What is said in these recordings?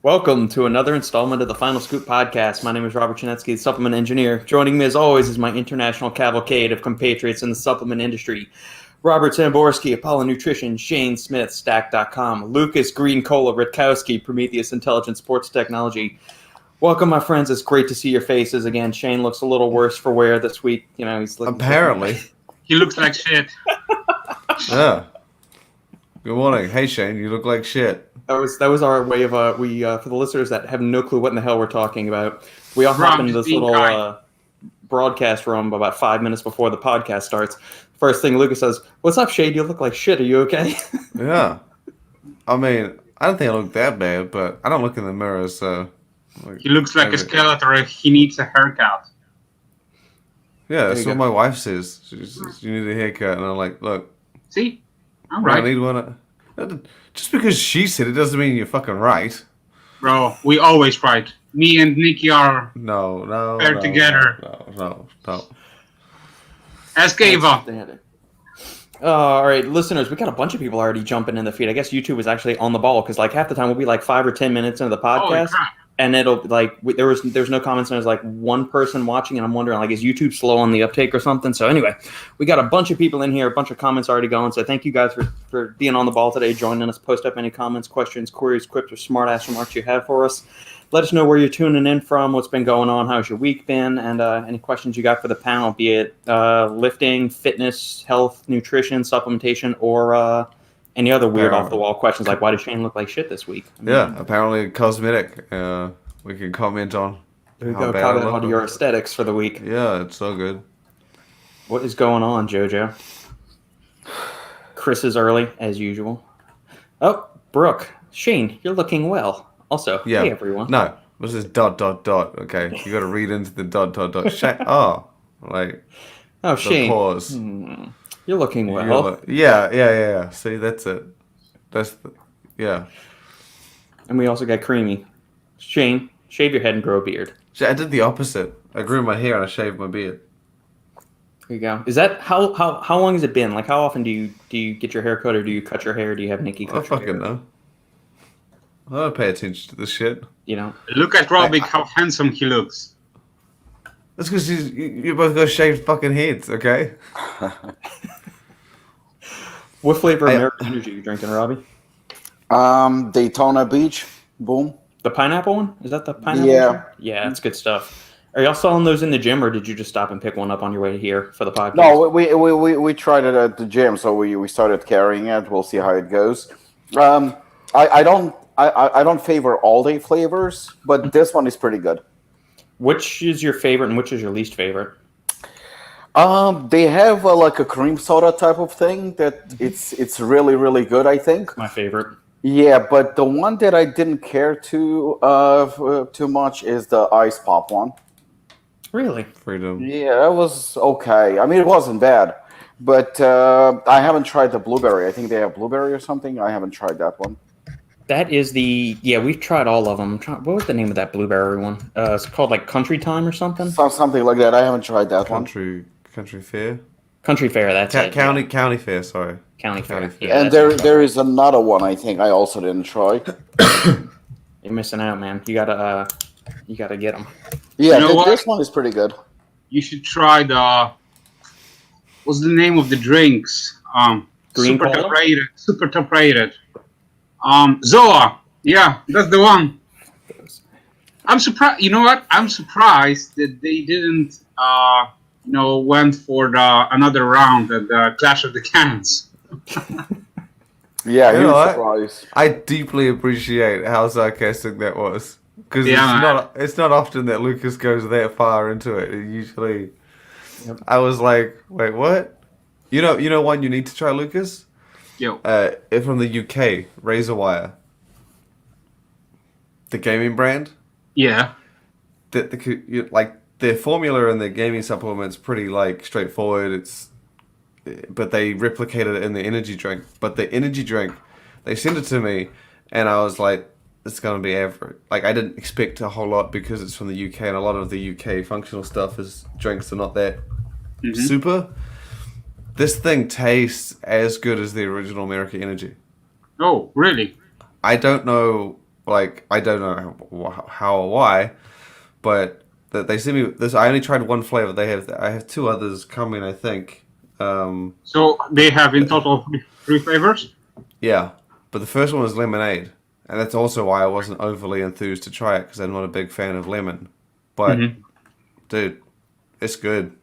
Welcome to another installment of the Final Scoop podcast. My name is Robert Schinetsky, the supplement engineer. Joining me as always is my international cavalcade of compatriots in the supplement industry. Robert Samborsky, Apollon Nutrition, Shane Smith, Stack.com, Lukasz Green Cola, Rytkowski, Prometeus Intelligent Sports Technology. Welcome, my friends. It's great to see your faces again. Shane looks a little worse for wear this week. You know, he's looking apparently. He looks like shit. Yeah. Good morning. Hey Shane, you look like shit. That was our way of for the listeners that have no clue what in the hell we're talking about. We all hop into this little broadcast room about 5 minutes before the podcast starts. First thing Lukasz says, "What's up, Shane? You look like shit. Are you okay?" Yeah. I mean, I don't think I look that bad, but I don't look in the mirror, so. He looks like a skeleton. He needs a haircut. Yeah, that's what my wife says. She says, you need a haircut, and I'm like, look. See, I'm right. I need one. Just because she said it doesn't mean you're fucking right. Bro, we always right. Me and Nikki are paired together. No. Ask Ava. All right, listeners, we got a bunch of people already jumping in the feed. I guess YouTube is actually on the ball because like half the time we'll be like 5 or 10 minutes into the podcast. And it'll like there's no comments and there's like one person watching and I'm wondering like is YouTube slow on the uptake or something. So anyway, we got a bunch of people in here, a bunch of comments already going. So thank you guys for being on the ball today, joining us. Post up any comments, questions, queries, quips, or smart ass remarks you have for us. Let us know where you're tuning in from, what's been going on, how's your week been, and any questions you got for the panel, be it lifting, fitness, health, nutrition, supplementation, or any other weird off-the-wall questions like, why does Shane look like shit this week? I mean, apparently cosmetic. We can comment on. There you go, comment on your aesthetics for the week. Yeah, it's so good. What is going on, JoJo? Chris is early, as usual. Oh, Brooke. Shane, you're looking well. Also, hey, everyone. No, this is ... Okay, you got to read into the ... Shane, Shane. Pause. You're looking well. Yeah. See, that's it. Yeah. And we also got Creamy. Shane, shave your head and grow a beard. I did the opposite. I grew my hair and I shaved my beard. There you go. Is that how long has it been? Like, how often do you get your hair cut, or do you cut your hair? Or do you have Nikki cut your hair? I fucking know. I don't pay attention to this shit. You know. Look at Robbie, how handsome he looks. That's because you both got shaved fucking heads, okay? What flavor of American Energy are you drinking, Robbie? Daytona Beach. Boom. The pineapple one? Is that the pineapple? Yeah. Yeah, that's good stuff. Are y'all selling those in the gym, or did you just stop and pick one up on your way here for the podcast? No, we tried it at the gym, so we started carrying it. We'll see how it goes. I don't favor all day flavors, but this one is pretty good. Which is your favorite and which is your least favorite? They have like a cream soda type of thing that it's really, really good, I think. My favorite. Yeah, but the one that I didn't care too much is the ice pop one. Really? Freedom. Yeah, it was okay. I mean, it wasn't bad, but I haven't tried the blueberry. I think they have blueberry or something. I haven't tried that one. That is we've tried all of them. What was the name of that blueberry one? It's called like Country Time or something? Something like that. I haven't tried that one. Country Fair? Country Fair, that's it. County Fair, sorry. County Fair. Yeah, and there is another one I think I also didn't try. You're missing out, man. You gotta get them. Yeah, this one is pretty good. You should try what's the name of the drinks? Green super cola? Super top rated. Zoa. Yeah, that's the one. I'm surprised. You know what? I'm surprised that they didn't, went for another round at the Clash of the Cans. Yeah, he was surprised. I deeply appreciate how sarcastic that was, because it's not often that Lukasz goes that far into it. Usually, I was like, wait, what? You know one you need to try, Lukasz? Yo. From the UK, Razor Wire, the gaming brand. Yeah. Their formula and their gaming supplements pretty like straightforward. But they replicate it in the energy drink. But the energy drink, they sent it to me, and I was like, it's gonna be average. Like I didn't expect a whole lot because it's from the UK, and a lot of the UK functional stuff is drinks are not that super. This thing tastes as good as the original American Energy. Oh, really? I don't know Like, I don't know how or why, but that they sent me this. I only tried one flavor. I have two others coming, I think. So they have in total three flavors. Yeah, but the first one was lemonade, and that's also why I wasn't overly enthused to try it because I'm not a big fan of lemon. But dude, it's good.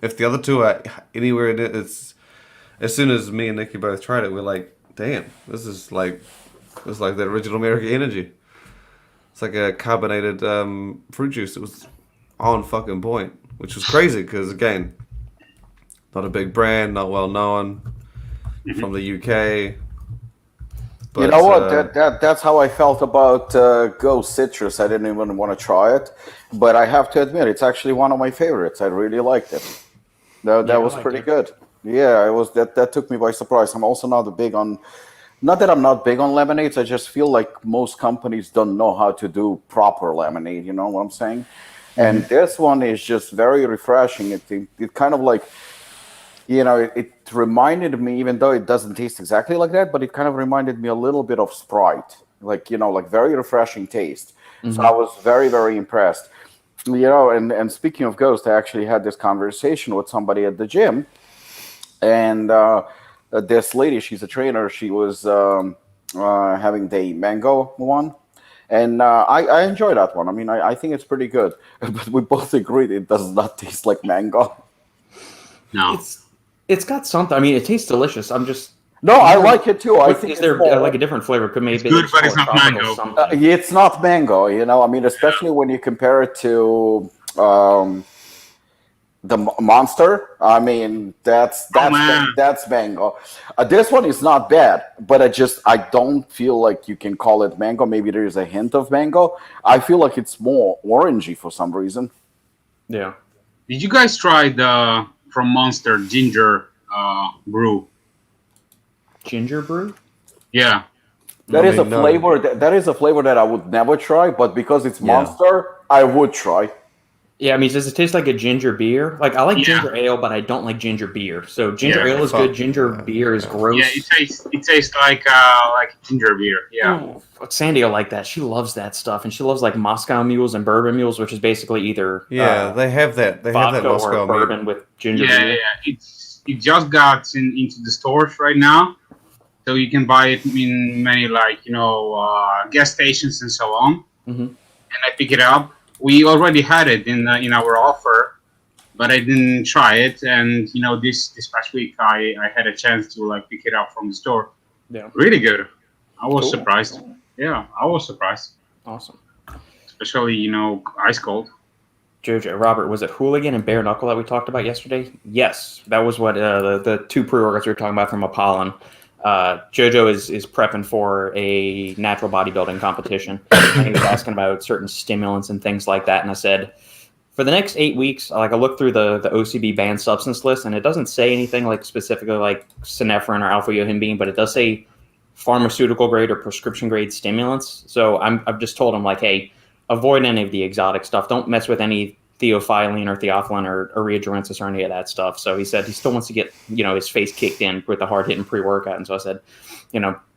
If the other two are anywhere in it, it's as soon as me and Nikki both tried it, we're like, damn, this is like the original American Energy. It's like a carbonated fruit juice. It was on fucking point, which was crazy because again, not a big brand, not well known, from the UK. But, you know what? That's how I felt about Ghost Citrus. I didn't even want to try it, but I have to admit, it's actually one of my favorites. I really liked it. That was pretty good. Yeah, it was. That took me by surprise. I'm also not big on. Not that I'm not big on lemonades. I just feel like most companies don't know how to do proper lemonade. You know what I'm saying? And this one is just very refreshing. It kind of like, you know, it reminded me, even though it doesn't taste exactly like that, but it kind of reminded me a little bit of Sprite. Like, you know, like very refreshing taste. So I was very, very impressed. You know, and speaking of Ghost, I actually had this conversation with somebody at the gym. And this lady, she's a trainer. She was having the mango one. And I enjoy that one. I mean, I think it's pretty good. But we both agreed it does not taste like mango. No. It's got something. I mean, it tastes delicious. I'm just. No, I like it too. I think is there like a different flavor? Could maybe It's good, but it's not tropical mango. something. it's not mango, you know. I mean, especially when you compare it to the Monster. I mean, that's man. that's mango. This one is not bad, but I don't feel like you can call it mango. Maybe there is a hint of mango. I feel like it's more orangey for some reason. Yeah. Did you guys try the from Monster ginger brew? Ginger brew? Yeah. That is a no. flavor that is a flavor that I would never try, but because it's Monster, I would try. Yeah, I mean, does it taste like a ginger beer? Like, I like Yeah. ginger ale, but I don't like ginger beer. So ginger Yeah, ale is good. Ginger beer is gross. Yeah, it tastes like ginger beer. Yeah. Ooh, Sandy will like that. She loves that stuff, and she loves like Moscow mules and bourbon mules, which is basically either they have that. They have that vodka Moscow or bourbon with ginger Yeah, beer. yeah. It just got into the stores right now, so you can buy it in many gas stations and so on. Mhm. And I pick it up. We already had it in our offer, but I didn't try it. And this past week I had a chance to pick it up from the store. Yeah. Really good. I was Cool. surprised. Yeah, I was surprised. Awesome. Especially ice cold. Jojo, Robert, was it Hooligan and Bare Knuckle that we talked about yesterday? Yes, that was what the two pre-workouts we were talking about from Apollon. Jojo is prepping for a natural bodybuilding competition. And he was asking about certain stimulants and things like that. And I said, for the next 8 weeks, I looked through the OCB banned substance list, and it doesn't say anything like specifically like synephrine or alpha-yohimbine, but it does say pharmaceutical grade or prescription grade stimulants. So I've just told him hey, avoid any of the exotic stuff. Don't mess with any theophylline or theophylline or reagerensis or any of that stuff. So he said he still wants to get, his face kicked in with the hard-hitting pre-workout. And so I said,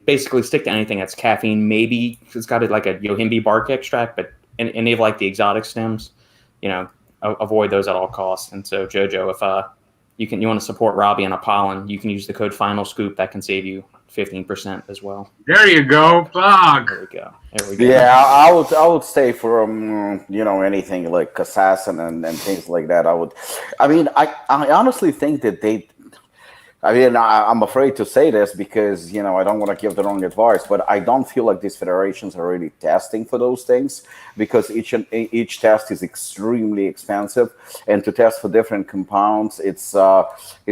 basically stick to anything that's caffeine. Maybe it's got like a yohimbe bark extract, but any of like the exotic stems, avoid those at all costs. And so Jojo, if you want to support Robbie and Apollon, you can use the code Final Scoop. That can save you 15% as well. There you go, plug. There we go. Yeah, I would stay from anything like assassin and things like that. I honestly think that I'm afraid to say this because I don't want to give the wrong advice, but I don't feel like these federations are really testing for those things because each test is extremely expensive, and to test for different compounds, it's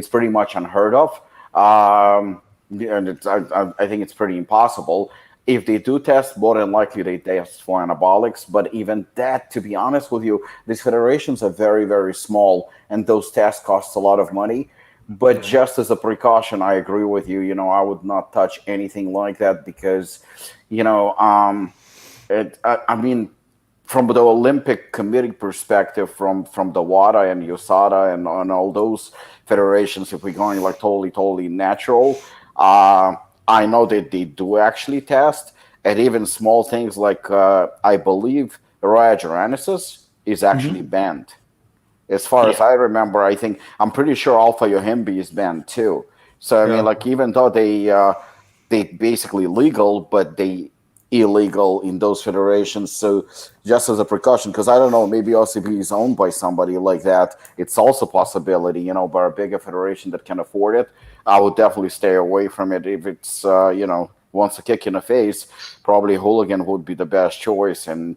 pretty much unheard of. And I think it's pretty impossible. If they do test, more than likely they test for anabolics. But even that, to be honest with you, these federations are very, very small, and those tests cost a lot of money. But just as a precaution, I agree with you. I would not touch anything like that because, from the Olympic Committee perspective, from the WADA and USADA and all those federations, if we're going totally natural. I know that they do actually test, and even small things like I believe Raya Genesis is actually banned. As far as I remember, I'm pretty sure Alpha Yohimbi is banned too. So I mean, like even though they basically legal, but they illegal in those federations. So just as a precaution, because I don't know, maybe OCB is owned by somebody like that. It's also a possibility, by a bigger federation that can afford it. I would definitely stay away from it. If it's wants a kick in the face, probably Hooligan would be the best choice. And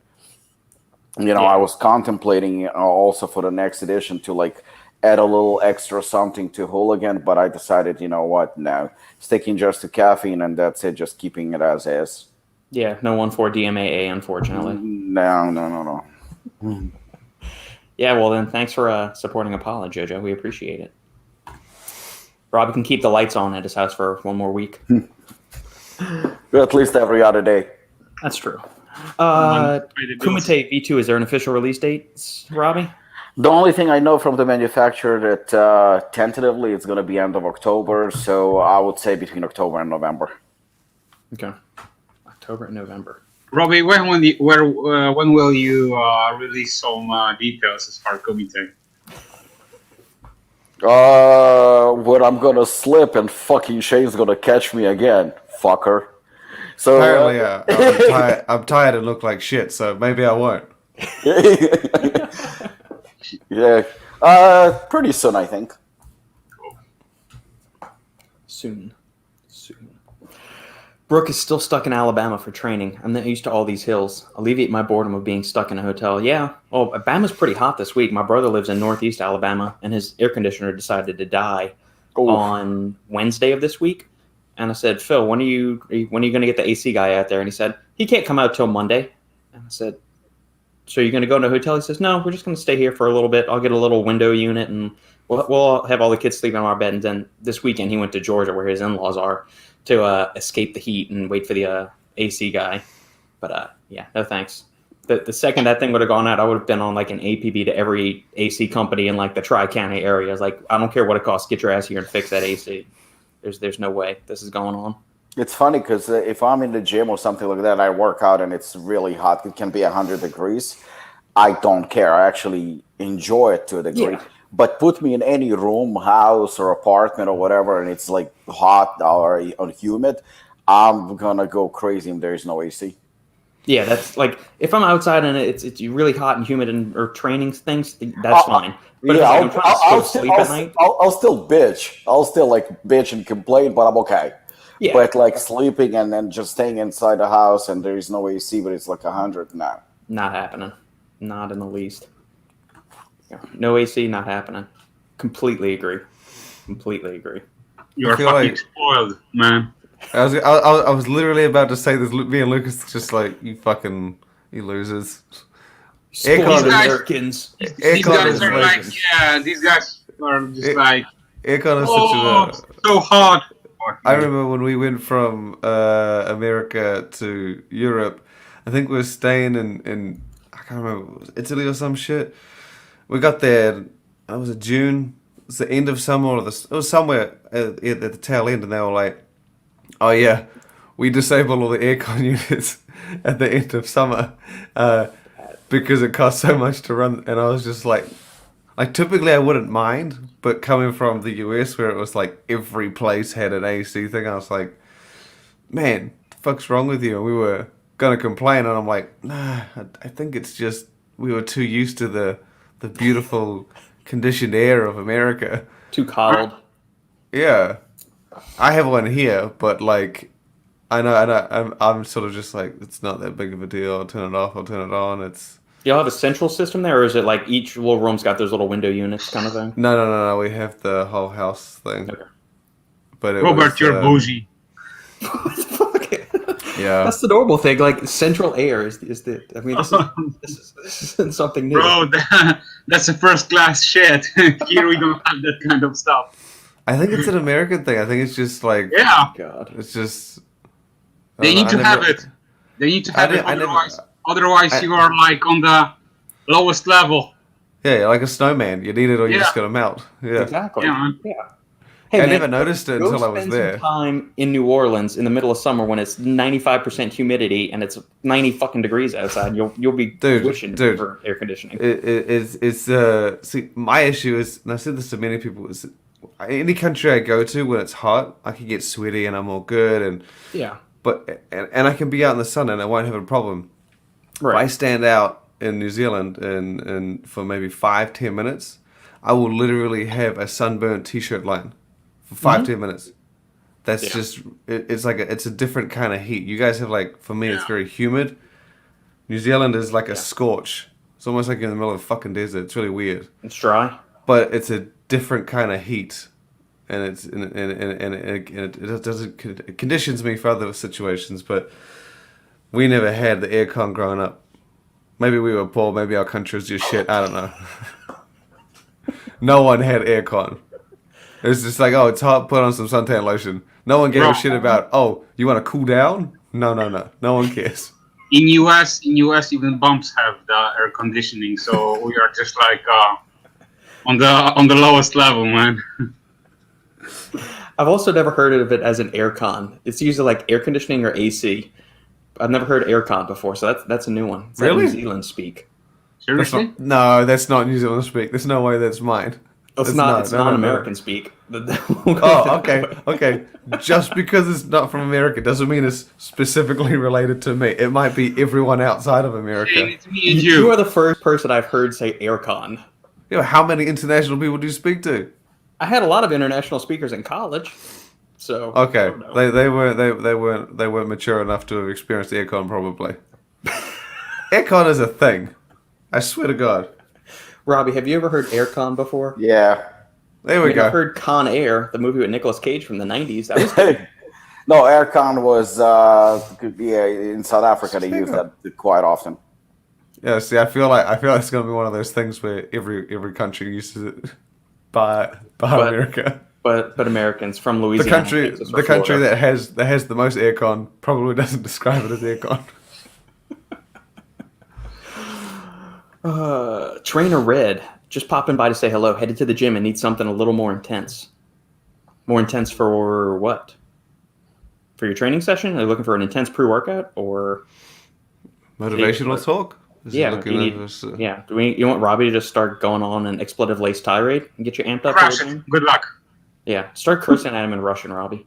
I was contemplating also for the next edition to like add a little extra something to Hooligan, but I decided, what, no, sticking just to caffeine and that's it, just keeping it as is. Yeah, no 1,4 DMAA, unfortunately. No. Yeah, well then, thanks for supporting Apollon, JoJo. We appreciate it. Robbie can keep the lights on at his house for one more week. At least every other day. That's true. Kumite V2, is there an official release date, Robbie? The only thing I know from the manufacturer that tentatively it's going to be end of October, so I would say between October and November. Okay, October and November. Robbie, when will you release some details as far as Kumite? When I'm going to slip and fucking Shane's going to catch me again, fucker. So apparently, I'm tired and look like shit, so maybe I won't. Yeah, pretty soon, I think. Soon. Brooke is still stuck in Alabama for training. I'm not used to all these hills. Alleviate my boredom of being stuck in a hotel. Yeah. Oh, Alabama's pretty hot this week. My brother lives in Northeast Alabama, and his air conditioner decided to die on Wednesday of this week. And I said, Phil, when are you going to get the AC guy out there? And he said, he can't come out till Monday. And I said, so you're going to go to a hotel? He says, no, we're just going to stay here for a little bit. I'll get a little window unit, and we'll have all the kids sleep in our bed. And then this weekend he went to Georgia, where his in-laws are, to escape the heat and wait for the AC guy. But yeah, no thanks. The second that thing would have gone out, I would have been on like an APB to every AC company in like the Tri-County area. I was like, I don't care what it costs. Get your ass here and fix that AC. There's no way this is going on. It's funny because if I'm in the gym or something like that, I work out and it's really hot. It can be 100 degrees. I don't care. I actually enjoy it to a degree. Yeah. But put me in any room, house, or apartment or whatever, and it's like hot or humid, I'm gonna go crazy if there's no AC. Yeah, that's like if I'm outside and it's really hot and humid or training things, that's fine. But yeah, if I'm trying to go sleep at night, I'll still bitch. I'll still like bitch and complain, but I'm okay. yeah, But like sleeping and then just staying inside the house and there is no AC, but it's like 100 now. not happening. Not in the least. Yeah, no AC, not happening. Completely agree. You're fucking like spoiled, man. I was literally about to say this. Me and Lucas just like you losers. Spoiled guys- Americans. These guys are like, these guys are just like, AirCon is so hard. I remember when we went from America to Europe. I think we were staying in I can't remember, it was Italy or some shit. We got there. Was it June? It was the end of summer, or it was somewhere at the tail end, and they were like, "Oh yeah, we disable all the aircon units at the end of summer because it costs so much to run." And I was just like typically I wouldn't mind, but coming from the US where it was like every place had an AC thing, I was like, "Man, the fuck's wrong with you?" And we were gonna complain, and I'm like, "Nah, I think it's just we were too used to the beautiful conditioned air of America." Too coddled. Yeah, I have one here, but like, I know, I'm sort of just like, it's not that big of a deal. I'll turn it off. I'll turn it on. It's. Y'all have a central system there, or is it like each little room's got those little window units kind of thing? No. We have the whole house thing. Okay. But it Robert, was, you're bougie. What the fuck? Yeah. That's the normal thing. Like central air is the. I mean, this isn't something new. Bro, that's a first class shit. Here we don't have that kind of stuff. I think it's an American thing. I think it's just like. Oh, God. It's just. They need to have it. They need to have it. Otherwise, you are like on the lowest level. Yeah, like a snowman. You need it or you're just gonna melt. Yeah. Exactly. Yeah, man. Yeah. Hey, I man, never noticed it go until I was spend there. some time in New Orleans in the middle of summer when it's 95% humidity and it's 90 fucking degrees outside. You'll be wishing Dude, for air conditioning. See, my issue is, and I've said this to many people, is any country I go to when it's hot, I can get sweaty and I'm all good, and Yeah, and I can be out in the sun and I won't have a problem. If I right. stand out in New Zealand and for maybe 5-10 minutes, I will literally have a sunburnt t-shirt line for 5-10 minutes. That's Yeah. just it's like it's a different kind of heat. You guys have like, for me it's very humid. New Zealand is like a scorch. It's almost like you're in the middle of a fucking desert. It's really weird. It's dry. But it's a different kind of heat, and it conditions me for other situations. But we never had the aircon growing up. Maybe we were poor. Maybe our country was just shit. I don't know. No one had aircon. It was just like, oh, it's hot. Put on some suntan lotion. No one gave a shit about. Oh, you want to cool down? No. No one cares. In US, even bumps have the air conditioning, so we are just like on the lowest level, man. I've also never heard of it as an aircon. It's usually like air conditioning or AC. I've never heard aircon before, so that's a new one. It's Really? like New Zealand speak. Seriously? No, that's not New Zealand speak. There's no way that's mine. It's not American speak. Oh, okay. Just because it's not from America doesn't mean it's specifically related to me. It might be everyone outside of America. It's me and You you. are the first person I've heard say aircon. You know, how many international people do you speak to? I had a lot of international speakers in college, so Okay, I don't know. they weren't mature enough to have experienced aircon probably. Aircon is a thing. I swear to God. Robbie, have you ever heard aircon before? Yeah. There we I've go. heard Con Air, the movie with Nicolas Cage from the 90s. That was good. No, AirCon was in South Africa. They use that quite often. Yeah, see, I feel like it's gonna be one of those things where every country uses it, by America. But Americans from The Louisiana, country Texas, or that Florida. has the most aircon probably doesn't describe it as aircon. Trainer Red, just popping by to say hello. Headed to the gym and need something a little more intense. More intense for what? For your training session? Are you looking for an intense pre-workout or? Motivational talk. Is he Yeah, looking you need, over s- yeah. You want Robbie to just start going on an expletive lace tirade and get you amped up? Crash for the it. gym? Good luck. Yeah, start cursing at him in Russian, Robbie.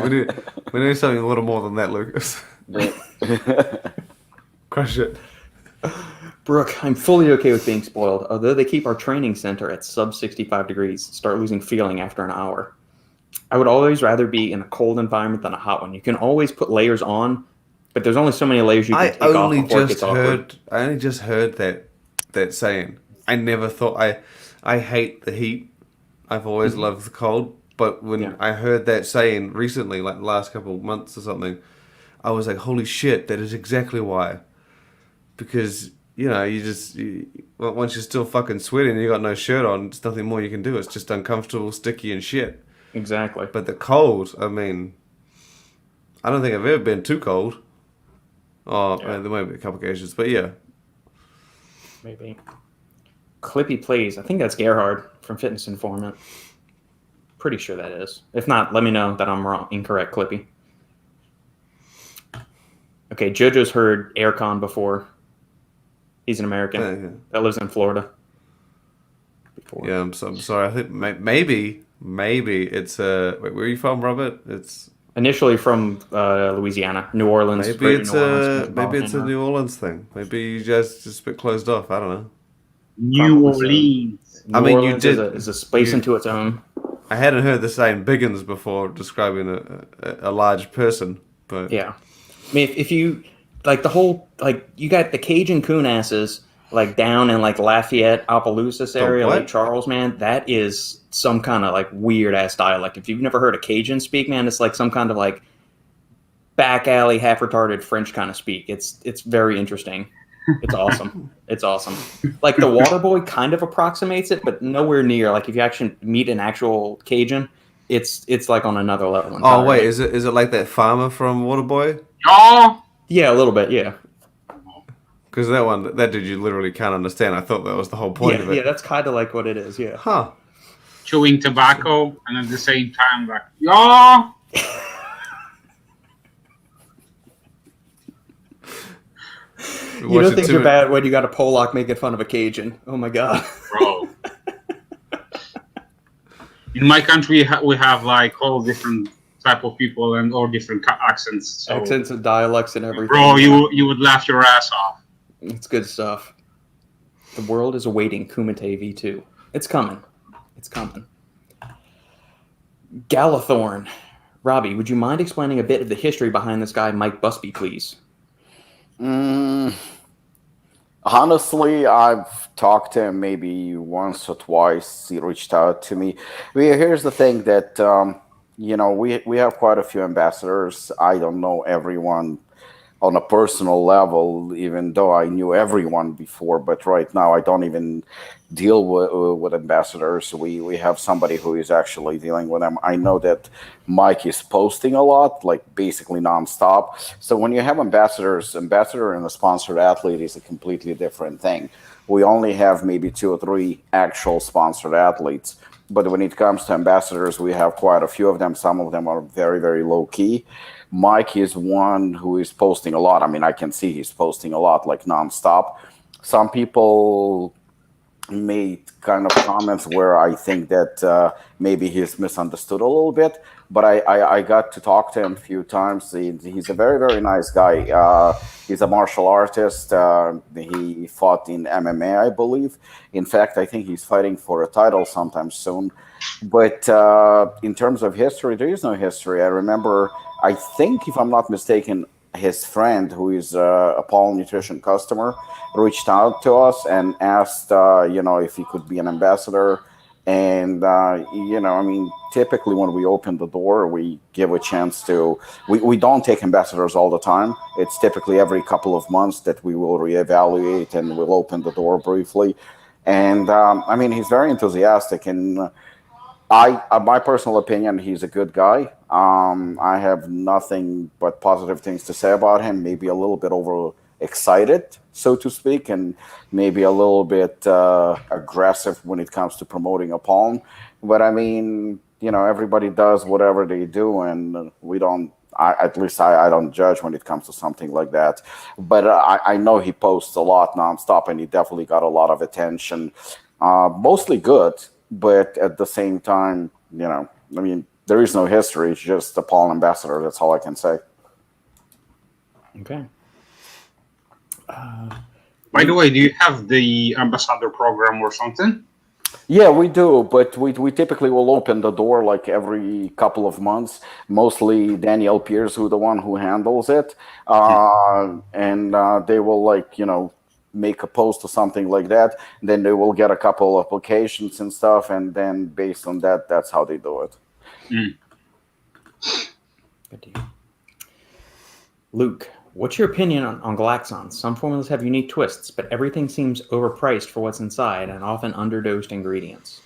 we need something a little more than that, Lucas. Crush it. Brooke, I'm fully okay with being spoiled, although they keep our training center at sub 65 degrees, start losing feeling after an hour. I would always rather be in a cold environment than a hot one. You can always put layers on, but there's only so many layers you can take off before it gets awkward. I only just heard that saying. I never thought I hate the heat. I've always loved the cold, but when I heard that saying recently, like the last couple of months or something, I was like, holy shit, that is exactly why. Because once you're still fucking sweating and you got no shirt on, there's nothing more you can do. It's just uncomfortable, sticky, and shit. Exactly. But the cold, I mean, I don't think I've ever been too cold. Oh, there might be a couple occasions, but yeah. Maybe. Clippy plays. I think that's Gerhard from Fitness Informant. Pretty sure that is. If not, let me know that I'm wrong. Incorrect, Clippy. Okay, JoJo's heard aircon before. He's an American that lives in Florida. Before. Yeah, I'm sorry. I think maybe it's wait, where are you from, Robert? It's initially from Louisiana, New Orleans. maybe it's New Orleans, a New Orleans thing. Maybe you guys just a bit closed off. I don't know. New Orleans. New I mean, Orleans is a space into its own. I hadn't heard the saying "biggins" before describing a large person, but Yeah. I mean, if you like the whole you got the Cajun coon asses down in Lafayette, Opelousas area, what? Lake Charles, man, that is some kind of weird ass dialect. If you've never heard a Cajun speak, man, it's some kind of back alley, half retarded French kind of speak. It's very interesting. It's awesome. It's awesome. The Water Boy kind of approximates it, but nowhere near. If you actually meet an actual Cajun, it's on another level. oh wait, is it like that farmer from Waterboy? Oh, Yeah, a little bit. Yeah. Because that dude you literally can't understand. I thought that was the whole point of it. Yeah, that's kind of what it is. Yeah. Huh. chewing tobacco, and at the same time, like, yeah. You don't think you're bad when you got a Polak making fun of a Cajun. Oh my god. Bro. In my country, we have like all different type of people and all different accents. So, accents and dialects and everything. Bro, you would laugh your ass off. It's good stuff. The world is awaiting Kumite V2. It's coming. It's coming. Galathorn. Robbie, would you mind explaining a bit of the history behind this guy, Mike Busby, please? Honestly, I've talked to him maybe once or twice. He reached out to me. Here's the thing that, we have quite a few ambassadors. I don't know everyone on a personal level, even though I knew everyone before. But right now, I don't even deal with ambassadors. We have somebody who is actually dealing with them. I know that Mike is posting a lot, like basically nonstop. So when you have ambassador and a sponsored athlete is a completely different thing. We only have maybe 2 or 3 actual sponsored athletes. But when it comes to ambassadors, we have quite a few of them. Some of them are very, very low key. Mike is one who is posting a lot. I mean, I can see he's posting a lot, like nonstop. Some people made kind of comments where I think that maybe he's misunderstood a little bit. But I got to talk to him a few times. He's a very, very nice guy. He's a martial artist. He fought in MMA, I believe. In fact, I think he's fighting for a title sometime soon. But in terms of history, there is no history. I remember, I think, if I'm not mistaken, his friend, who is a Apollon Nutrition customer, reached out to us and asked, if he could be an ambassador. And, typically when we open the door, we give a chance to, we don't take ambassadors all the time. It's typically every couple of months that we will reevaluate and we'll open the door briefly. And, he's very enthusiastic. And my personal opinion, he's a good guy. I have nothing but positive things to say about him. Maybe a little bit overexcited, so to speak, and maybe a little bit aggressive when it comes to promoting Apollon. But everybody does whatever they do, and we don't. I don't judge when it comes to something like that. But I know he posts a lot nonstop, and he definitely got a lot of attention, mostly good. But at the same time, there is no history. It's just a Apollon ambassador. That's all I can say. Okay. By the way, do you have the ambassador program or something? Yeah, we do, but we typically will open the door like every couple of months. Mostly Danielle Pierce, who the one who handles it, and they will make a post or something like that. Then they will get a couple of applications and stuff, and then based on that, that's how they do it. Good deal. Luke, what's your opinion on Glaxon? Some formulas have unique twists, but everything seems overpriced for what's inside and often underdosed ingredients.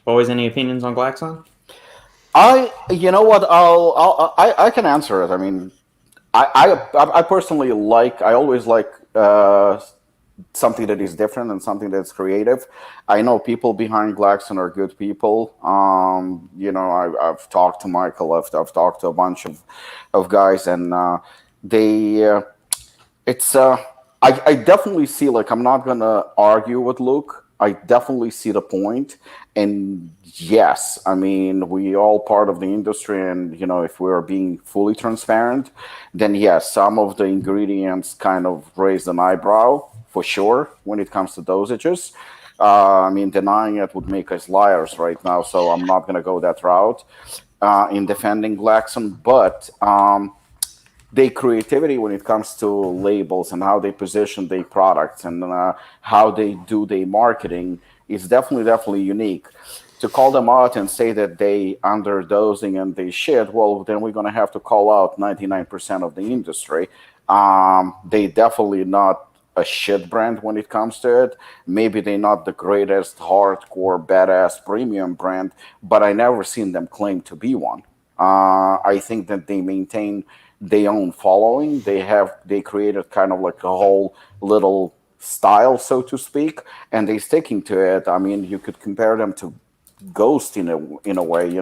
Always any opinions on Glaxon? I can answer it. I personally always like something that is different and something that's creative. I know people behind Glaxon are good people. I've talked to Michael. I've talked to a bunch of guys, and I definitely see, I'm not gonna argue with Luke. I definitely see the point. And yes, we all part of the industry, and if we're being fully transparent, then yes, some of the ingredients kind of raise an eyebrow for sure when it comes to dosages. Denying it would make us liars right now, so I'm not going to go that route in defending Glaxon. But their creativity when it comes to labels and how they position their products and how they do their marketing is definitely unique. To call them out and say that they underdosing and they shit, well, then we're going to have to call out 99% of the industry. They definitely not a shit brand when it comes to it. Maybe they're not the greatest hardcore badass premium brand, but I never seen them claim to be one. I think that they maintain their own following. They created kind of like a whole little style, so to speak, and they're sticking to it. I mean, you could compare them to Ghost in a way.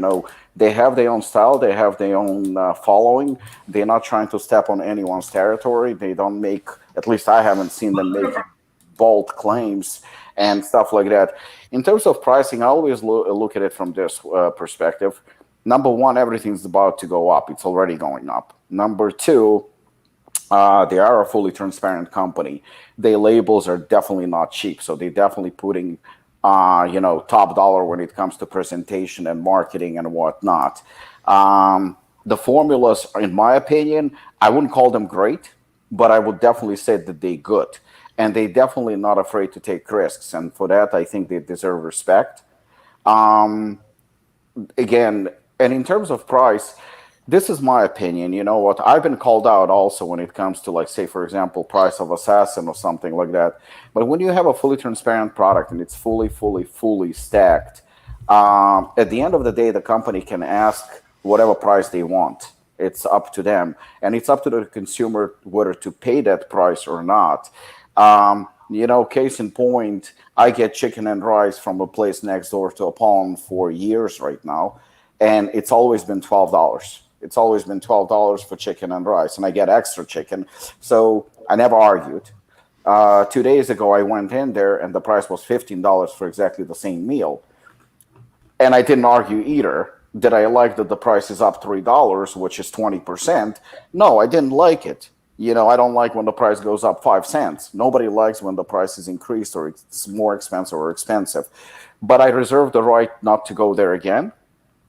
They have their own style, they have their own following. They're not trying to step on anyone's territory. They don't make, at least I haven't seen them make bold claims and stuff like that. In terms of pricing, I always look at it from this perspective. Number one, everything's about to go up. It's already going up. Number two, they are a fully transparent company. Their labels are definitely not cheap, so they're definitely putting top dollar when it comes to presentation and marketing and whatnot. The formulas, in my opinion, I wouldn't call them great, but I would definitely say that they're good. And they're definitely not afraid to take risks. And for that, I think they deserve respect. Again, and in terms of price, this is my opinion. You know what? I've been called out also when it comes to, like, say, for example, price of Assassin or something like that. But when you have a fully transparent product and it's fully stacked, at the end of the day, the company can ask whatever price they want. It's up to them. And it's up to the consumer whether to pay that price or not. Case in point, I get chicken and rice from a place next door to Apollon for years right now. And it's always been $12. It's always been $12 for chicken and rice, and I get extra chicken. So I never argued. 2 days ago, I went in there, and the price was $15 for exactly the same meal. And I didn't argue either. Did I like that the price is up $3, which is 20%? No, I didn't like it. I don't like when the price goes up 5 cents. Nobody likes when the price is increased or it's more expensive or expensive. But I reserve the right not to go there again.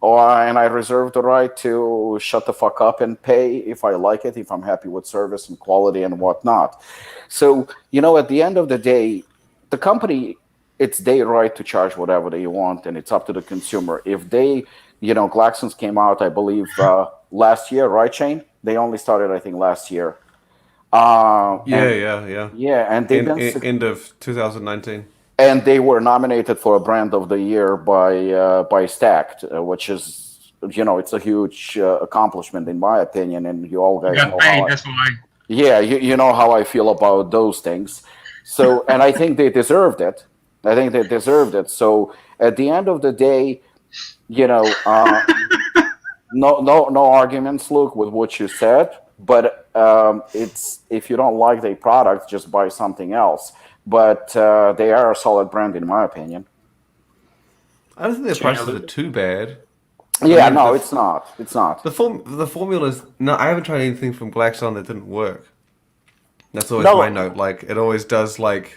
And I reserve the right to shut the fuck up and pay if I like it, if I'm happy with service and quality and whatnot. So, at the end of the day, the company, it's their right to charge whatever they want, and it's up to the consumer. If they, Glaxon's came out, I believe, last year, right, Shane? They only started, I think, last year. Yeah. Yeah, and they've been end of 2019. And they were nominated for a brand of the year by Stacked, which is, it's a huge accomplishment in my opinion. And you all guys know how. That's why. Yeah, you know how I feel about those things. So, and I think they deserved it. So, at the end of the day, no arguments, Luke, with what you said. But it's, if you don't like their product, just buy something else. But they are a solid brand, in my opinion. I don't think their prices are too bad. Yeah, no, it's not. It's not. The formulas. No, I haven't tried anything from Glaxon that didn't work. That's always my note. Like, it always does. Like,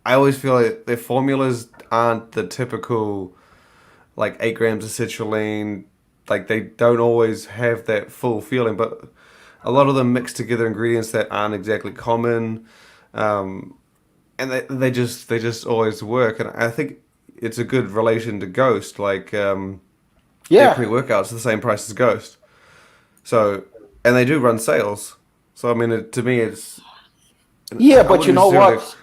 I always feel like their formulas aren't the typical, like, 8 grams of citrulline. Like, they don't always have that full feeling. But a lot of them mix together ingredients that aren't exactly common. And they just always work, and I think it's a good relation to Ghost. Like, their pre-workouts are the same price as Ghost. So, and they do run sales. So, I mean, to me, it's but you know what?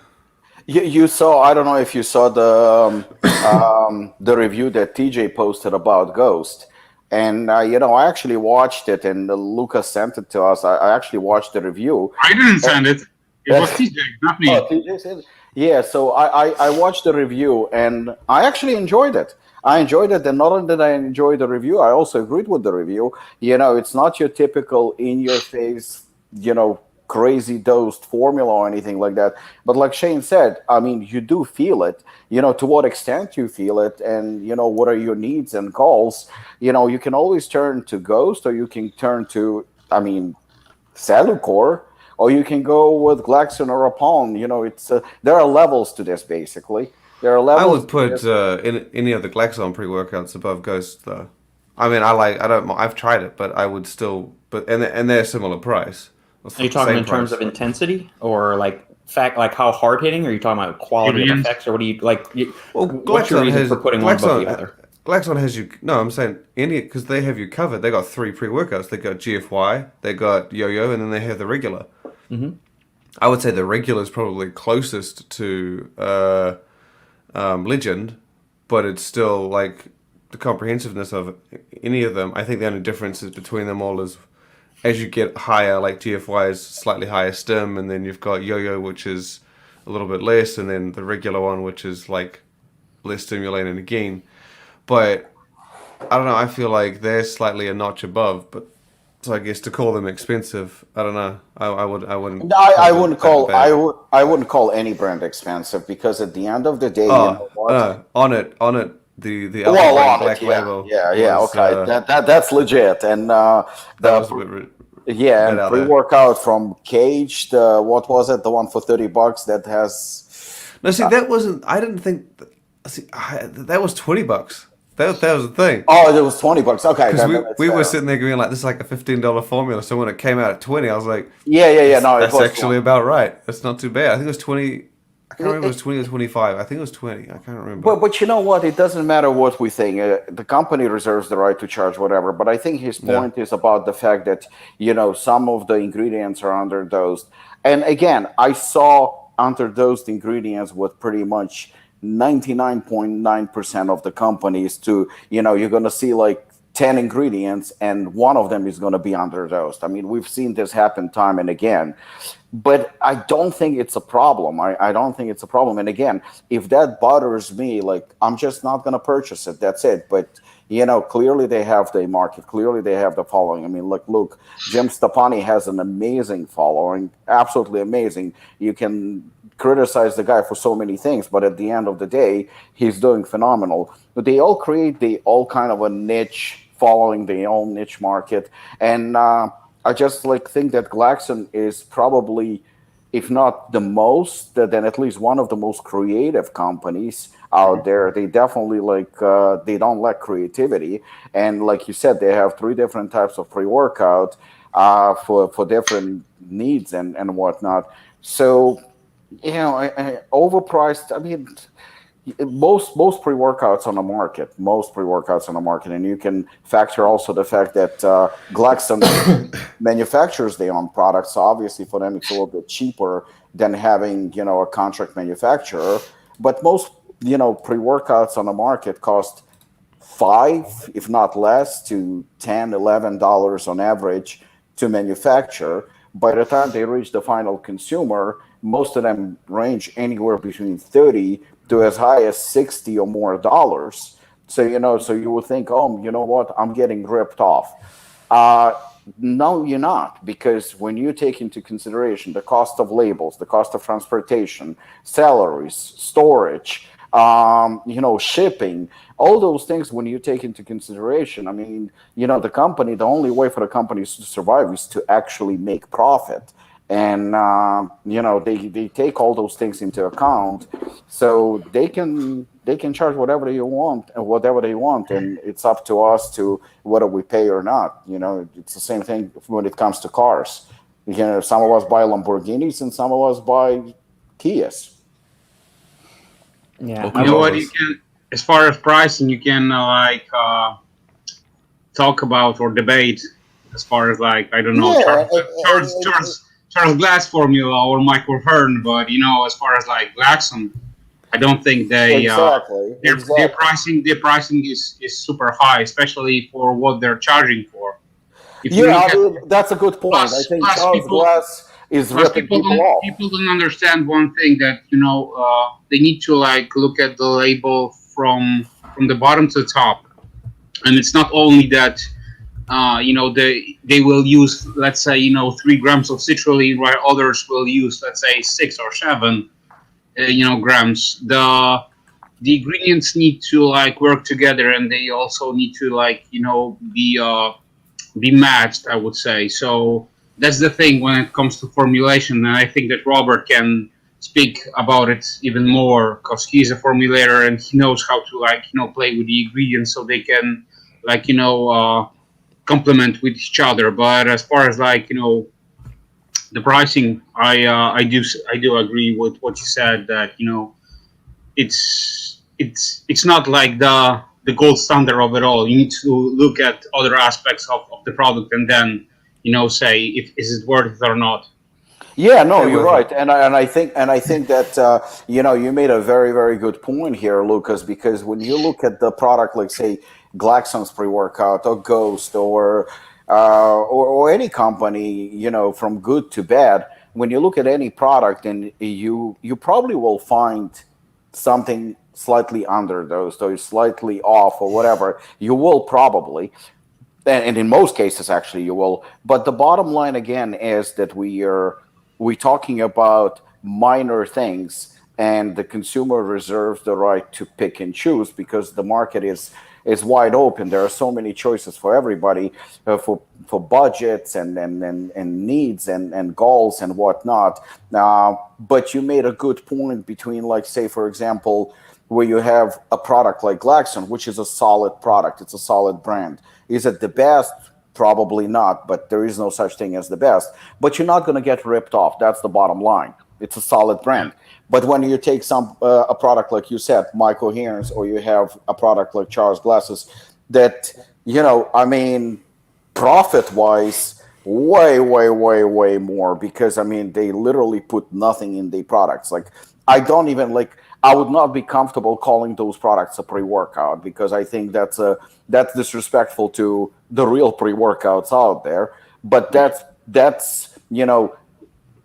You saw. I don't know if you saw the review that TJ posted about Ghost, and I actually watched it, and Lukasz sent it to us. I actually watched the review. I didn't send it. It was TJ, not me. Oh, TJ said it? Yeah, so I watched the review, and I actually enjoyed it. And not only did I enjoy the review, I also agreed with the review. It's not your typical in-your-face, crazy dosed formula or anything like that. But like Shane said, I mean, you do feel it. To what extent you feel it, and, what are your needs and goals. You can always turn to Ghost, or you can turn to, Salucor. Or you can go with Glaxon or Apollon. It's there are levels to this. Basically, there are levels. I would put any of the Glaxon pre-workouts above Ghost, though. I mean, I've tried it, but I would still. And they're similar price. Are you talking in terms of intensity, or like how hard hitting? Or are you talking about quality of effects, or what do you like? What's your reason for putting one above the other? Glaxon has you. No, I'm saying because they have you covered. They got 3 pre-workouts. They got GFY, they got Yo-Yo, and then they have the regular. Mm-hmm. I would say the regular is probably closest to Legend, but it's still like the comprehensiveness of any of them. I think the only difference is between them all is as you get higher, like GFY is slightly higher stim, and then you've got Yo-Yo, which is a little bit less, and then the regular one, which is like less stimulating again. But I don't know. I feel like they're slightly a notch above, but so I guess to call them expensive, I don't know. I wouldn't. No, I wouldn't call I wouldn't call any brand expensive because at the end of the day, you know what? On it, the Well, Apollon on Black it, Label. yeah, was, okay, that's legit. And that was a yeah, bit and out there. pre-workout from Cage, the what was it? The one for $30 that has. No, see, that wasn't. I didn't think. That was $20. That was the thing. Oh, it was $20. Okay, Because we were sitting there going like, this is like a $15 formula. So when it came out at 20, I was like, yeah. No, that's it was actually about right. That's not too bad. I think it was 20. I can't remember if it was 20 or 25. I think it was 20. I can't remember. But you know what? It doesn't matter what we think. The company reserves the right to charge whatever. But I think his point is about the fact that some of the ingredients are underdosed. And again, I saw underdosed ingredients with pretty much 99.9% of the companies. You're going to see like 10 ingredients and one of them is going to be underdosed. I mean, we've seen this happen time and again. But I don't think it's a problem. I don't think it's a problem. And again, if that bothers me, like I'm just not going to purchase it. That's it. But clearly they have the market. Clearly they have the following. I mean, look, Jim Stepani has an amazing following, absolutely amazing. You can criticize the guy for so many things, but at the end of the day, he's doing phenomenal. But they all create all kind of a niche following, their own niche market, and I just think that Glaxon is probably, if not the most, then at least one of the most creative companies out there. They definitely they don't lack creativity, and like you said, they have 3 different types of pre-workout for different needs and whatnot. So overpriced. I mean, most pre-workouts on the market, and you can factor also the fact that Glaxon manufactures their own products. So obviously for them it's a little bit cheaper than having a contract manufacturer. But most pre-workouts on the market cost $5, if not less, to $10-11 on average to manufacture. By the time they reach the final consumer, most of them range anywhere between 30 to as high as 60 or more dollars. So so you would think, oh, you know what, I'm getting ripped off. No, you're not, because when you take into consideration the cost of labels, the cost of transportation, salaries, storage, shipping, all those things, when you take into consideration, I mean, the only way for the companies to survive is to actually make profit. And they take all those things into account, so they can charge whatever they want, and it's up to us to whether we pay or not. It's the same thing when it comes to cars. Some of us buy Lamborghinis and some of us buy Kias. Yeah, You know what? You can, as far as pricing, you can talk about or debate as far as I don't know, Charles Glass formula or Michael Hearn, but as far as Glaxon, I don't think they their pricing is super high, especially for what they're charging for. That's a good point. I think Charles Glass is ripping people off. People don't understand one thing, that they need to look at the label from the bottom to the top, and it's not only that. They will use, let's say, 3 grams of citrulline, while others will use, let's say, 6 or 7, grams. The ingredients need to work together, and they also need to be matched, I would say. So that's the thing when it comes to formulation, and I think that Robert can speak about it even more because he's a formulator and he knows how to play with the ingredients so they can complement with each other. But as far as the pricing, I do agree with what you said, that it's not like the gold standard of it all. You need to look at other aspects of the product and then say if is it worth it or not. Yeah, no, you're right, and I think that you made a very, very good point here, Lukasz, because when you look at the product, like say Glaxon's pre-workout or Ghost or any company, from good to bad, when you look at any product, and you probably will find something slightly underdosed or slightly off or whatever. You will probably, and in most cases actually you will. But the bottom line again is that we're talking about minor things, and the consumer reserves the right to pick and choose because the market is wide open. There are so many choices for everybody, for budgets and needs and goals and whatnot. But you made a good point between, like, say for example, where you have a product like Glaxon, which is a solid product, it's a solid brand. Is it the best? Probably not, but there is no such thing as the best. But you're not going to get ripped off. That's the bottom line. It's a solid brand. But when you take a product like you said, My Coherence, or you have a product like Charles Glasses, that, I mean, profit-wise, way more, because, I mean, they literally put nothing in the products. Like, I would not be comfortable calling those products a pre-workout, because I think that's disrespectful to the real pre-workouts out there. But that's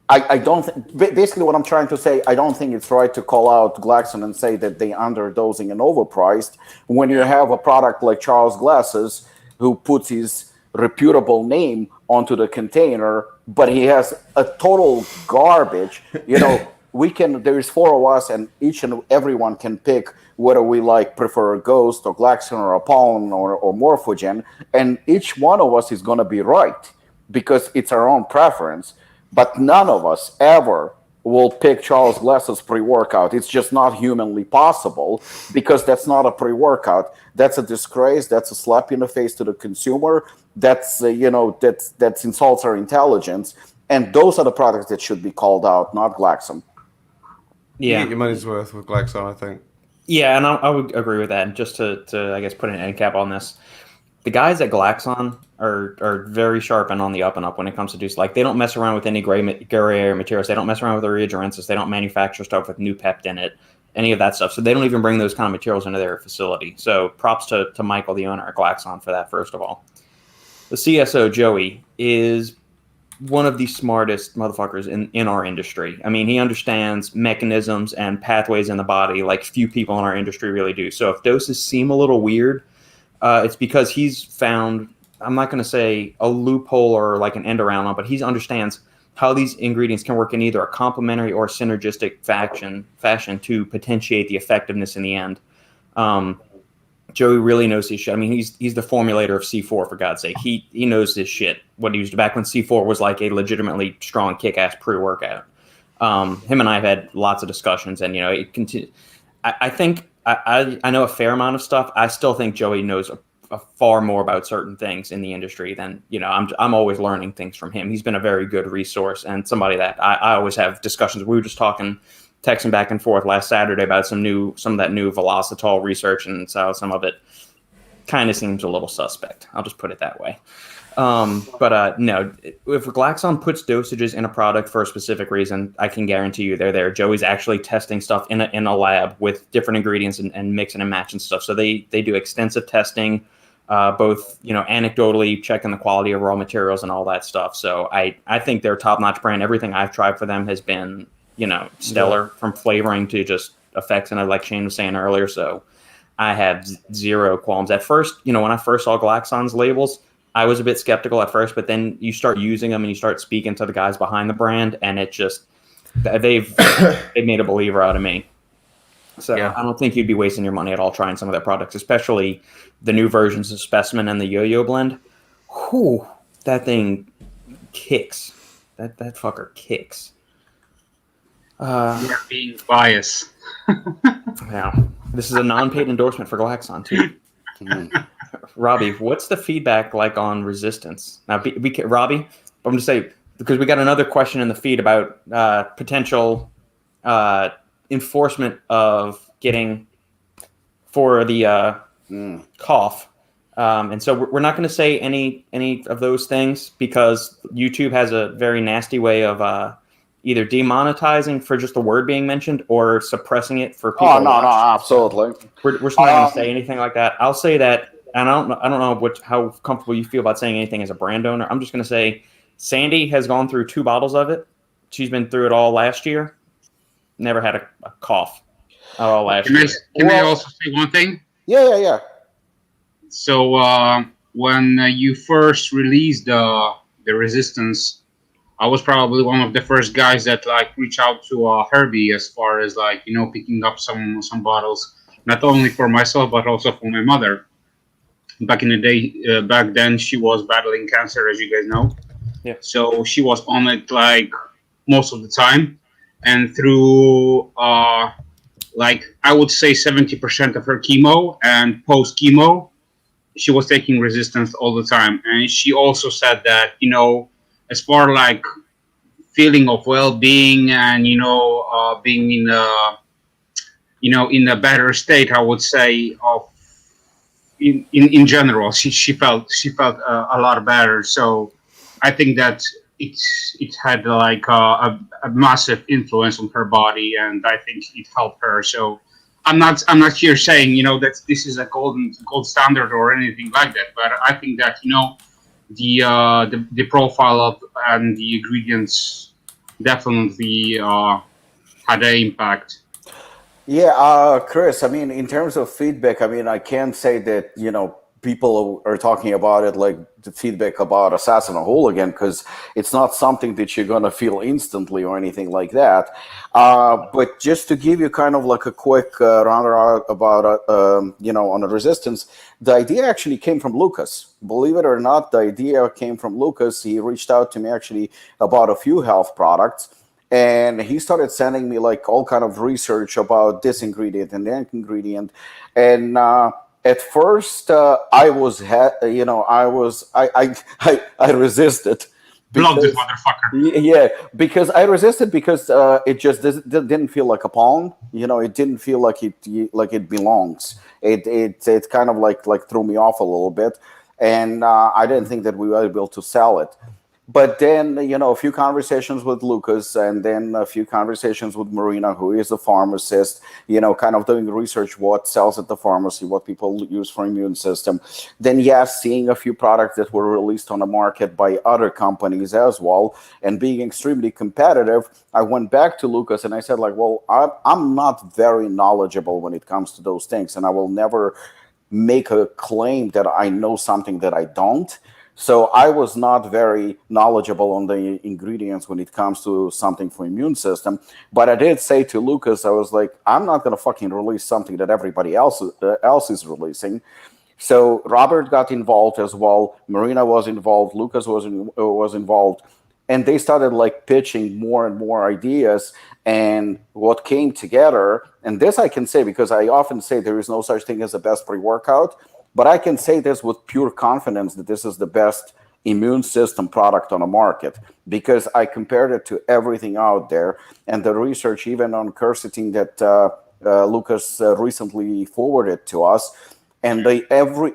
I don't basically what I'm trying to say, I don't think it's right to call out Glaxon and say that they underdosing and overpriced when you have a product like Charles Glasses, who puts his reputable name onto the container, but he has a total garbage. There's 4 of us, and each and everyone can pick whether we prefer Ghost or Glaxon or Apollon or Morphogen, and each one of us is going to be right because it's our own preference. But none of us ever will pick Charles Glasses pre-workout. It's just not humanly possible, because that's not a pre-workout. That's a disgrace. That's a slap in the face to the consumer. That's that insults our intelligence. And those are the products that should be called out, not Glaxon. Yeah, you get your money's worth with Glaxon, I think. Yeah, and I would agree with that. And just to I guess put an end cap on this, the guys at Glaxon are very sharp and on the up and up when it comes to they don't mess around with any gray area materials. They don't mess around with the reagerensis. They don't manufacture stuff with new pept in it, any of that stuff. So they don't even bring those kind of materials into their facility. So props to Michael, the owner at Glaxon, for that, first of all. The CSO, Joey, is one of the smartest motherfuckers in our industry. I mean, he understands mechanisms and pathways in the body like few people in our industry really do. So if doses seem a little weird, it's because he's found, I'm not going to say a loophole or like an end around, but he understands how these ingredients can work in either a complementary or synergistic fashion to potentiate the effectiveness in the end. Joey really knows his shit. I mean, he's the formulator of C4, for God's sake. He knows his shit. What he used back when C4 was like a legitimately strong kick-ass pre-workout. Him and I have had lots of discussions, and it continues. I think I know a fair amount of stuff. I still think Joey knows a far more about certain things in the industry than I'm always learning things from him. He's been a very good resource and somebody that I always have discussions. We were just texting back and forth last Saturday about some of that new Velocitol research, and so some of it kind of seems a little suspect. I'll just put it that way. But no, if Glaxon puts dosages in a product for a specific reason, I can guarantee you they're there. Joey's actually testing stuff in a lab with different ingredients and mixing and matching stuff. So they do extensive testing, both anecdotally checking the quality of raw materials and all that stuff. So I think they're a top-notch brand. Everything I've tried for them has been stellar, from flavoring to just effects, and like Shane was saying earlier. So I have zero qualms. At first, when I first saw Glaxon's labels, I was a bit skeptical at first, but then you start using them and you start speaking to the guys behind the brand, and it just they've made a believer out of me. So yeah. I don't think you'd be wasting your money at all trying some of their products, especially the new versions of Specimen and the Yo-Yo blend. Whew, that thing kicks. That fucker kicks. You're being biased. Yeah, this is a non-paid endorsement for Glaxon too. Robbie, what's the feedback like on resistance? Now, Robbie, I'm going to say, because we got another question in the feed about potential enforcement of getting for the cough. And so we're not going to say any of those things, because YouTube has a very nasty way of either demonetizing for just the word being mentioned or suppressing it for people. Oh, no, absolutely. We're just not going to say anything like that. I'll say that, and I don't know how comfortable you feel about saying anything as a brand owner. I'm just going to say Sandy has gone through 2 bottles of it. she's been through it all last year. Never had a cough at all last year. Can I also say one thing? Yeah. So when you first released the Resistance, I was probably one of the first guys that like reached out to Herbie as far as like picking up some bottles, not only for myself but also for my mother. Back in the day, back then she was battling cancer, as you guys know. Yeah. So she was on it like most of the time, and through like I would say 70% of her chemo and post chemo, she was taking Resistance all the time. And she also said that as far like feeling of well-being and being in a in a better state, I would say, of in general, she felt a lot better. So I think that it had like a massive influence on her body, and I think it helped her. So I'm not here saying that this is a gold standard or anything like that, but I think that the profile of and the ingredients definitely had an impact. Yeah, Chris, I mean, in terms of feedback, I mean, I can't say that, people are talking about it like the feedback about Assassin or Hooligan, because it's not something that you're going to feel instantly or anything like that. But just to give you kind of like a quick roundabout about, on the Resistance, the idea actually came from Lukasz. Believe it or not, the idea came from Lukasz. He reached out to me actually about a few health products. And he started sending me like all kind of research about this ingredient and that ingredient. And at first, I resisted. Block this motherfucker. Yeah, because I resisted because it just didn't feel like Apollon. It didn't feel like it belongs. It kind of like threw me off a little bit, and I didn't think that we were able to sell it. But then, a few conversations with Lukasz, and then a few conversations with Marina, who is a pharmacist, kind of doing research, what sells at the pharmacy, what people use for immune system. Then, yes, seeing a few products that were released on the market by other companies as well, and being extremely competitive, I went back to Lukasz and I said, like, well, I'm not very knowledgeable when it comes to those things, and I will never make a claim that I know something that I don't. So I was not very knowledgeable on the ingredients when it comes to something for immune system. But I did say to Lukasz, I was like, I'm not going to fucking release something that everybody else is releasing. So Robert got involved as well. Marina was involved. Lukasz was involved. And they started like pitching more and more ideas. And what came together, and this I can say because I often say there is no such thing as a best pre-workout. But I can say this with pure confidence that this is the best immune system product on the market because I compared it to everything out there. And the research, even on quercetin that Lukasz recently forwarded to us, and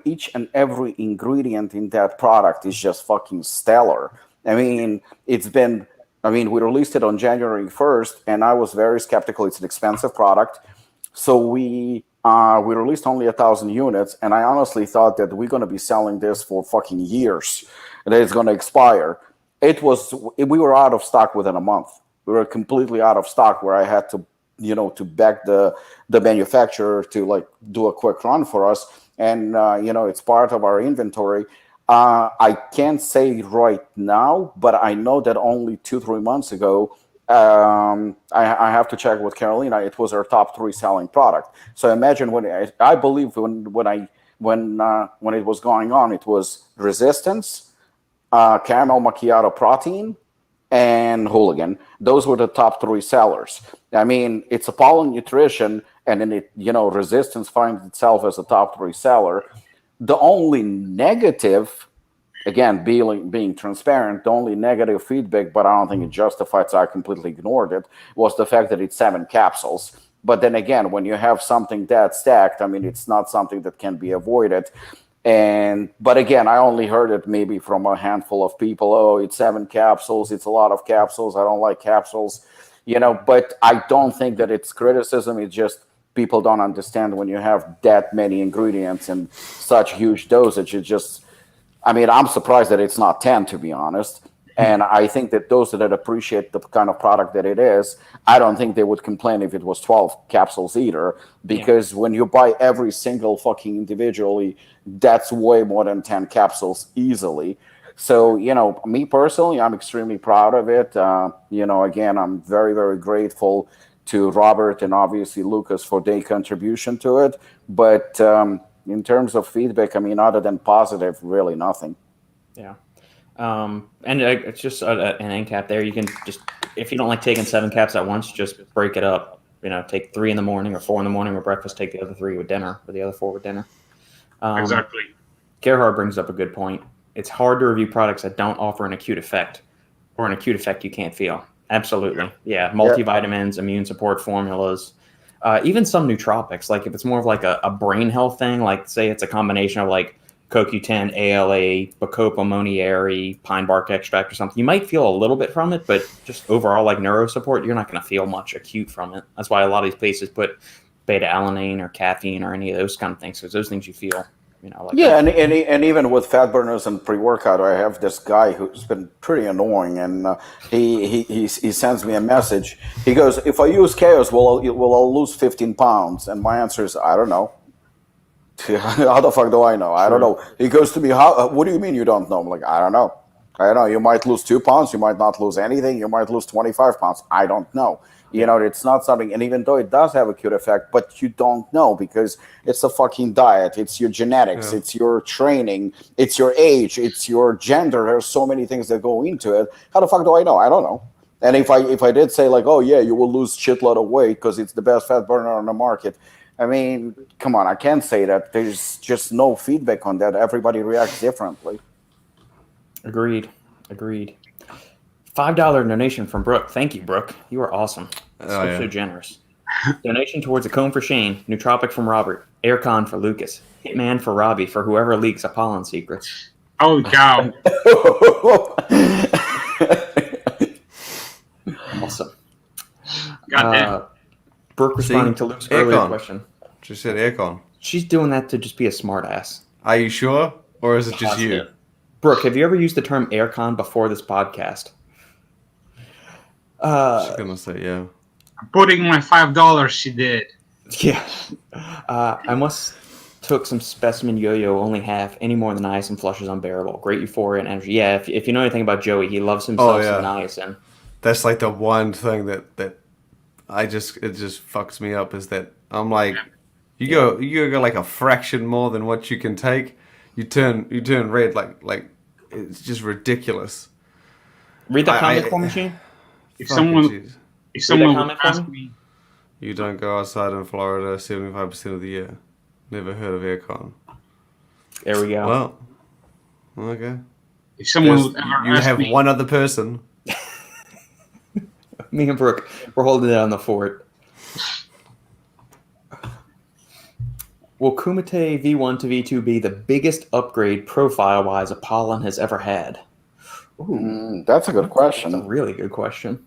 each and every ingredient in that product is just fucking stellar. I mean, we released it on January 1st, and I was very skeptical. It's an expensive product. So we released only 1,000 units, and I honestly thought that we're going to be selling this for fucking years, and that it's going to expire. We were out of stock within a month. We were completely out of stock, where I had to, to beg the manufacturer to like do a quick run for us, and it's part of our inventory. I can't say right now, but I know that only 2-3 months ago. I have to check with Carolina. It was our top 3 selling product. So imagine when it was going on, it was Resistance, Caramel Macchiato Protein, and Hooligan. Those were the top 3 sellers. I mean, it's Apollon Nutrition, and then Resistance finds itself as a top 3 seller. The only negative, again, being transparent, the only negative feedback, but I don't think it justified, so I completely ignored it, was the fact that it's 7 capsules. But then again, when you have something that stacked, I mean, it's not something that can be avoided. But again, I only heard it maybe from a handful of people. Oh, it's 7 capsules. It's a lot of capsules. I don't like capsules, but I don't think that it's criticism. It's just people don't understand when you have that many ingredients and such huge dosage. I'm surprised that it's not 10, to be honest. And I think that those that appreciate the kind of product that it is, I don't think they would complain if it was 12 capsules either, because when you buy every single fucking individually, that's way more than 10 capsules easily. So, me personally, I'm extremely proud of it. Again, I'm very, very grateful to Robert and obviously Lukasz for their contribution to it. But in terms of feedback, I mean, other than positive, really nothing. Yeah. And it's just an end cap there. You can just, if you don't like taking 7 caps at once, just break it up. Take 3 in the morning or 4 in the morning with breakfast, take the other 3 with dinner, or the other 4 with dinner. Exactly. Gerhard brings up a good point. It's hard to review products that don't offer an acute effect or an acute effect you can't feel. Absolutely. Yeah. Multivitamins, immune support formulas, even some nootropics. Like if it's more of like a brain health thing, like say it's a combination of like CoQ10, ALA, Bacopa monieri, pine bark extract or something. You might feel a little bit from it, but just overall like neuro support, you're not going to feel much acute from it. That's why a lot of these places put beta-alanine or caffeine or any of those kind of things, because those things you feel. And even with fat burners and pre-workout, I have this guy who's been pretty annoying, and he sends me a message. He goes, "If I use Chaos, will I lose 15 pounds?" And my answer is, "I don't know." How the fuck do I know? I don't know. He goes to me, what do you mean you don't know? I'm like, I don't know. You might lose 2 pounds. You might not lose anything. You might lose 25 pounds. I don't know. It's not something, and even though it does have a cute effect, but you don't know because it's a fucking diet. It's your genetics. It's your training. It's your age. It's your gender. There's so many things that go into it. How the fuck do I know? I don't know. And if I did say like, oh yeah, you will lose shitload of weight because it's the best fat burner on the market, I mean, come on, I can't say that. There's just no feedback on that. Everybody reacts differently. Agreed. $5 donation from Brooke. Thank you, Brooke. You are awesome. So generous. Donation towards a comb for Shane, nootropic from Robert, AirCon for Lukasz, Hitman for Robbie for whoever leaks Apollon secrets. Oh, cow. Awesome. Goddamn. Brooke responding to Luke's earlier question. She said AirCon. She's doing that to just be a smartass. Are you sure? Or is it just you? Brooke, have you ever used the term AirCon before this podcast? She's going to say yeah. Putting my $5, she did. Yeah. I must took some specimen yo-yo, only half. Any more than niacin flush is unbearable. Great euphoria and energy. Yeah, if you know anything about Joey, he loves himself some niacin. That's like the one thing that it just fucks me up is that I'm like, you go like a fraction more than what you can take, you turn red like it's just ridiculous. Read the comment for me, Shane. If someone would ask me, you don't go outside in Florida 75% of the year. Never heard of AirCon. There we go. Well, okay. If someone would ever you ask have me, one other person. Me and Brooke, we're holding it on the fort. Will Kumite V1 to V2 be the biggest upgrade profile-wise Apollon has ever had? Ooh, that's a good question. That's a really good question.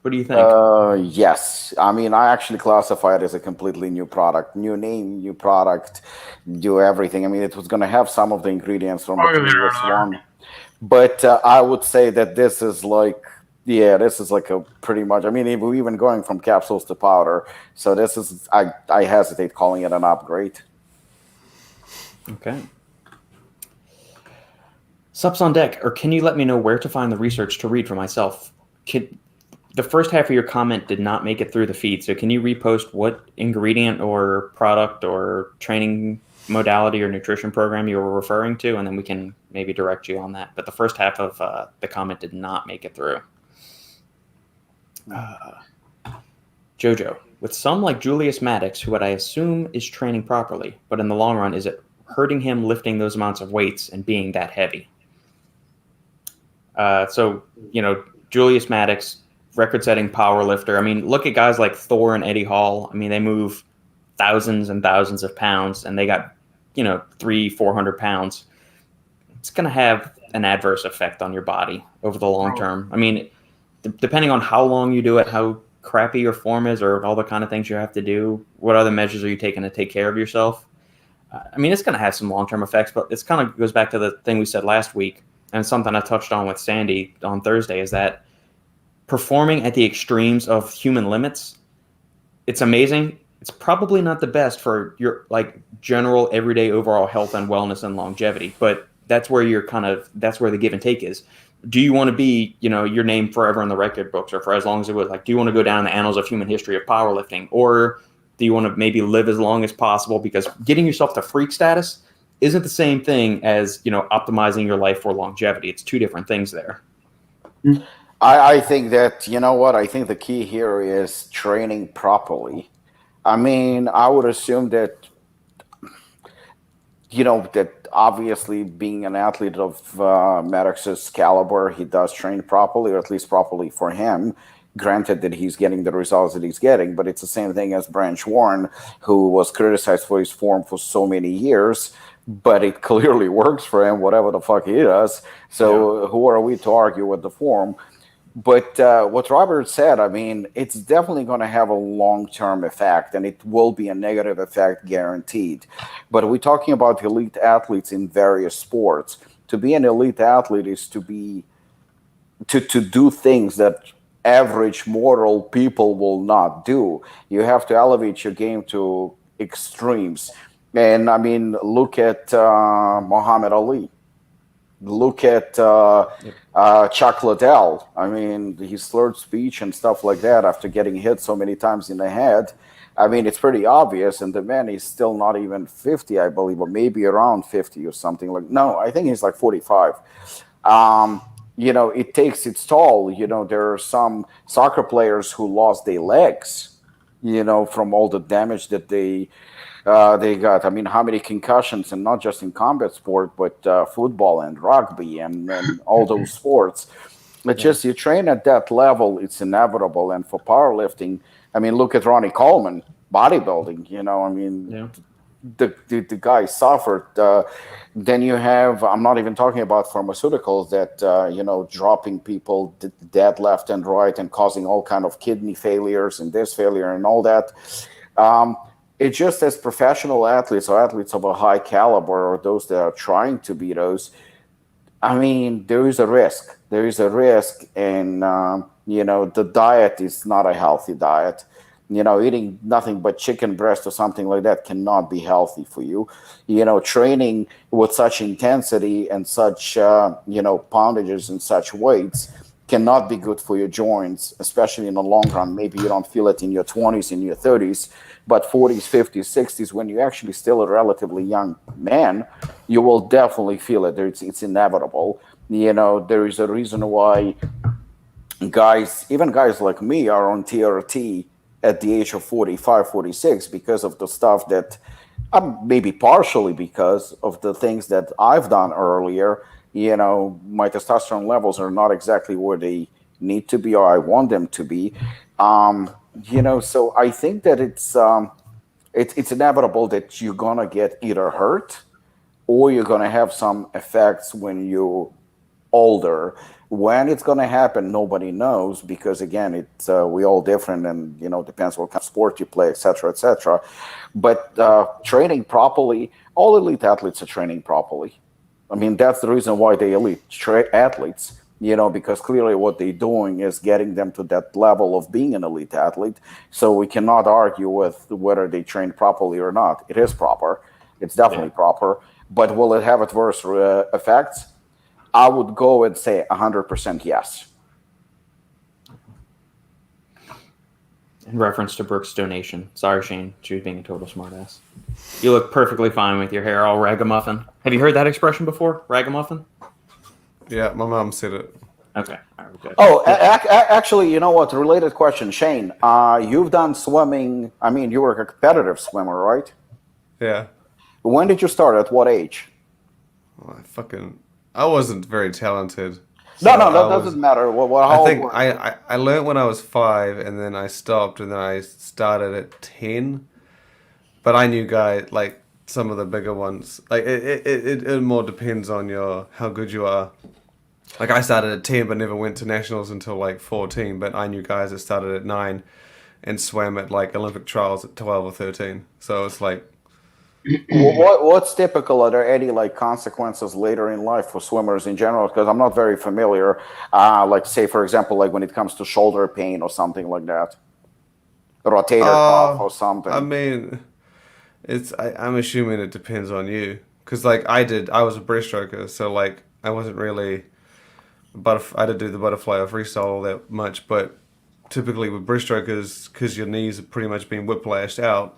What do you think? Yes. I mean, I actually classify it as a completely new product. New name, new product, new everything. I mean, it was going to have some of the ingredients from the previous one. But I would say that this is like a pretty much, I mean, we're even going from capsules to powder. So this is, I hesitate calling it an upgrade. Okay. Subs on deck, or can you let me know where to find the research to read for myself? The first half of your comment did not make it through the feed, so can you repost what ingredient or product or training modality or nutrition program you were referring to, and then we can maybe direct you on that. But the first half of the comment did not make it through. Jojo, with some like Julius Maddox, who what I assume is training properly, but in the long run, is it hurting him lifting those amounts of weights and being that heavy? So, Julius Maddox, record-setting power lifter. I mean, look at guys like Thor and Eddie Hall. I mean, they move thousands and thousands of pounds, and they got, 300-400 pounds. It's going to have an adverse effect on your body over the long term. I mean, depending on how long you do it, how crappy your form is, or all the kind of things you have to do, what other measures are you taking to take care of yourself? I mean, it's going to have some long-term effects, but it's kind of goes back to the thing we said last week. and something I touched on with Sandy on Thursday, is that performing at the extremes of human limits, it's amazing. It's probably not the best for your like general everyday overall health and wellness and longevity, but that's where that's where the give and take is. Do you want to be, your name forever in the record books, or for as long as it was, like, do you want to go down the annals of human history of powerlifting, or do you want to maybe live as long as possible? Because getting yourself to freak status isn't the same thing as, optimizing your life for longevity. It's two different things there. I think that, I think the key here is training properly. I mean, I would assume that, that obviously being an athlete of Maddox's caliber, he does train properly, or at least properly for him. Granted that he's getting the results that he's getting, but it's the same thing as Branch Warren, who was criticized for his form for so many years, but it clearly works for him, whatever the fuck he does. So who are we to argue with the form? But what Robert said, I mean, it's definitely going to have a long-term effect, and it will be a negative effect guaranteed. But we're talking about elite athletes in various sports. To be an elite athlete is to do things that average mortal people will not do. You have to elevate your game to extremes. And I mean, look at Muhammad Ali. Look at Chuck Liddell. I mean, his slurred speech and stuff like that after getting hit so many times in the head. I mean, it's pretty obvious. And the man is still not even 50, I believe, or maybe around 50 or something. No, I think he's like 45. It takes its toll. There are some soccer players who lost their legs, from all the damage that they got. I mean, how many concussions, and not just in combat sport, but football and rugby and all those sports. It's just, you train at that level, it's inevitable. And for powerlifting, I mean, look at Ronnie Coleman, bodybuilding, the guy suffered. Then you have, I'm not even talking about pharmaceuticals that, dropping people dead left and right and causing all kind of kidney failures and this failure and all that. It's just, as professional athletes or athletes of a high caliber, or those that are trying to be those, I mean, there is a risk. There is a risk, and, the diet is not a healthy diet. Eating nothing but chicken breast or something like that cannot be healthy for you. Training with such intensity and such, poundages and such weights cannot be good for your joints, especially in the long run. Maybe you don't feel it in your 20s, in your 30s, but 40s, 50s, 60s, when you're actually still a relatively young man, you will definitely feel it. It's inevitable. There is a reason why even guys like me are on TRT at the age of 45, 46, because of the stuff that, maybe partially because of the things that I've done earlier. My testosterone levels are not exactly where they need to be, or I want them to be. So I think that it's inevitable that you're gonna get either hurt, or you're gonna have some effects when you're older. When it's gonna happen, nobody knows, because again, it's we all different, and depends what kind of sport you play, etc., etc. But training properly, all elite athletes are training properly. I mean, that's the reason why they elite athletes, because clearly what they're doing is getting them to that level of being an elite athlete. So we cannot argue with whether they train properly or not. It is proper. It's definitely proper. But will it have adverse effects? I would go and say 100% yes. In reference to Brooke's donation. Sorry, Shane. She was being a total smartass. You look perfectly fine with your hair all ragamuffin. Have you heard that expression before? Ragamuffin? Yeah, my mom said it. Okay. All right, good. Oh, actually, you know what? Related question. Shane, you've done swimming. I mean, you were a competitive swimmer, right? Yeah. When did you start? At what age? Well, I wasn't very talented. So that doesn't matter. I think I learned when I was 5, and then I stopped, and then I started at 10. But I knew guys, like some of the bigger ones. Like it more depends on how good you are. Like I started at 10, but never went to nationals until like 14. But I knew guys that started at 9 and swam at like Olympic trials at 12 or 13. So it's like What's typical? Are there any like consequences later in life for swimmers in general? Because I'm not very familiar. Like say for example, like when it comes to shoulder pain or something like that, rotator cuff or I something. mean, I'm assuming it depends on you, because like I was a breaststroker, so like I wasn't really I didn't do the butterfly or freestyle all that much, but typically with breaststrokers, because your knees have pretty much been whiplashed out,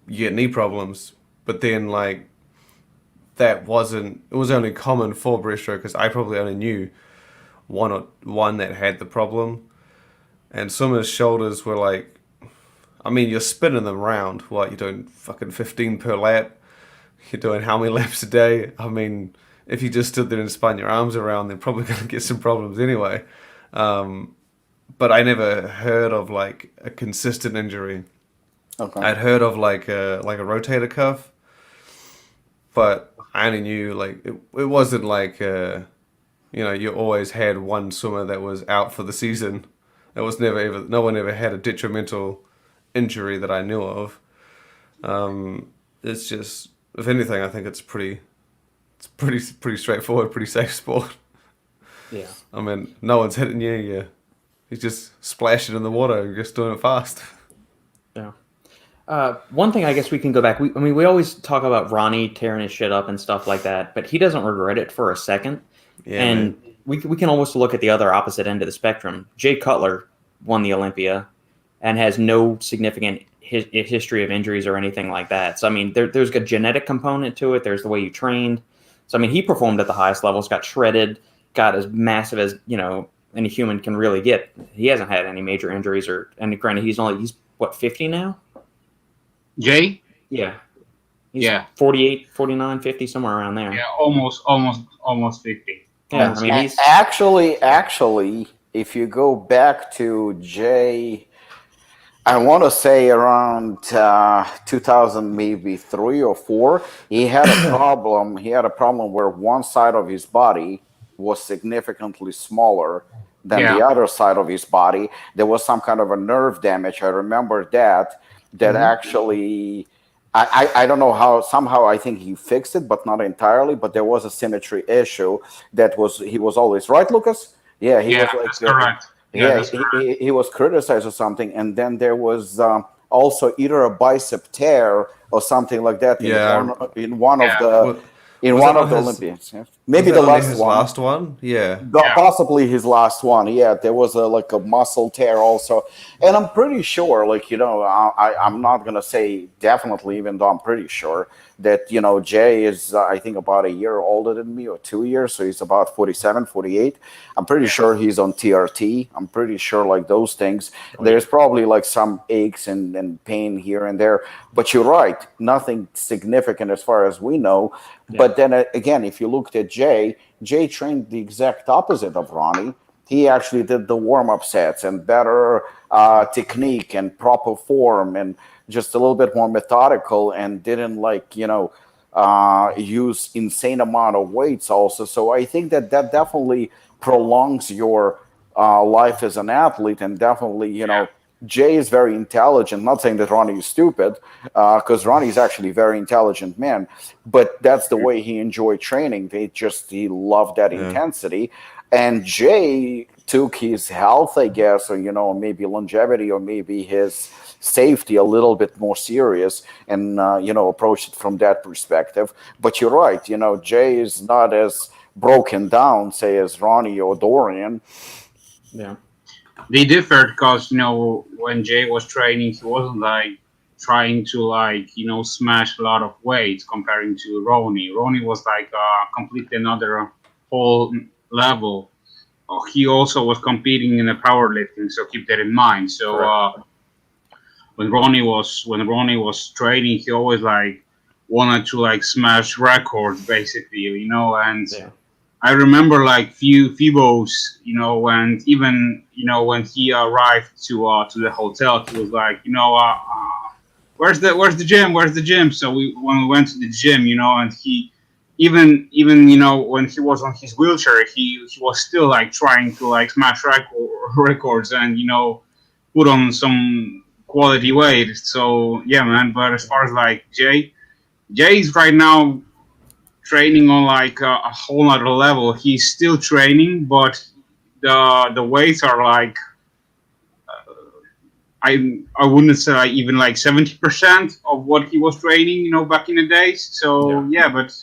you get knee problems. But then like it was only common for breaststrokers. I probably only knew one that had the problem, and some of his shoulders were like, I mean, you're spinning them around. What, you're doing fucking 15 per lap? You're doing how many laps a day? I mean, if you just stood there and spun your arms around, they're probably going to get some problems anyway. But I never heard of like a consistent injury. Okay. I'd heard of like a rotator cuff, but I only knew like it wasn't like you always had one swimmer that was out for the season. It was no one ever had a detrimental injury that I knew of. It's just, if anything, I think it's pretty straightforward, pretty safe sport. Yeah. I mean, no one's hitting you. He's just splashing in the water and just doing it fast. Yeah. One thing I guess we can go back. We always talk about Ronnie tearing his shit up and stuff like that, but he doesn't regret it for a second. Yeah, and man. we can almost look at the other opposite end of the spectrum. Jay Cutler won the Olympia and has no significant history of injuries or anything like that. So, I mean, there's a genetic component to it. There's the way you trained. So, I mean, he performed at the highest levels, got shredded, got as massive as, any human can really get. He hasn't had any major injuries and granted, he's what, 50 now? Jay? Yeah. He's Yeah. 48, 49, 50, somewhere around there. Yeah, almost 50. Yeah, I mean, he's Actually, if you go back to Jay, I want to say around 2000, maybe 3 or 4, he had a problem. He had a problem where one side of his body was significantly smaller than the other side of his body. There was some kind of a nerve damage. I remember that actually. I don't know how. Somehow I think he fixed it, but not entirely. But there was a symmetry issue he was always right, Lukasz. Yeah, he was like, that's correct. Yeah, he was criticized or something, and then there was also either a bicep tear or something like that in one of the Olympians. Yeah. Maybe the last one. Yeah. Possibly his last one. Yeah, there was like a muscle tear also, and I'm pretty sure, I'm not gonna say definitely, even though I'm pretty sure that Jay is I think about a year older than me, or 2 years, so he's about 47, 48. I'm pretty sure he's on TRT. I'm pretty sure like those things. There's probably like some aches and pain here and there, but you're right, nothing significant as far as we know. Yeah. But then again, if you looked at Jay trained the exact opposite of Ronnie. He actually did the warm-up sets and better technique and proper form and just a little bit more methodical, and didn't use insane amount of weights also. So I think that definitely prolongs your life as an athlete, and definitely, Jay is very intelligent. Not saying that Ronnie is stupid, because Ronnie is actually a very intelligent man, but that's the way he enjoyed training. He loved that intensity. And Jay took his health, I guess, or, maybe longevity, or maybe his safety a little bit more serious, and, approached it from that perspective. But you're right, Jay is not as broken down, say, as Ronnie or Dorian. Yeah. They differed because, when Jay was training, he wasn't trying to smash a lot of weights comparing to Ronnie. Ronnie was completely another whole level. He also was competing in the powerlifting, so keep that in mind. So when Ronnie was training, he always wanted to smash records basically, and I remember few FIBOs, and even when he arrived to the hotel, he was where's the gym? So when we went to the gym, and he even when he was on his wheelchair, he was still trying to smash records and put on some quality weight. So yeah, man. But as far as Jay, Jay's right now training on like a whole other level. He's still training, but the weights are like I wouldn't say like even like 70% of what he was training, back in the days. So yeah, but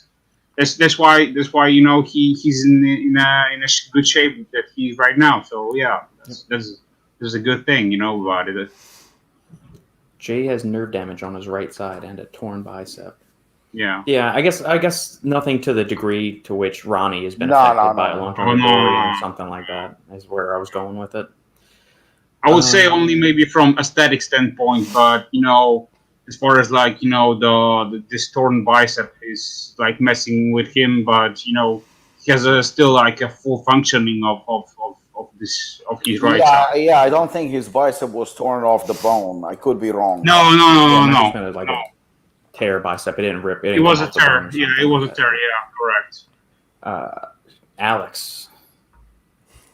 that's why he's in a good shape that he's right now. So yeah, that's a good thing, about it. Jay has nerve damage on his right side and a torn bicep. Yeah. Yeah, I guess nothing to the degree to which Ronnie has been affected by a long-term injury or something like that is where I was going with it. I would say only maybe from aesthetic standpoint, but as far as like this torn bicep is like messing with him, but he has still like a full functioning of his right side. Yeah, I don't think his bicep was torn off the bone. I could be wrong. No. Like a tear bicep. It didn't rip. It was a tear. Yeah, it was a tear. Yeah, correct. Alex,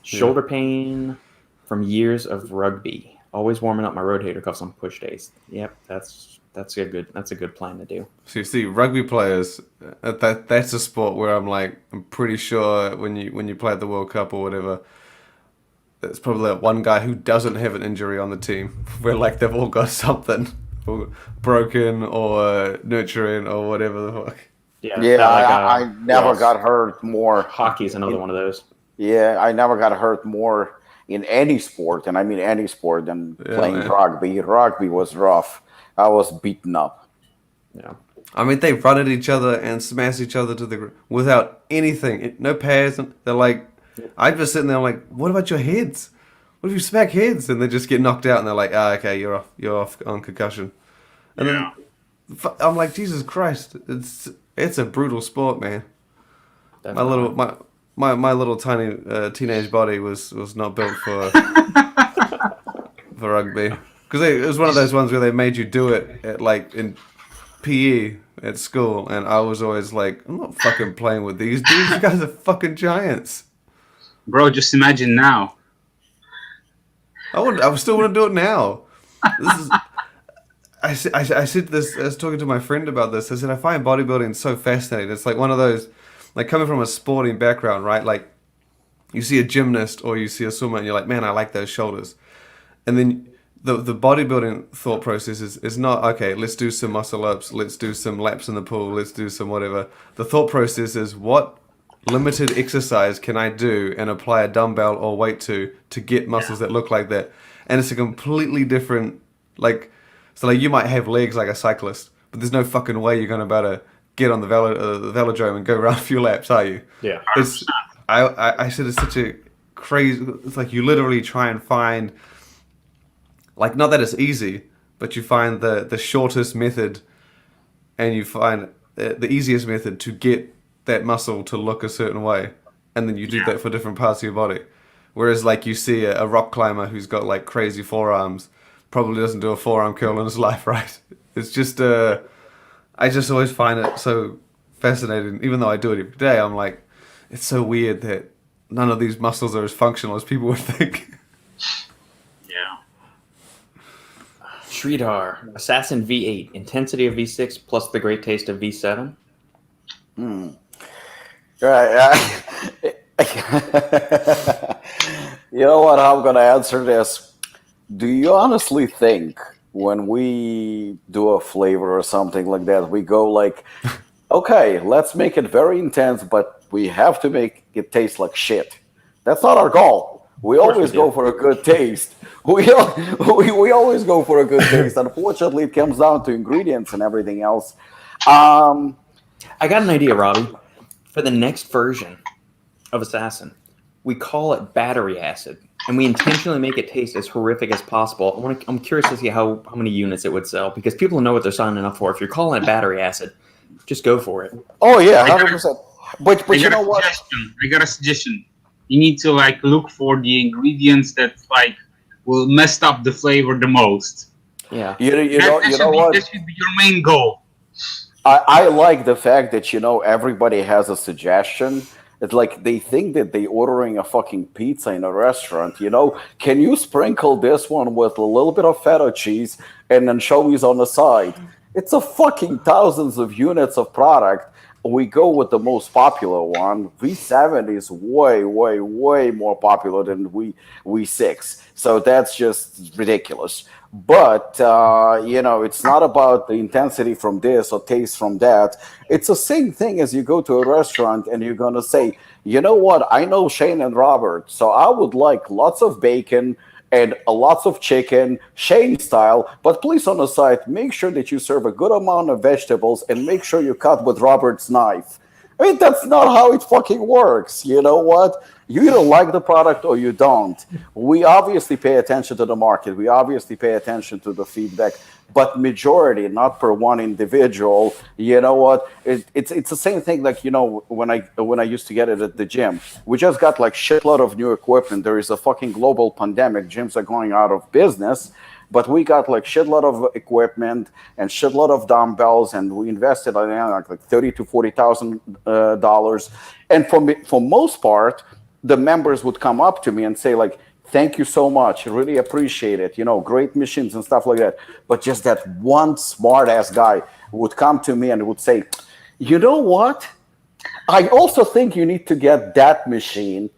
shoulder pain from years of rugby. Always warming up my rotator cuffs on push days. Yep, that's a good plan to do. So you see, rugby players, that's a sport where I'm pretty sure when you play at the World Cup or whatever, there's probably that one guy who doesn't have an injury on the team, where like they've all got something broken or nurturing or whatever the fuck. Yeah, I never got hurt more. Hockey is another one of those. Yeah, I never got hurt more in any sport, and I mean any sport, than playing rugby. Rugby was rough. I was beaten up. Yeah. I mean, they run at each other and smash each other to the ground without anything, no pads. They're like, I'm just sitting there, I'm like, what about your heads? What if you smack heads? And they just get knocked out, and they're like, okay, you're off on concussion. And then I'm like, Jesus Christ, it's a brutal sport, man. My little tiny teenage body was not built for rugby, because it was one of those ones where they made you do it at like in PE at school, and I was always like, I'm not fucking playing with these dudes. You guys are fucking giants. Bro, just imagine now. I still want to do it now. I said this. I was talking to my friend about this. I said I find bodybuilding so fascinating. It's like one of those, like coming from a sporting background, right? Like you see a gymnast or you see a swimmer, and you're like, man, I like those shoulders. And then the bodybuilding thought process is not, okay, let's do some muscle ups, let's do some laps in the pool, let's do some whatever. The thought process is, what limited exercise can I do and apply a dumbbell or weight to get muscles that look like that? And it's a completely different, like, so like you might have legs like a cyclist, but there's no fucking way you're going to be able to get on the velodrome and go around a few laps, are you? Yeah. It's, I said it's such a crazy, it's like you literally try and find, like, not that it's easy, but you find the shortest method, and you find the easiest method to get that muscle to look a certain way, and then you do that for different parts of your body. Whereas like you see a rock climber who's got like crazy forearms, probably doesn't do a forearm curl in his life, right? It's just I just always find it so fascinating. Even though I do it every day, I'm like, it's so weird that none of these muscles are as functional as people would think. Yeah. Sridhar, Assassin V8, intensity of V6 plus the great taste of V7. Right. You know what? I'm going to answer this. Do you honestly think when we do a flavor or something like that, we go like, okay, let's make it very intense, but we have to make it taste like shit? That's not our goal. We always go for a good taste. We always go for a good taste. Unfortunately, it comes down to ingredients and everything else. I got an idea, Robbie. For the next version of Assassin, we call it battery acid, and we intentionally make it taste as horrific as possible. I'm curious to see how many units it would sell, because people know what they're signing up for. If you're calling it battery acid, just go for it. Oh yeah, 100%. But you know what? I got a suggestion. You need to like look for the ingredients that like will mess up the flavor the most. Yeah. You know what? That should be your main goal. I like the fact that, everybody has a suggestion. It's like they think that they ordering a fucking pizza in a restaurant, Can you sprinkle this one with a little bit of feta cheese and anchovies on the side? It's a fucking thousands of units of product. We go with the most popular one. V7 is way, way, way more popular than V6. So that's just ridiculous. But, it's not about the intensity from this or taste from that. It's the same thing as you go to a restaurant and you're going to say, you know what? I know Shane and Robert, so I would like lots of bacon and lots of chicken, Shane style, but please on the side, make sure that you serve a good amount of vegetables and make sure you cut with Robert's knife. I mean, that's not how it fucking works. You know what? You either like the product or you don't. We obviously pay attention to the market. We obviously pay attention to the feedback, but majority, not per one individual. You know what? It's the same thing. Like when I used to get it at the gym, we just got like shitload of new equipment. There is a fucking global pandemic. Gyms are going out of business. But we got like shitload of equipment and shitload of dumbbells, and we invested like $30,000 to $40,000. And for most part, the members would come up to me and say like, "Thank you so much, really appreciate it. Great machines and stuff like that." But just that one smart ass guy would come to me and would say, "You know what? I also think you need to get that machine.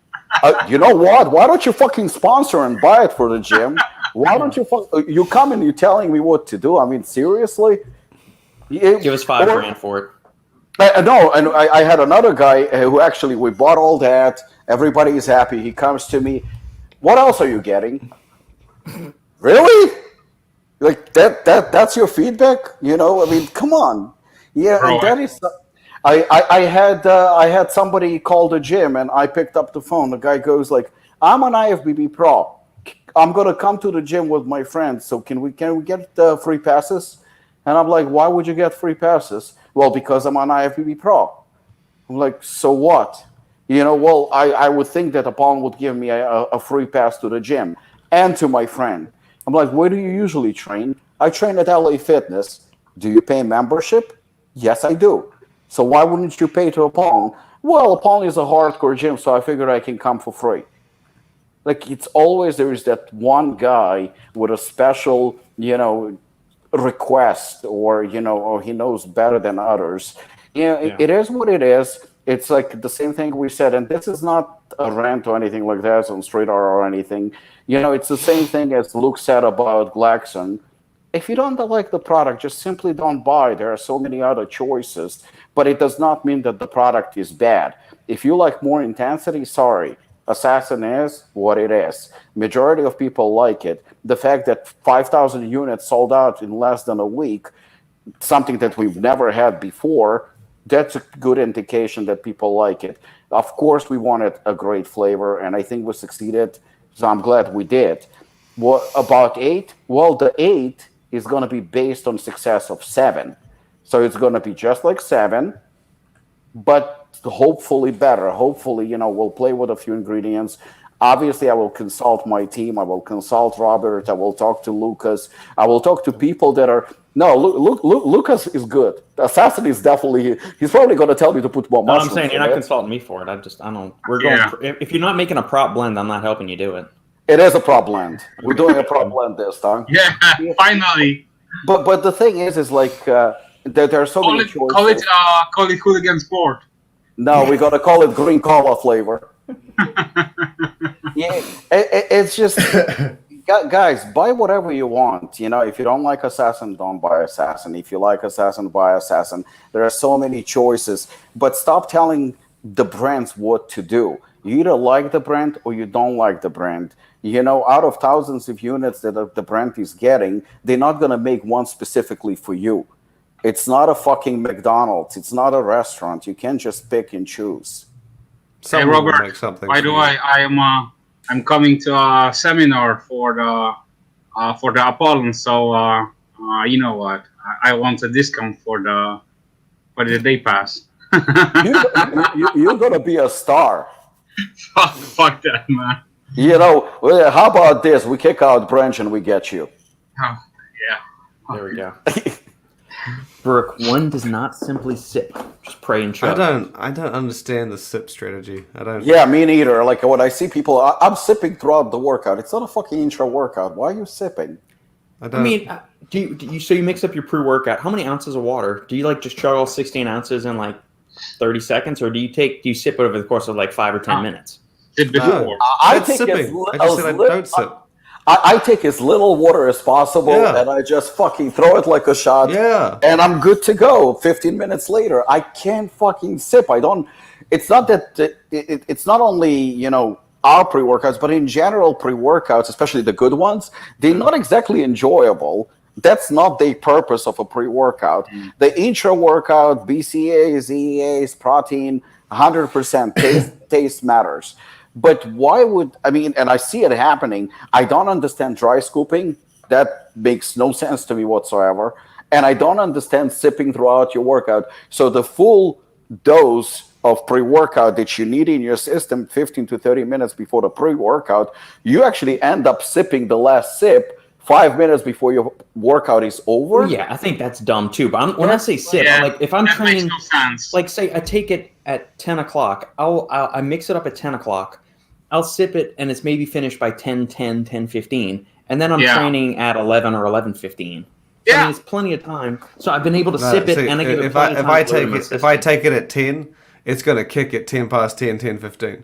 You know what? Why don't you fucking sponsor and buy it for the gym? Why don't you come and you're telling me what to do? I mean, seriously? Give us $5,000 for it." No, and I had another guy who actually, we bought all that. Everybody is happy. He comes to me. "What else are you getting?" Really? Like that's your feedback? I mean, come on. Yeah, Bro, and that is. I had somebody call the gym and I picked up the phone. The guy goes like, "I'm an IFBB pro. I'm gonna come to the gym with my friends. So can we get free passes?" And I'm like, "Why would you get free passes?" "Well, because I'm an IFBB pro." I'm like, "So what?" Well, I would think that Apollon would give me a free pass to the gym and to my friend. I'm like, "Where do you usually train?" "I train at LA Fitness." "Do you pay membership?" "Yes, I do." "So why wouldn't you pay to Apollon?" "Well, Apollon is a hardcore gym, so I figured I can come for free." Like, it's always there is that one guy with a special, request, or he knows better than others. It is what it is. It's like the same thing we said, and this is not a rant or anything like that on Straight R or anything. It's the same thing as Luke said about Glaxon. If you don't like the product, just simply don't buy. There are so many other choices, but it does not mean that the product is bad. If you like more intensity, sorry. Assassin is what it is. Majority of people like it. The fact that 5,000 units sold out in less than a week, something that we've never had before, that's a good indication that people like it. Of course, we wanted a great flavor, and I think we succeeded, so I'm glad we did. What about 8? Well, the 8 is going to be based on success of 7. So it's going to be just like 7, but hopefully better. Hopefully, we'll play with a few ingredients. Obviously, I will consult my team. I will consult Robert. I will talk to Lukasz. I will talk to people that are... No, Lukasz is good. Assassin is definitely... He's probably going to tell me to put more mushrooms. I'm saying you're not consulting me for it. I don't... We're going... If you're not making a prop blend, I'm not helping you do it. It is a prop blend. We're doing a prop blend this time. Yeah, finally. But the thing is like... there are so many choices. Call it hooligan sport. No, we gotta call it green cola flavor. Yeah, it's just, guys, buy whatever you want. If you don't like Assassin, don't buy Assassin. If you like Assassin, buy Assassin. There are so many choices, but stop telling the brands what to do. You either like the brand or you don't like the brand. Out of thousands of units that the brand is getting, they're not gonna make one specifically for you. It's not a fucking McDonald's. It's not a restaurant. You can't just pick and choose. Hey, Robert, by the way, I'm coming to a seminar for the Apollon, so you know what? I want a discount for the day pass. You're gonna be a star. Fuck that, man. How about this? We kick out Branch and we get you. Oh, yeah. There we go. Brooke, one does not simply sip. Just pray and chug. I don't understand the sip strategy. I don't. Yeah, me neither. Like, when I see people, I'm sipping throughout the workout. It's not a fucking intro workout. Why are you sipping? I I don't. mean, so you mix up your pre-workout. How many ounces of water? Do you like just chug all 16 ounces in like 30 seconds, or do you sip it over the course of like 5 or 10 minutes? Did before. No. I That's take sipping. I just said I don't sip. I take as little water as possible, and I just fucking throw it like a shot. Yeah. And I'm good to go. 15 minutes later, I can't fucking sip. I don't. It's not that it's not only our pre-workouts, but in general pre-workouts, especially the good ones, they're not exactly enjoyable. That's not the purpose of a pre-workout. The intra-workout, BCAAs, EAAs, protein, 100% taste matters. But why would, and I see it happening. I don't understand dry scooping. That makes no sense to me whatsoever. And I don't understand sipping throughout your workout. So the full dose of pre-workout that you need in your system 15 to 30 minutes before the pre-workout, you actually end up sipping the last sip 5 minutes before your workout is over. Yeah, I think that's dumb too. But when I say sip, like if I'm that training, makes no sense. like say I take it at 10 o'clock, I mix it up at 10 o'clock. I'll sip it and it's maybe finished by 10:15, and then I'm training at 11 or 11:15. Yeah, I mean, it's plenty of time. So I've been able to sip it, and I get if I take it at 10, it's gonna kick at 10 past 10, 10:15.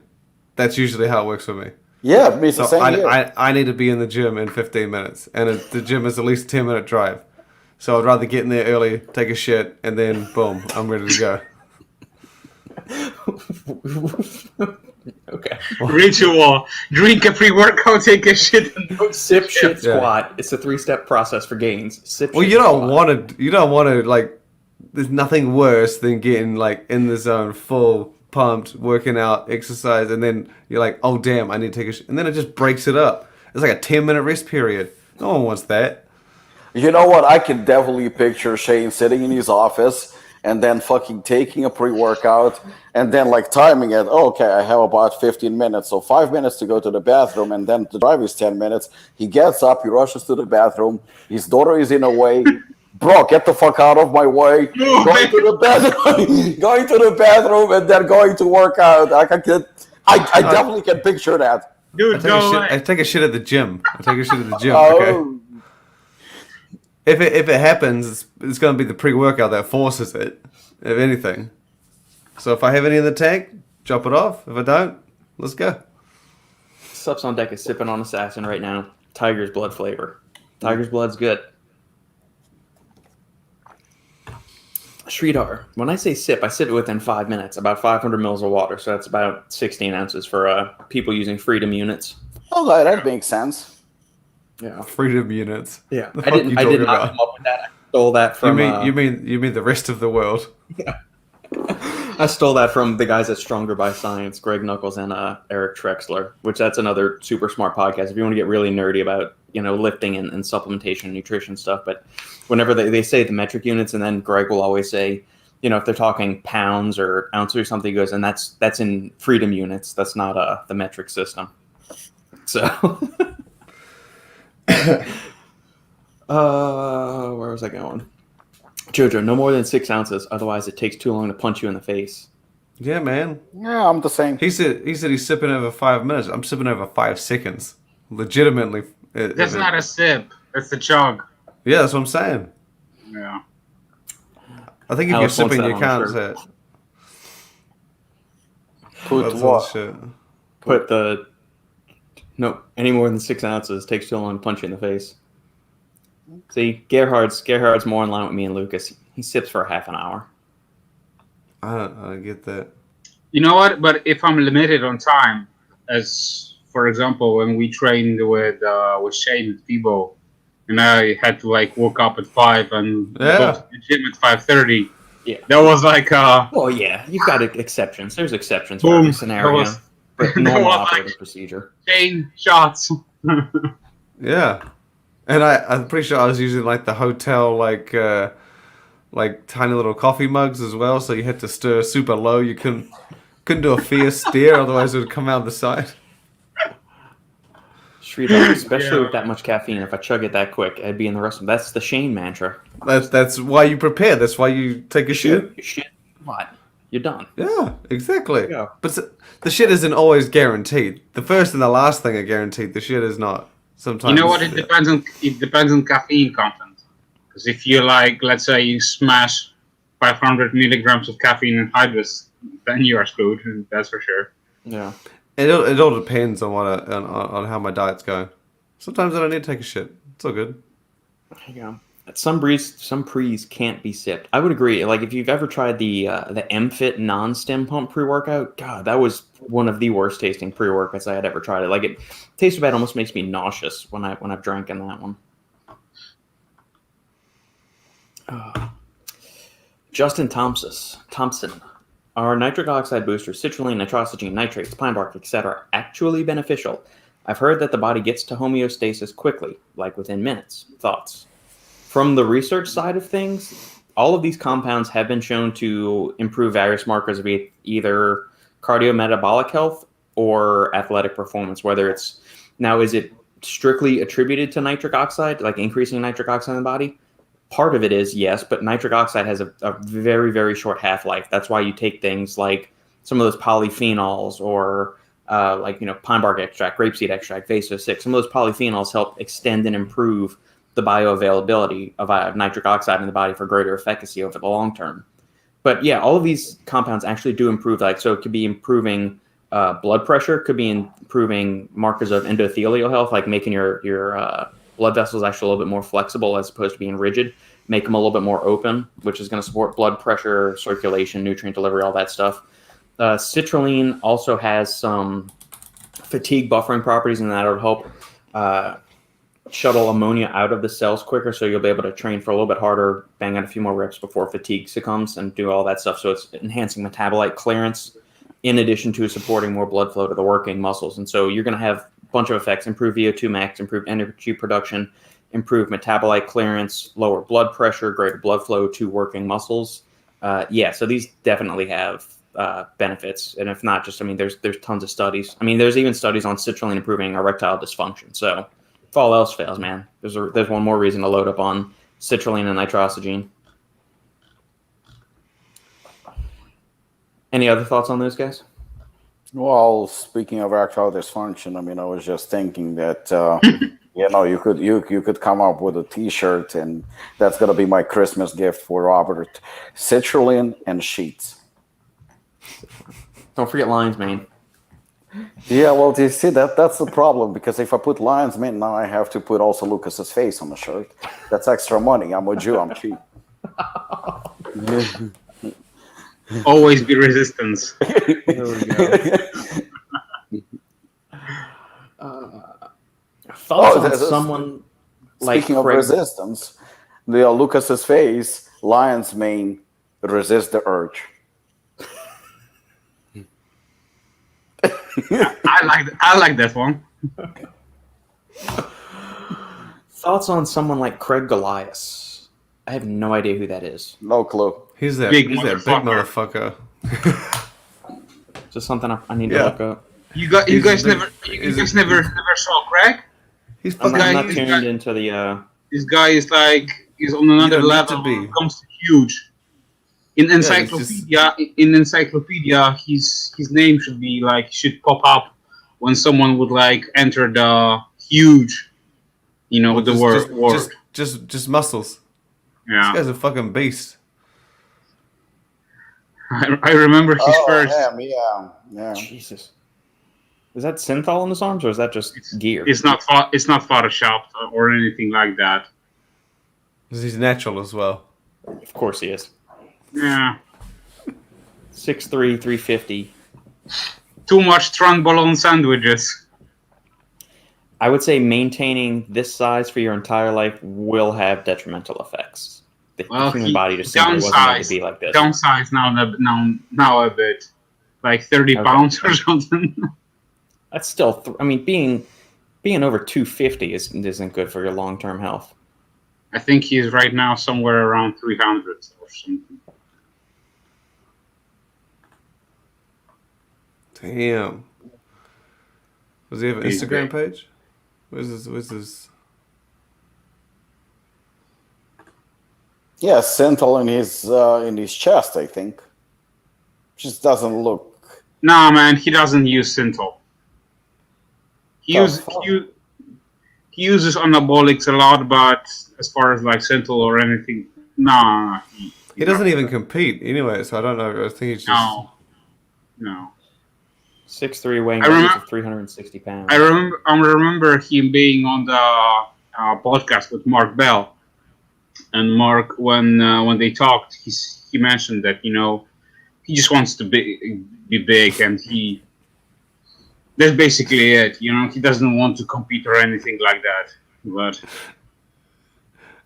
That's usually how it works for me. Yeah, it means the So same here. I need to be in the gym in 15 minutes, and the gym is at least a 10-minute drive. So I'd rather get in there early, take a shit, and then boom, I'm ready to go. Okay. Ritual: drink a pre-workout, take a shit, and don't Sip, shit, Yeah. squat. It's a 3-step process for gains. Sip. Well, shit, you don't squat. want to like. There's nothing worse than getting like in the zone, full pumped, working out, exercise, and then you're like, oh damn, I need to take a shit, and then it just breaks it up. It's like a 10-minute rest period. No one wants that. You know what? I can definitely picture Shane sitting in his office and then fucking taking a pre-workout and then like timing it. Oh, okay, I have about 15 minutes. So 5 minutes to go to the bathroom, and then the drive is 10 minutes. He gets up, he rushes to the bathroom. His daughter is in a way. Bro, get the fuck out of my way. Going to the bathroom and then going to work out. I definitely can picture that. Dude, I take a shit at the gym. Okay. Oh, If it happens, it's going to be the pre-workout that forces it, if anything. So if I have any in the tank, drop it off. If I don't, let's go. Sups on deck is sipping on Assassin right now. Tiger's blood flavor. Tiger's blood's good. Sridhar, when I say sip, I sip it within 5 minutes, about 500 mils of water. So that's about 16 ounces for people using freedom units. okay, that makes sense. Yeah, Freedom units. yeah. The I fuck you did talking not about? come up with that. I stole that from. You mean the rest of the world? I stole that from the guys at Stronger by Science, Greg Knuckles and Eric Trexler, which that's another super smart podcast. If you want to get really nerdy about lifting and supplementation and nutrition stuff, but whenever they say the metric units, and then Greg will always say, if they're talking pounds or ounces or something, he goes, and that's in freedom units. That's not the metric system. So, where was I going? Jojo, no more than 6 ounces, otherwise it takes too long to punch you in the face. Yeah, man. Yeah, I'm the same. He said he's sipping over 5 minutes. I'm sipping over 5 seconds. Legitimately. that's not a sip. That's a chug. Yeah, that's what I'm saying. Yeah. I think if Alex you're wants sipping, that you on can't shirt. say. Put That's what? shit. Put any more than 6 ounces takes too long to punch you in the face. See, Gerhard's more in line with me and Lukasz. He sips for half an hour. I don't get that. You know what? But if I'm limited on time, as for example, when we trained with Shane at Fibo, and I had to like wake up at 5 and go to the gym at 5:30. Yeah, that was like well, yeah, you've got exceptions. There's exceptions for every scenario. But normal operating procedure. Shane shots. Yeah, and I'm pretty sure I was using like the hotel like tiny little coffee mugs as well. So you had to stir super low. You couldn't do a fierce stir, otherwise it would come out the side. Sridhar, especially with that much caffeine, if I chug it that quick, I'd be in the rest of them. That's the Shane mantra. That's why you prepare. That's why you take a shit. Your shit, what? You're done. Yeah, exactly. Yeah. But the shit isn't always guaranteed. The first and the last thing are guaranteed. The shit is not. Sometimes You know what? It depends on caffeine content. Because if you like, let's say you smash 500 milligrams of caffeine in hydrous, then you are screwed. That's for sure. Yeah. It all depends on on how my diet's going. Sometimes I don't need to take a shit. It's all good. Yeah. Some prees can't be sipped. I would agree. Like if you've ever tried the MFit non-stem pump pre-workout, God, that was one of the worst tasting pre-workouts I had ever tried. It like it tastes bad, almost makes me nauseous when I've drank in that one. Justin Thompson. Are nitric oxide boosters, citrulline, nitrosogene, nitrates, pine bark, etc., actually beneficial? I've heard that the body gets to homeostasis quickly, like within minutes. Thoughts? From the research side of things, all of these compounds have been shown to improve various markers of either cardiometabolic health or athletic performance. Whether it's now, is it strictly attributed to nitric oxide, like increasing nitric oxide in the body? Part of it is, yes, but nitric oxide has a very, very short half-life. That's why you take things like some of those polyphenols or pine bark extract, grapeseed extract, Vaso-6. Some of those polyphenols help extend and improve the bioavailability of nitric oxide in the body for greater efficacy over the long term. But yeah, all of these compounds actually do improve. So it could be improving blood pressure, could be improving markers of endothelial health, like making your blood vessels actually a little bit more flexible as opposed to being rigid, make them a little bit more open, which is going to support blood pressure, circulation, nutrient delivery, all that stuff. Citrulline also has some fatigue buffering properties, and that'll help shuttle ammonia out of the cells quicker, so you'll be able to train for a little bit harder, bang out a few more reps before fatigue succumbs, and do all that stuff. So it's enhancing metabolite clearance in addition to supporting more blood flow to the working muscles. And so you're going to have a bunch of effects: improve VO2 max, improve energy production, improve metabolite clearance, lower blood pressure, greater blood flow to working muscles. So these definitely have benefits. And if not, there's tons of studies. There's even studies on citrulline improving erectile dysfunction. So if all else fails, man, there's one more reason to load up on citrulline and nitrosogene. Any other thoughts on those guys? Well, speaking of erectile dysfunction, I was just thinking that you could come up with a T-shirt, and that's gonna be my Christmas gift for Robert: citrulline and sheets. Don't forget lion's mane. Yeah, well, do you see that's the problem, because if I put lion's mane, now I have to put also Lukasz's face on the shirt. That's extra money. I'm a Jew. I'm cheap. Always be resistance. There we go. Thoughts on someone like Speaking of resistance, the Lukasz's face, lion's mane, resist the urge. I like that one. Thoughts on someone like Craig Goliath? I have no idea who that is. No clue. He's that Big big motherfucker. Just something I need to look up. You guys never saw Craig? He's I'm fucking. not tuned into the. This guy is he's on another level when it comes to huge. In encyclopedia, his name should pop up when someone would enter the huge, the word. Just muscles. Yeah, This guy's a fucking beast. I remember his first. Yeah. Jesus. Is that synthol in his arms, or is that just gear? It's not photoshopped or anything like that. He's natural as well. Of course he is. Yeah. 6'3", 350. Too much trunk balloon sandwiches. I would say maintaining this size for your entire life will have detrimental effects. The human body just simply wasn't meant to be like this. Downsize now a bit, 30 pounds or something. That's still, being over 250 isn't good for your long-term health. I think he's right now somewhere around 300 or something. Damn. Does he have an Instagram page? Where's this? Yeah, synthol in his chest, I think. Just doesn't look. Nah, man, he doesn't use synthol. He he uses anabolics a lot, but as far as like Central or anything, nah. He doesn't even compete anyway, so I don't know. I think he's just. No. 6'3", weighing I remember- upwards of 360 pounds. I remember him being on the podcast with Mark Bell, and Mark, when they talked, he mentioned that he just wants to be big, and that's basically it. He doesn't want to compete or anything like that. But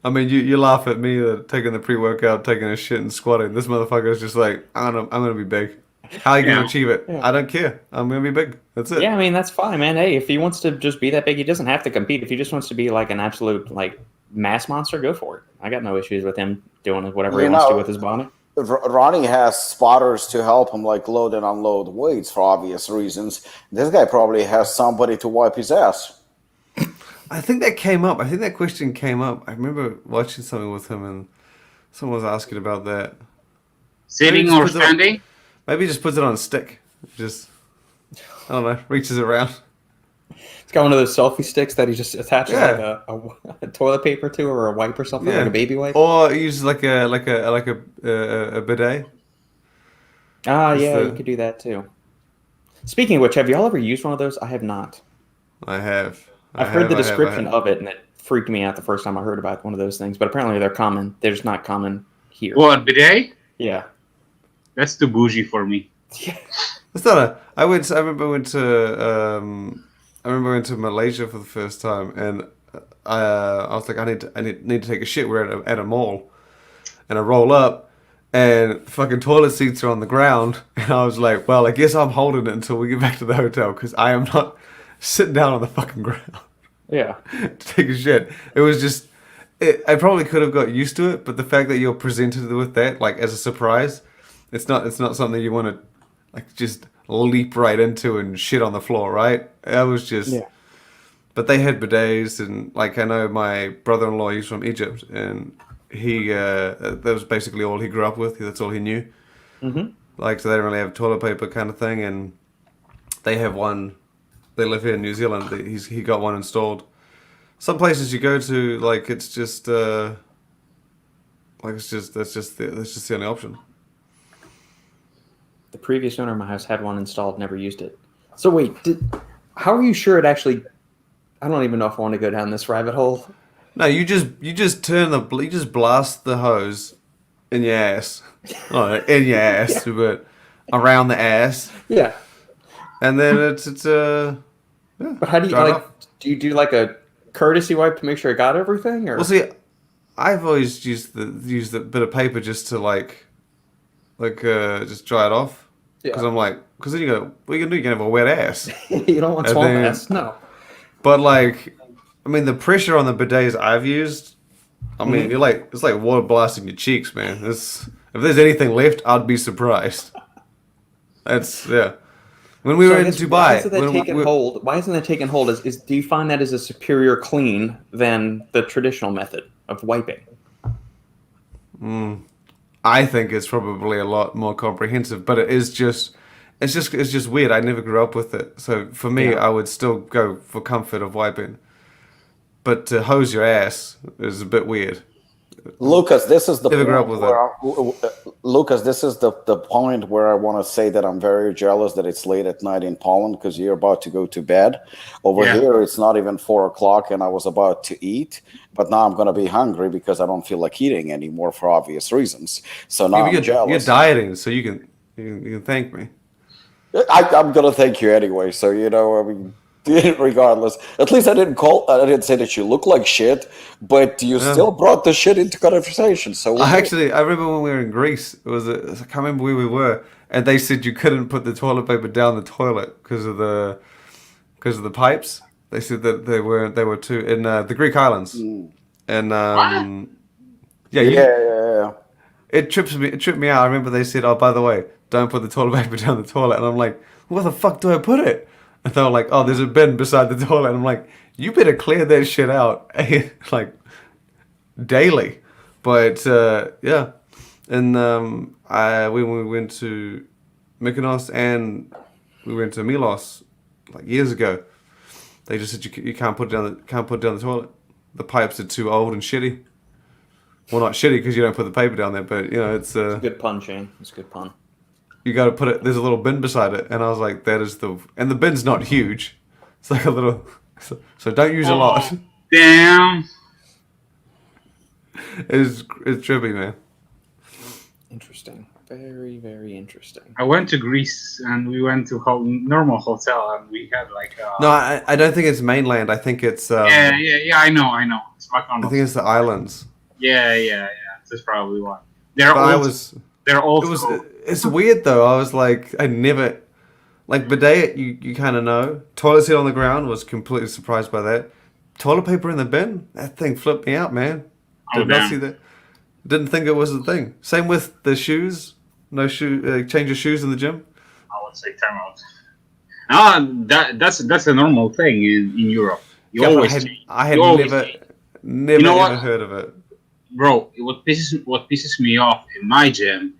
I mean, you laugh at me taking the pre-workout, taking a shit and squatting. This motherfucker is just like, I'm gonna be big. How are you gonna achieve it? Yeah. I don't care. I'm gonna be big. That's it. Yeah, I mean, that's fine, man. Hey, if he wants to just be that big, he doesn't have to compete. If he just wants to be like an absolute like mass monster, go for it. I got no issues with him doing whatever he wants to with his body. Ronnie has spotters to help him like load and unload weights for obvious reasons. This guy probably has somebody to wipe his ass. I think that came up. I think that question came up. I remember watching something with him, and someone was asking about that. sitting or standing? Maybe he just puts it on a stick. Just, I don't know, reaches around. He's got one of those selfie sticks that he just attaches like a toilet paper to, or a wipe or something, like a baby wipe. Or he uses like a bidet. Ah, yeah, you could do that too. Speaking of which, have y'all ever used one of those? I have not. I have. I've heard the description of it, and it freaked me out the first time I heard about one of those things. But apparently they're common. They're just not common here. What, bidet? Yeah. That's too bougie for me. It's not a. I remember I went to Malaysia for the first time, and I was like, I need to take a shit. We're at a mall, and I roll up, and fucking toilet seats are on the ground, and I was like, well, I guess I'm holding it until we get back to the hotel because I am not sitting down on the fucking ground. Yeah. To take a shit. It was just. I probably could have got used to it, but the fact that you're presented with that like as a surprise, it's not something you want to like just leap right into and shit on the floor, right? That was just. Yeah. But they had bidets, and like I know my brother-in-law, he's from Egypt, and he that was basically all he grew up with. That's all he knew. Mm-hmm. Like, so they don't really have toilet paper kind of thing, and they have one. They live here in New Zealand. He got one installed. Some places you go to, like it's just that's just the only option. The previous owner of my house had one installed, never used it. So wait, how are you sure it actually? I don't even know if I want to go down this rabbit hole. No, you just blast the hose in your ass, in your ass, yeah. But around the ass. Yeah. And then it's yeah. But how do you like? Do you do like a courtesy wipe to make sure it got everything? Or well, see, I've always used the bit of paper just to like just dry it off. Because I'm like, because then you go, what are you gonna do? You're gonna have a wet ass. You don't want swamp ass, no. But like, I mean, the pressure on the bidets I've used, I mean, it's like water blasting your cheeks, man. If there's anything left, I'd be surprised. That's yeah. When we were in Dubai, why isn't that taking hold? Do you find that as a superior clean than the traditional method of wiping? I think it's probably a lot more comprehensive, but it's just weird. I never grew up with it, so for me, I would still go for comfort of wiping. But to hose your ass is a bit weird. Lucas, this is the never grew up with Lucas, this is the point where I want to say that I'm very jealous that it's late at night in Poland because you're about to go to bed. Over here, it's not even 4:00, and I was about to eat, but now I'm going to be hungry because I don't feel like eating anymore for obvious reasons. So now I'm jealous. You're dieting, so you can thank me. I'm going to thank you anyway. So I mean. Regardless, at least I didn't say that you look like shit, but you still brought the shit into conversation. So I remember when we were in Greece, I can't remember where we were, and they said you couldn't put the toilet paper down the toilet because of the pipes. They said that they were too in the Greek islands, and yeah. It tripped me out. I remember they said, "Oh, by the way, don't put the toilet paper down the toilet," and I'm like, "Where the fuck do I put it?" And they were like, "Oh, there's a bin beside the toilet." And I'm like, "You better clear that shit out, like daily." But yeah, and when we went to Mykonos and we went to Milos like years ago, They just said you can't put it down the toilet. The pipes are too old and shitty. Well, not shitty because you don't put the paper down there, but it's It's a good pun, Shane. It's a good pun. you got to put it. There's a little bin beside it, and I was like, and the bin's not huge. It's like a little. So don't use a lot. Damn. It's trippy, man. Interesting. Very, very interesting. I went to Greece and we went to normal hotel and we had like. No, I don't think it's mainland. I think it's. Yeah. I know. It's I think it's the islands. Yeah. That's probably why. They're But also. It's weird though. I was like, I never. Like bidet, you kind of know. Toilet seat on the ground, was completely surprised by that. Toilet paper in the bin, that thing flipped me out, man. Did not see that. Didn't think it was a thing. Same with the shoes. No change of shoes in the gym. I would say timeout. That's a normal thing in Europe. I had never heard of it. Bro, what pisses me off in my gym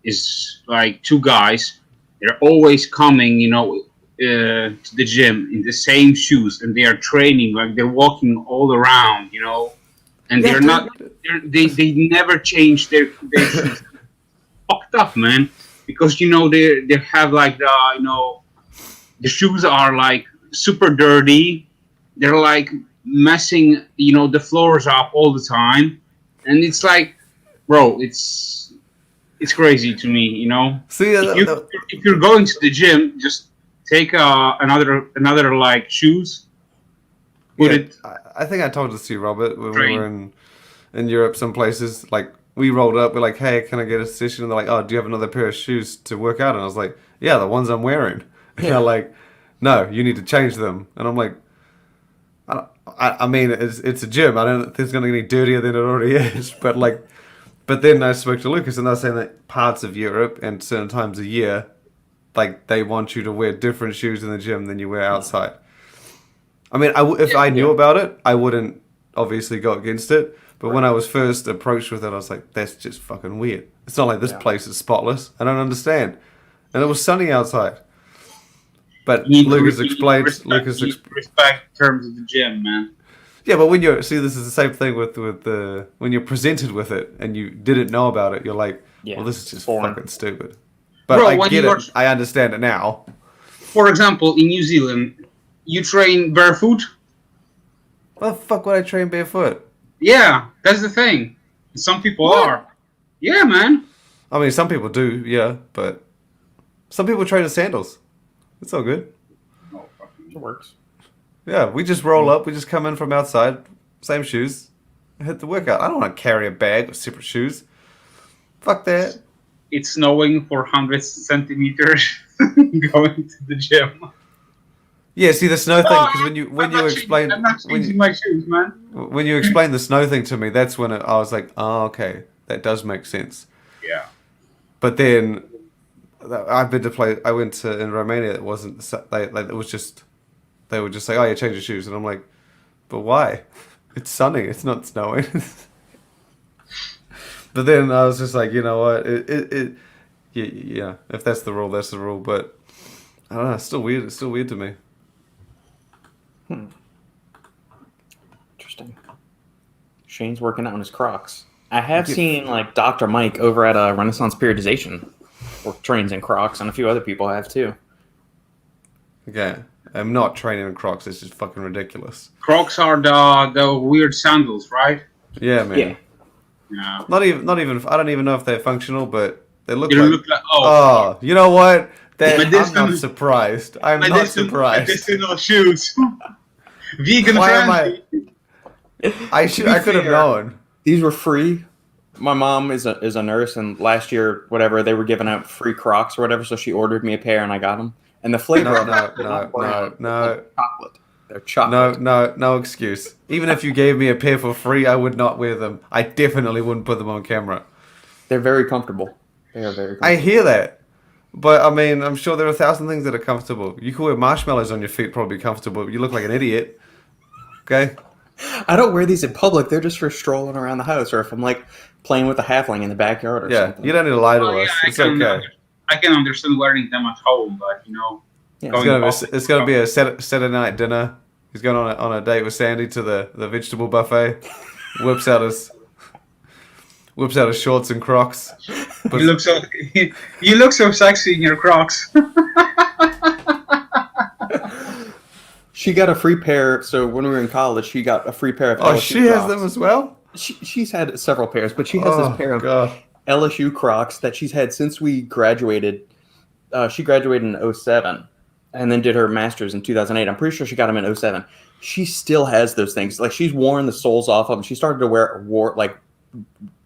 is like two guys. They're always coming, to the gym in the same shoes, and they are training like they're walking all around, and they're not. They never change their shoes. Fucked up, man. Because they have like the shoes are like super dirty. They're like messing the floors up all the time, and it's like, bro, it's crazy to me, See, if you're going to the gym, just take another like shoes. I think I told this to you, Robert, when we were in Europe. Some places like we rolled up. We're like, "Hey, can I get a session?" And they're like, "Oh, do you have another pair of shoes to work out?" And I was like, "Yeah, the ones I'm wearing." And they're like, "No, you need to change them." And I'm like, I mean, it's a gym. I don't think it's going to get any dirtier than it already is. But then I spoke to Lukasz, and they're saying that parts of Europe and certain times a year, like they want you to wear different shoes in the gym than you wear outside. I mean, if I knew about it, I wouldn't obviously go against it. But when I was first approached with it, I was like, that's just fucking weird. It's not like this place is spotless. I don't understand. And it was sunny outside. But Lukasz explained. Respect terms of the gym, man. Yeah, but when this is the same thing with when you're presented with it and you didn't know about it, you're like, well, this is just fucking stupid. But bro, I get it. I understand it now. For example, in New Zealand, you train barefoot. Why the fuck would I train barefoot? Yeah, that's the thing. Some people are. Yeah, man. I mean, some people do, yeah, but some people train in sandals. It's all good. It works. Yeah, we just roll up. We just come in from outside, same shoes, hit the workout. I don't want to carry a bag with separate shoes. Fuck that. It's snowing for 100 centimeters going to the gym. Yeah, see the snow thing, because when you explained... I'm not changing my shoes, man. When you explained the snow thing to me, that's when I was like, oh, okay, that does make sense. Yeah. But then, I went to in Romania, it wasn't, it was just, they would just say, oh, yeah, change your shoes. And I'm like, but why? It's sunny, it's not snowing. But then I was just like, you know what, yeah, if that's the rule, that's the rule. But I don't know, it's still weird to me. Interesting. Shane's working out on his Crocs. I have seen like Dr. Mike over at Renaissance Periodization or trains in Crocs, and a few other people have too. Okay, I'm not training in Crocs. It's just fucking ridiculous. Crocs are the weird sandals, right? Yeah, man. Yeah. Not even. I don't even know if they're functional, but they look like. Oh, you know what? I'm not surprised. I'm not surprised. Medicinal shoes. Vegan friendly. I could have known. These were free. My mom is a nurse, and last year, whatever, they were giving out free Crocs or whatever, so she ordered me a pair, and I got them. And the flavor No. Chocolate. They're chocolate. No excuse. Even if you gave me a pair for free, I would not wear them. I definitely wouldn't put them on camera. They're very comfortable. They are very comfortable. I hear that. But, I mean, I'm sure there are 1,000 things that are comfortable. You could wear marshmallows on your feet, probably comfortable. But you look like an idiot. Okay? I don't wear these in public. They're just for strolling around the house, or if I'm, like, playing with a halfling in the backyard or something. You don't need to lie to us. It's okay. I can understand wearing them at home, but, it's going to be a Saturday night dinner. He's going on a date with Sandy to the vegetable buffet. Whips out his shorts and Crocs. You look so sexy in your Crocs. She got a free pair. So when we were in college, she got a free pair of LSU she has Crocs. them as well? She's had several pairs, but she has this pair of LSU Crocs that she's had since we graduated. She graduated in 2007 and then did her master's in 2008. I'm pretty sure she got them in 2007. She still has those things. Like, she's worn the soles off of them. She started to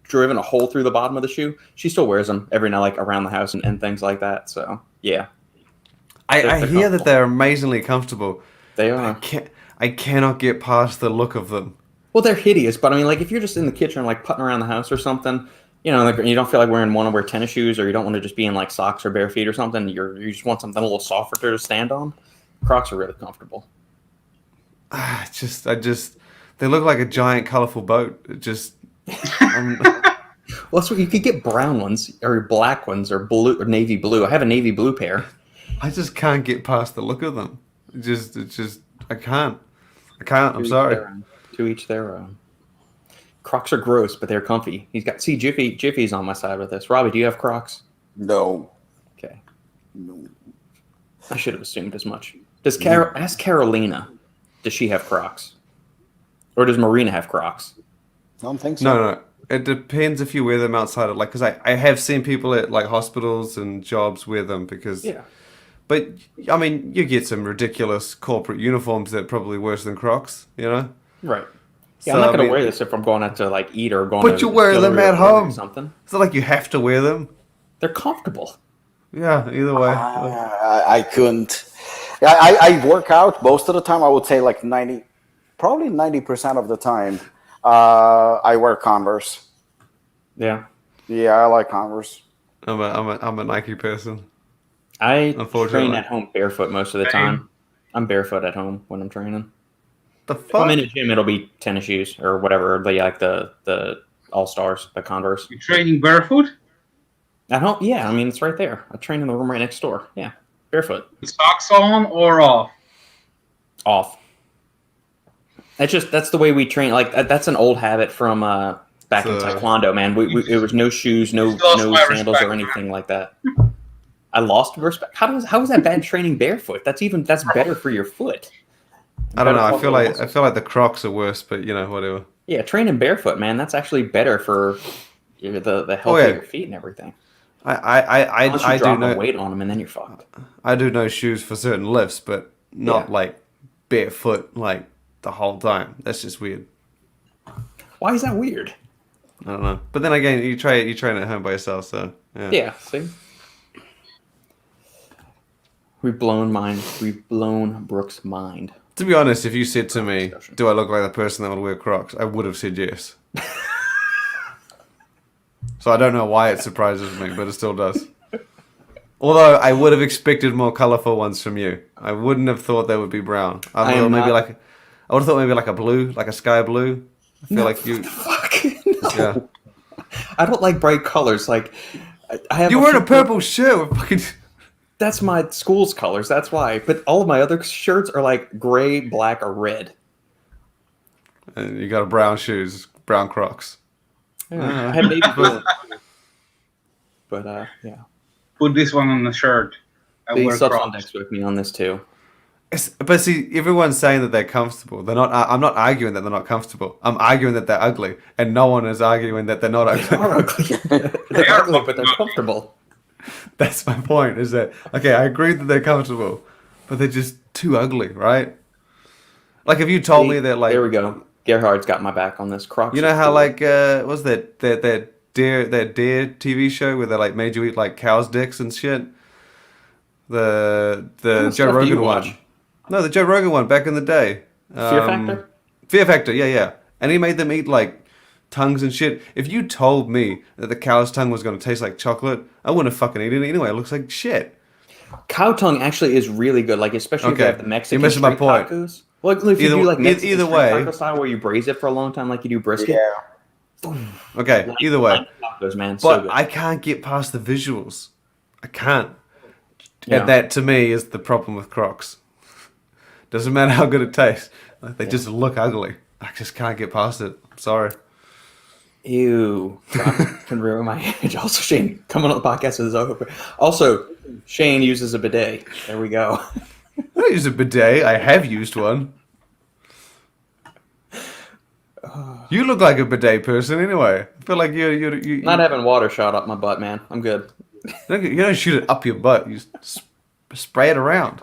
driven a hole through the bottom of the shoe. She still wears them every night, like around the house and things like that. So, yeah. I hear that they're amazingly comfortable. They are. I cannot get past the look of them. Well, they're hideous, but I mean, like, if you're just in the kitchen, like putting around the house or something, you know, like, you don't feel like want to wear tennis shoes, or you don't want to just be in like socks or bare feet or something. You just want something a little softer to stand on. Crocs are really comfortable. They look like a giant, colorful boat. Well, that's what you could get, brown ones or black ones or blue or navy blue. I have a navy blue pair. I just can't get past the look of them. I can't. I'm sorry. To each their own. Crocs are gross, but they're comfy. Jiffy's on my side with this. Robbie, do you have Crocs? No. Okay. No. I should have assumed as much. Ask Carolina, does she have Crocs? Or does Marina have Crocs? I don't think so. No. It depends if you wear them outside of, like, because I have seen people at like hospitals and jobs wear them because. Yeah. But I mean, you get some ridiculous corporate uniforms that are probably worse than Crocs, you know? Right. Yeah, so, I'm not going to wear this if I'm going out to like eat or going. But you wear them at home. Something. It's not like you have to wear them. They're comfortable. Yeah. Either way. I couldn't. I work out most of the time. I would say like 90% of the time. I wear Converse. Yeah. Yeah, I like Converse. I'm a Nike person. I train at home barefoot most of the time. I'm barefoot at home when I'm training. The fuck? If I'm in a gym, it'll be tennis shoes or whatever. The All-Stars, the Converse. You're training barefoot? At home? Yeah, I mean, it's right there. I train in the room right next door. Yeah, barefoot. Socks on or off? Off. That's the way we train. Like, that's an old habit from back in Taekwondo, man. It was no shoes, no sandals or anything like that. I lost respect. How is that bad training barefoot? That's better for your foot. I don't know. I feel like the Crocs are worse, but you know, whatever. Yeah, training barefoot, man. That's actually better for the health of your feet and everything. I do know weight on them, and then you're fucked. I do know shoes for certain lifts, but not like barefoot like the whole time. That's just weird. Why is that weird? I don't know. But then again, you train at home by yourself, so yeah. Yeah. See. We've blown Brooke's mind. To be honest, if you said to me, do I look like the person that would wear Crocs? I would have said yes. So I don't know why it surprises me, but it still does. Although I would have expected more colorful ones from you. I wouldn't have thought they would be brown. I would have thought maybe like a blue, like a sky blue. I feel like you... Fuck. No. Yeah. I don't like bright colors. Like, I have. You're wearing a purple shirt. Fucking... That's my school's colors. That's why. But all of my other shirts are like gray, black, or red. And you got brown shoes, brown Crocs. Yeah, I have navy blue. But yeah. Put this one on the shirt. They subsonics with me on this too. But see, everyone's saying that they're comfortable. They're not. I'm not arguing that they're not comfortable. I'm arguing that they're ugly, and no one is arguing that they're not ugly. They are ugly. They're ugly, but they're comfortable. That's my point. Is that okay? I agree that they're comfortable, but they're just too ugly, right? Like if you told me that, like, there we go. Gerhard's got my back on this. Crocs. You know how like what's that Dare TV show where they like made you eat like cows' dicks and shit? The Joe Rogan one. No, the Joe Rogan one back in the day. Fear Factor? Fear Factor, yeah. And he made them eat like tongues and shit. If you told me that the cow's tongue was going to taste like chocolate, I wouldn't have fucking eaten it anyway. It looks like shit. Cow tongue actually is really good, like especially if you have the Mexican You're missing my point. Tacos. Well, if you do like Mexican either way, taco style where you braise it for a long time, like you do brisket. Yeah. Okay, either way. Tacos, man, but I can't get past the visuals. I can't. Yeah. And that to me is the problem with Crocs. Doesn't matter how good it tastes. Like, they just look ugly. I just can't get past it. I'm sorry. Ew. Can ruin my image. Also, Shane, coming on the podcast is over. Also, Shane uses a bidet. There we go. I don't use a bidet. I have used one. You look like a bidet person anyway. I feel like you Not having water shot up my butt, man. I'm good. you don't shoot it up your butt. You spray it around.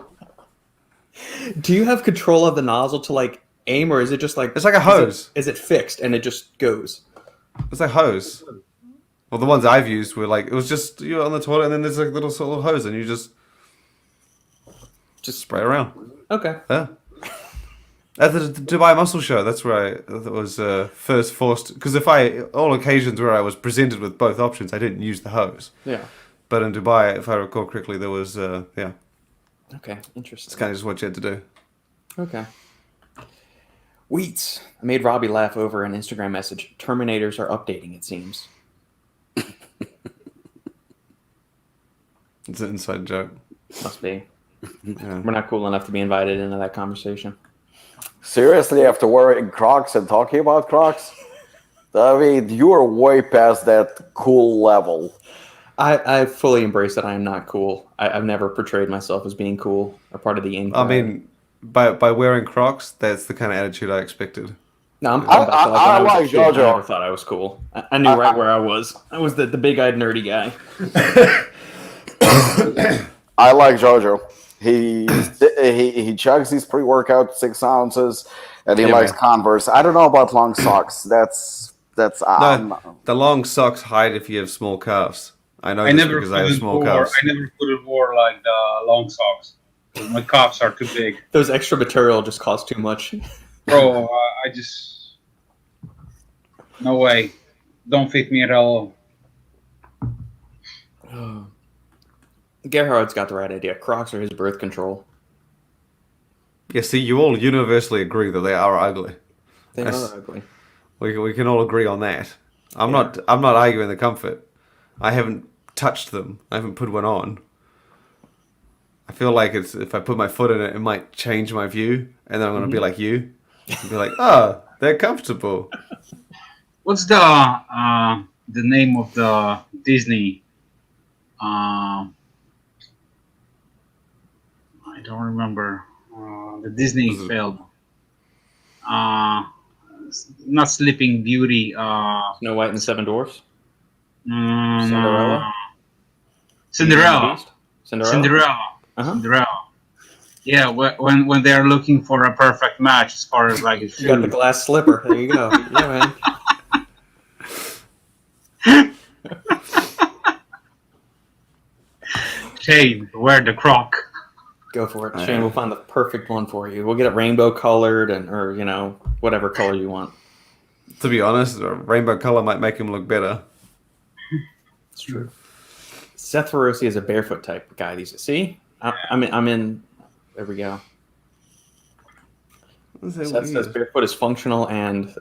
Do you have control of the nozzle to like aim, or is it just like It's like a hose. Is it fixed and it just goes? It's like hose. Well, the ones I've used were like, it was just, you're on the toilet and then there's like a little sort of hose and you just spray it around. Okay. Yeah. At the Dubai Muscle Show, that's where I was first forced, because all occasions where I was presented with both options, I didn't use the hose. Yeah. But in Dubai, if I recall correctly, there was, yeah. Okay. Interesting. It's kind of just what you had to do. Okay. Wheats. I made Robbie laugh over an Instagram message. Terminators are updating, it seems. It's an inside joke. Must be. Yeah. We're not cool enough to be invited into that conversation. Seriously, after wearing Crocs and talking about Crocs? I mean, you are way past that cool level. I fully embrace that I am not cool. I've never portrayed myself as being cool or part of the in crowd. I mean, by wearing Crocs, that's the kind of attitude I expected. No, I'm going back to like when I I was like a kid, I JoJo. never thought I was cool. I knew right where I was. I was the big-eyed nerdy guy. I like JoJo. He chugs his pre-workout 6 ounces, and he likes man. Converse. I don't know about long socks. That's No, the long socks hide if you have small calves. I know this because I have small calves. I never could have wore like the long socks. My calves are too big. Those extra material just cost too much. Bro, I just... No way. Don't fit me at all. Gerhard's got the right idea. Crocs are his birth control. Yeah, see, you all universally agree that they are ugly. They That's- are ugly. We can all agree on that. I'm not arguing the comfort. I haven't touched them. I haven't put one on. I feel like if I put my foot in it, it might change my view, and then I'm going to be like you, and be like, oh, they're comfortable. What's the name of the Disney? I don't remember. The Disney film. Not Sleeping Beauty. Snow White and the Seven Dwarfs. Cinderella. Cinderella. Cinderella. Uh-huh. Cinderella. Yeah, when they're looking for a perfect match as far as like a You got the shoe. glass slipper. There you go. Yeah, man. Shane, wear the croc. Go for it, Shane. We'll find the perfect one for you. We'll get it rainbow colored or whatever color you want. To be honest, a rainbow color might make him look better. It's true. Seth Ferosi is a barefoot type guy. See, I'm in. There we go. Seth says barefoot is functional and.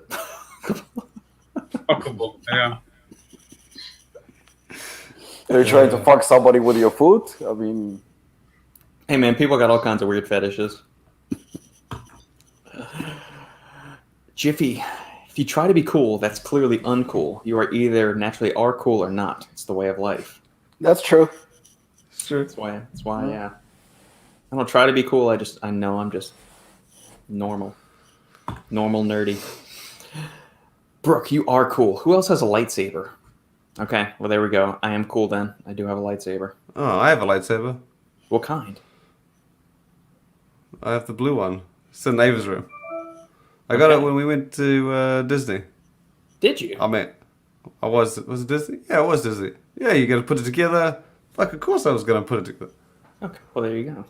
Fuckable. Yeah. Are you trying to fuck somebody with your foot? I mean, Hey man, people got all kinds of weird fetishes. Jiffy, if you try to be cool, that's clearly uncool. You are either naturally are cool or not. It's the way of life. that's true. Sure. That's why, yeah. I don't try to be cool. I know I'm just normal nerdy. Brooke, you are cool. Who else has a lightsaber? Okay, well there we go. I am cool then. I do have a lightsaber. Oh, I have a lightsaber. What kind? I have the blue one. It's in Ava's room. I got it when we went to Disney. Did you? Was it Disney? Yeah, it was Disney. Yeah, you got to put it together. Fuck, of course I was going to put it together. Okay, well there you go.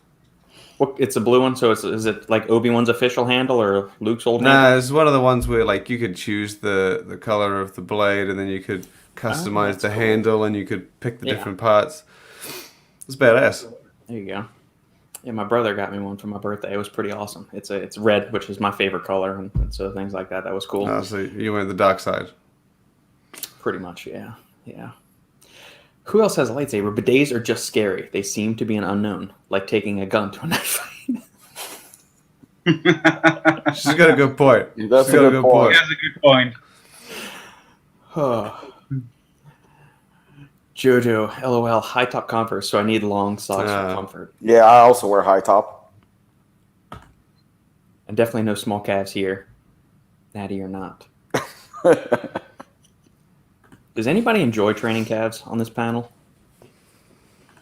What? It's a blue one, so is it like Obi-Wan's official handle or Luke's old handle? Nah, it's one of the ones where like you could choose the color of the blade, and then you could customize the handle, and you could pick the different parts. It's badass. There you go. Yeah, my brother got me one for my birthday. It was pretty awesome. It's red, which is my favorite color, and so things like that. That was cool. Oh, so you went the dark side. Pretty much, yeah. Who else has a lightsaber? Bidets are just scary. They seem to be an unknown, like taking a gun to a knife fight. She's got a good point. That's She's a got good point. That's a good point. Jojo, LOL, high top Converse, so I need long socks for comfort. Yeah, I also wear high top. And definitely no small calves here, natty or not. Does anybody enjoy training calves on this panel?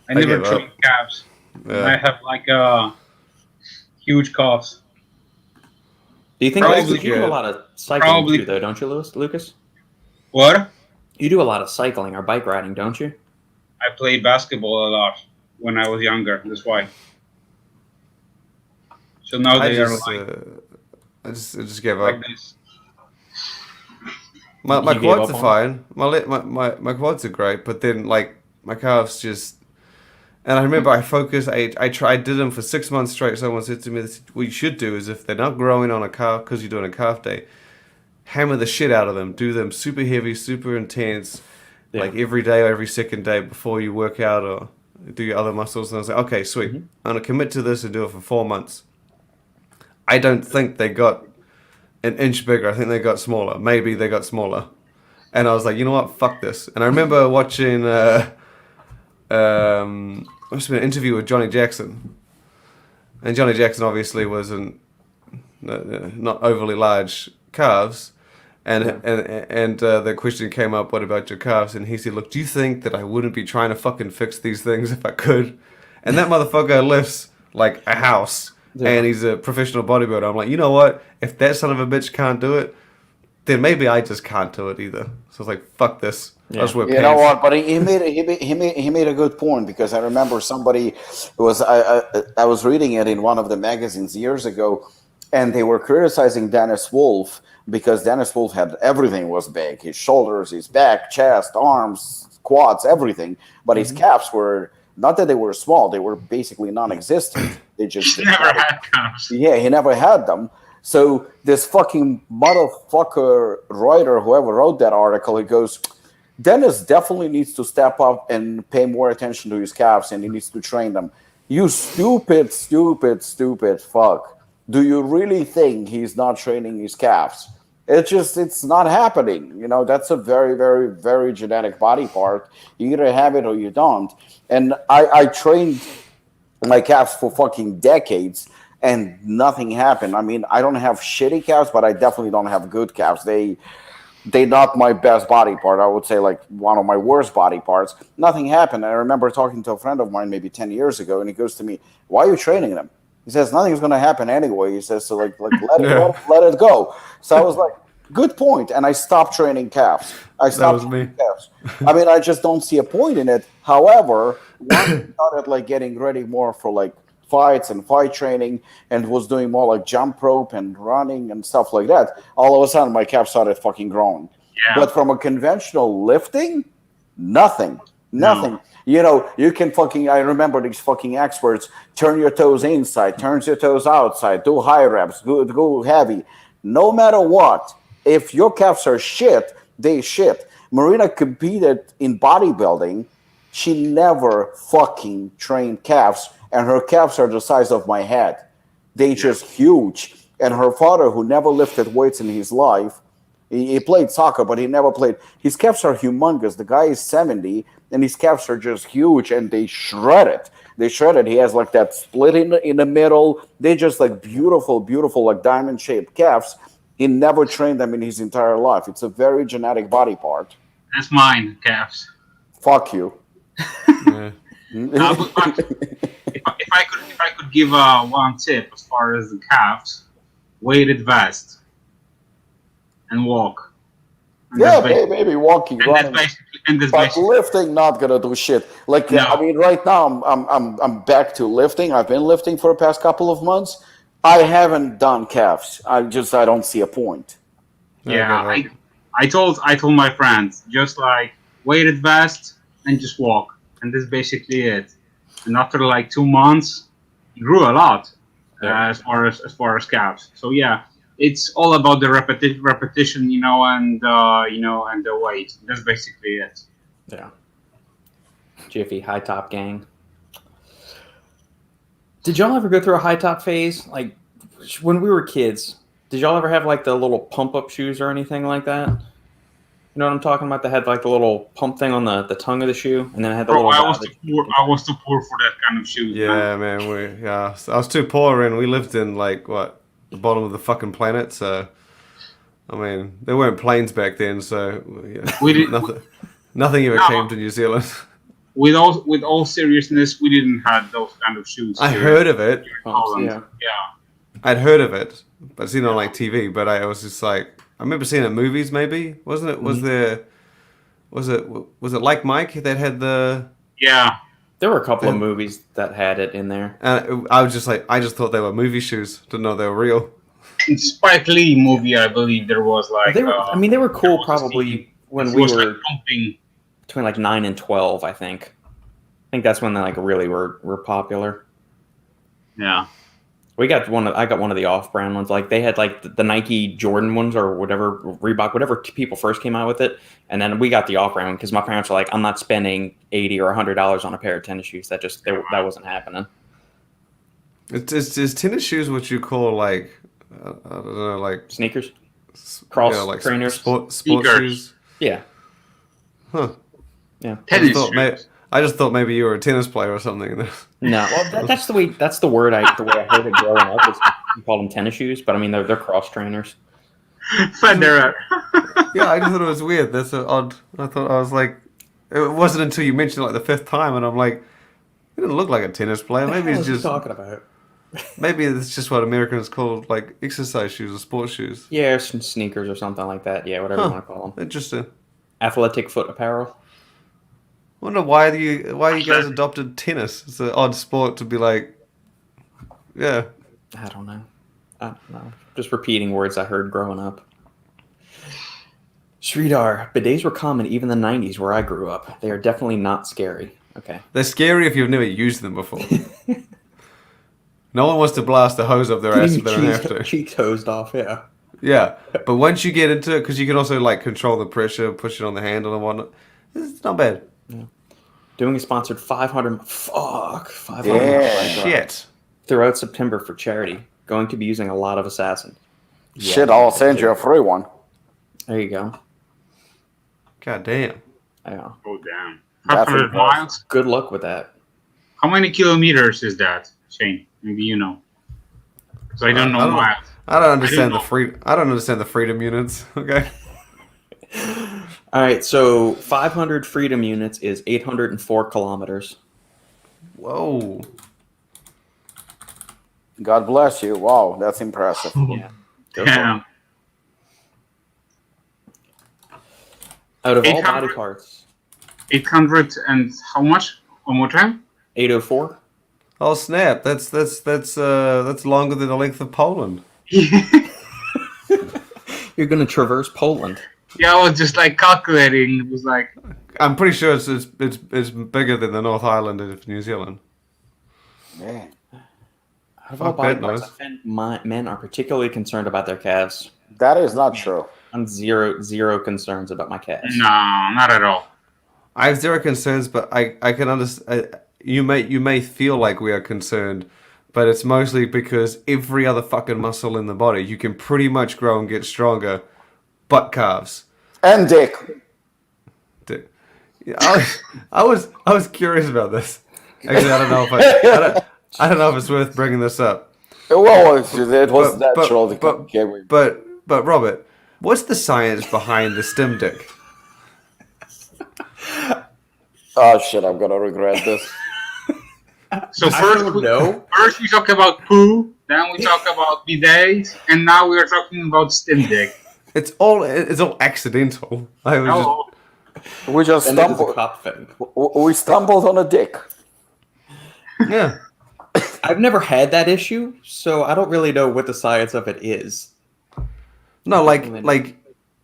I never give trained calves. Yeah. I have like huge calves. Do you think Probably you do a good. lot of cycling Probably- too, though, don't you, Lucas? What? You do a lot of cycling or bike riding, don't you? I played basketball a lot when I was younger. That's why. So now I they just, are like, I just gave up. like this. My You gave quads up are fine. My quads are great, but then like my calves just. And I remember I focused. I did them for 6 months straight. Someone said to me, "What you should do is if they're not growing on a calf because you're doing a calf day, hammer the shit out of them. Do them super heavy, super intense, like every day or every second day before you work out or do your other muscles." And I was like, "Okay, sweet. I'm gonna commit to this and do it for 4 months." I don't think they got an inch bigger. I think they got smaller. Maybe they got smaller. And I was like, you know what? Fuck this. And I remember watching must have been an interview with Johnny Jackson. And Johnny Jackson obviously wasn't not overly large calves. And the question came up, what about your calves? And he said, look, do you think that I wouldn't be trying to fucking fix these things if I could? And that motherfucker lifts like a house. Yeah. And he's a professional bodybuilder. I'm like, you know what? If that son of a bitch can't do it, then maybe I just can't do it either. So I was like, fuck this. Yeah. I'll just wear You pants. know what? But he made a good point, because I remember somebody was I was reading it in one of the magazines years ago, and they were criticizing Dennis Wolf because Dennis Wolf had everything was big: his shoulders, his back, chest, arms, quads, everything. But his calves were not that they were small; they were basically non-existent. They just Never had calves. Yeah, he never had them. So this fucking motherfucker writer, whoever wrote that article, he goes, Dennis definitely needs to step up and pay more attention to his calves, and he needs to train them. You stupid, stupid, stupid fuck. Do you really think he's not training his calves? It's not happening. You know, that's a very, very, very genetic body part. You either have it or you don't. And I trained my calves for fucking decades, and nothing happened. I mean, I don't have shitty calves, but I definitely don't have good calves. They're not my best body part. I would say like one of my worst body parts. Nothing happened. I remember talking to a friend of mine maybe 10 years ago, and he goes to me, "Why are you training them?" He says, "Nothing's going to happen anyway." He says, "So let it go." So I was like, good point. And I stopped training calves. I stopped training calves. I mean, I just don't see a point in it. However, once I started like getting ready more for like fights and fight training, and was doing more like jump rope and running and stuff like that, all of a sudden my calves started fucking growing. Yeah. But from a conventional lifting, nothing. No. You know, you can fucking, I remember these fucking experts, turn your toes inside, turns your toes outside, do high reps, go heavy. No matter what, if your calves are shit, they shit. Marina competed in bodybuilding. She never fucking trained calves, and her calves are the size of my head. They just huge. And her father, who never lifted weights in his life, he played soccer, but he never played. His calves are humongous. The guy is 70, and his calves are just huge, and they shred it. They shred it. He has like that split in the middle. They just like beautiful, like diamond-shaped calves. He never trained them in his entire life. It's a very genetic body part. That's mine, calves. Fuck you. Yeah. But if I could give one tip as far as the calves, weighted vest and walk. And Yeah, that's maybe walking, and that's running. basically, But lifting, not gonna do shit. Like, No. I mean, right now I'm back to lifting. I've been lifting for the past couple of months. I haven't done calves. I don't see a point. Yeah, Okay, I told my friends, just like weighted vest and just walk, and that's basically it. And after like 2 months, he grew a lot as far as calves. So yeah, it's all about the repetition, and the weight. That's basically it. Yeah. Jiffy, high top gang. Did y'all ever go through a high top phase? Like when we were kids, did y'all ever have like the little pump up shoes or anything like that? You know what I'm talking about? They had like the little pump thing on the tongue of the shoe, and then it had the Bro, little. I was too poor for that kind of shoes. Yeah, man. I was too poor, and we lived in like what the bottom of the fucking planet. So, I mean, there weren't planes back then, so yeah, We did- nothing ever No. came to New Zealand. With all seriousness, we didn't have those kind of shoes. I here heard of it. in Poland. Yeah. Yeah. I'd heard of it, but I'd seen it on like TV. But I was just like, I remember seeing it in movies. Maybe wasn't it? Was it like Mike that had the? Yeah. There were a couple of Yeah. movies that had it in there. I was just like, I just thought they were movie shoes. Didn't know they were real. In Spike Lee movie, I believe there was like. They were, I mean, they were there cool was a probably scene. when It we was were like pumping. between like 9 and 12, I think. I think that's when they like really were popular. Yeah. I got one of the off-brand ones. Like they had like the Nike Jordan ones or whatever, Reebok, whatever people first came out with it. And then we got the off-brand one because my parents were like, I'm not spending $80 or $100 on a pair of tennis shoes. That wasn't happening. Is tennis shoes what you call like I don't know, like Sneakers, cross like trainers. sports Sneakers. shoes? Yeah, Huh. yeah. Tennis I shoes. just thought maybe you were a tennis player or something. No, well, that's the way. That's the word. The way I heard it growing up is you call them tennis shoes, but I mean they're cross trainers. Federer. Yeah, I just thought it was weird. That's so odd. I was like, it wasn't until you mentioned it like the fifth time, and I'm like, it didn't look like a tennis player. What the Maybe hell it's is he just talking about. maybe it's just what Americans call like exercise shoes or sports shoes. Yeah, some sneakers or something like that. Yeah, whatever you want to call them. Interesting. Athletic foot apparel. Wonder why you guys adopted tennis? It's an odd sport to be like, yeah. I don't know. Just repeating words I heard growing up. Sridhar, bidets were common even in the 90s where I grew up. They are definitely not scary. Okay. They're scary if you've never used them before. No one wants to blast the hose up their ass if they don't have to. Cheeks hosed off, yeah. Yeah, but once you get into it, because you can also like control the pressure, push it on the handle and whatnot, it's not bad. Doing a sponsored 500 Yeah. Shit. throughout September for charity. Going to be using a lot of assassins. Shit, I'll send you a free one. There you go. God damn. Yeah. Oh damn. That's 500 impressive. miles. Good luck with that. How many kilometers is that, Shane? Maybe you know. Because I don't know miles. I don't understand know. I don't understand the freedom units. Okay. All right, so 500 freedom units is 804 kilometers. Whoa. God bless you. Wow, that's impressive. Yeah. Go for it. Yeah. Out of all 800 body parts, 800 and how much? One more time? 804. Oh snap! That's longer than the length of Poland. You're going to traverse Poland. Yeah, I was just like calculating. It was like, I'm pretty sure it's bigger than the North Island of New Zealand. Man, Out of all Fuck body that parts, noise. I find men are particularly concerned about their calves. that is not true. I'm zero concerns about my calves. no, not at all. I have zero concerns, but I can understand. You may feel like we are concerned, but it's mostly because every other fucking muscle in the body you can pretty much grow and get stronger, but calves. And dick. Dude. Yeah, I was curious about this. Actually, I don't know if I don't know if it's worth bringing this up. Well, it was natural. But Robert, what's the science behind the stem dick? Oh shit, I'm gonna regret this. So I first, don't know. first we talk about poo, then we talk about bidets, and now we are talking about stim dick. It's all accidental. I was just, Hello. We just And it is a stumbled. cop thing. We stumbled on a dick. yeah. I've never had that issue, so I don't really know what the science of it is. No, like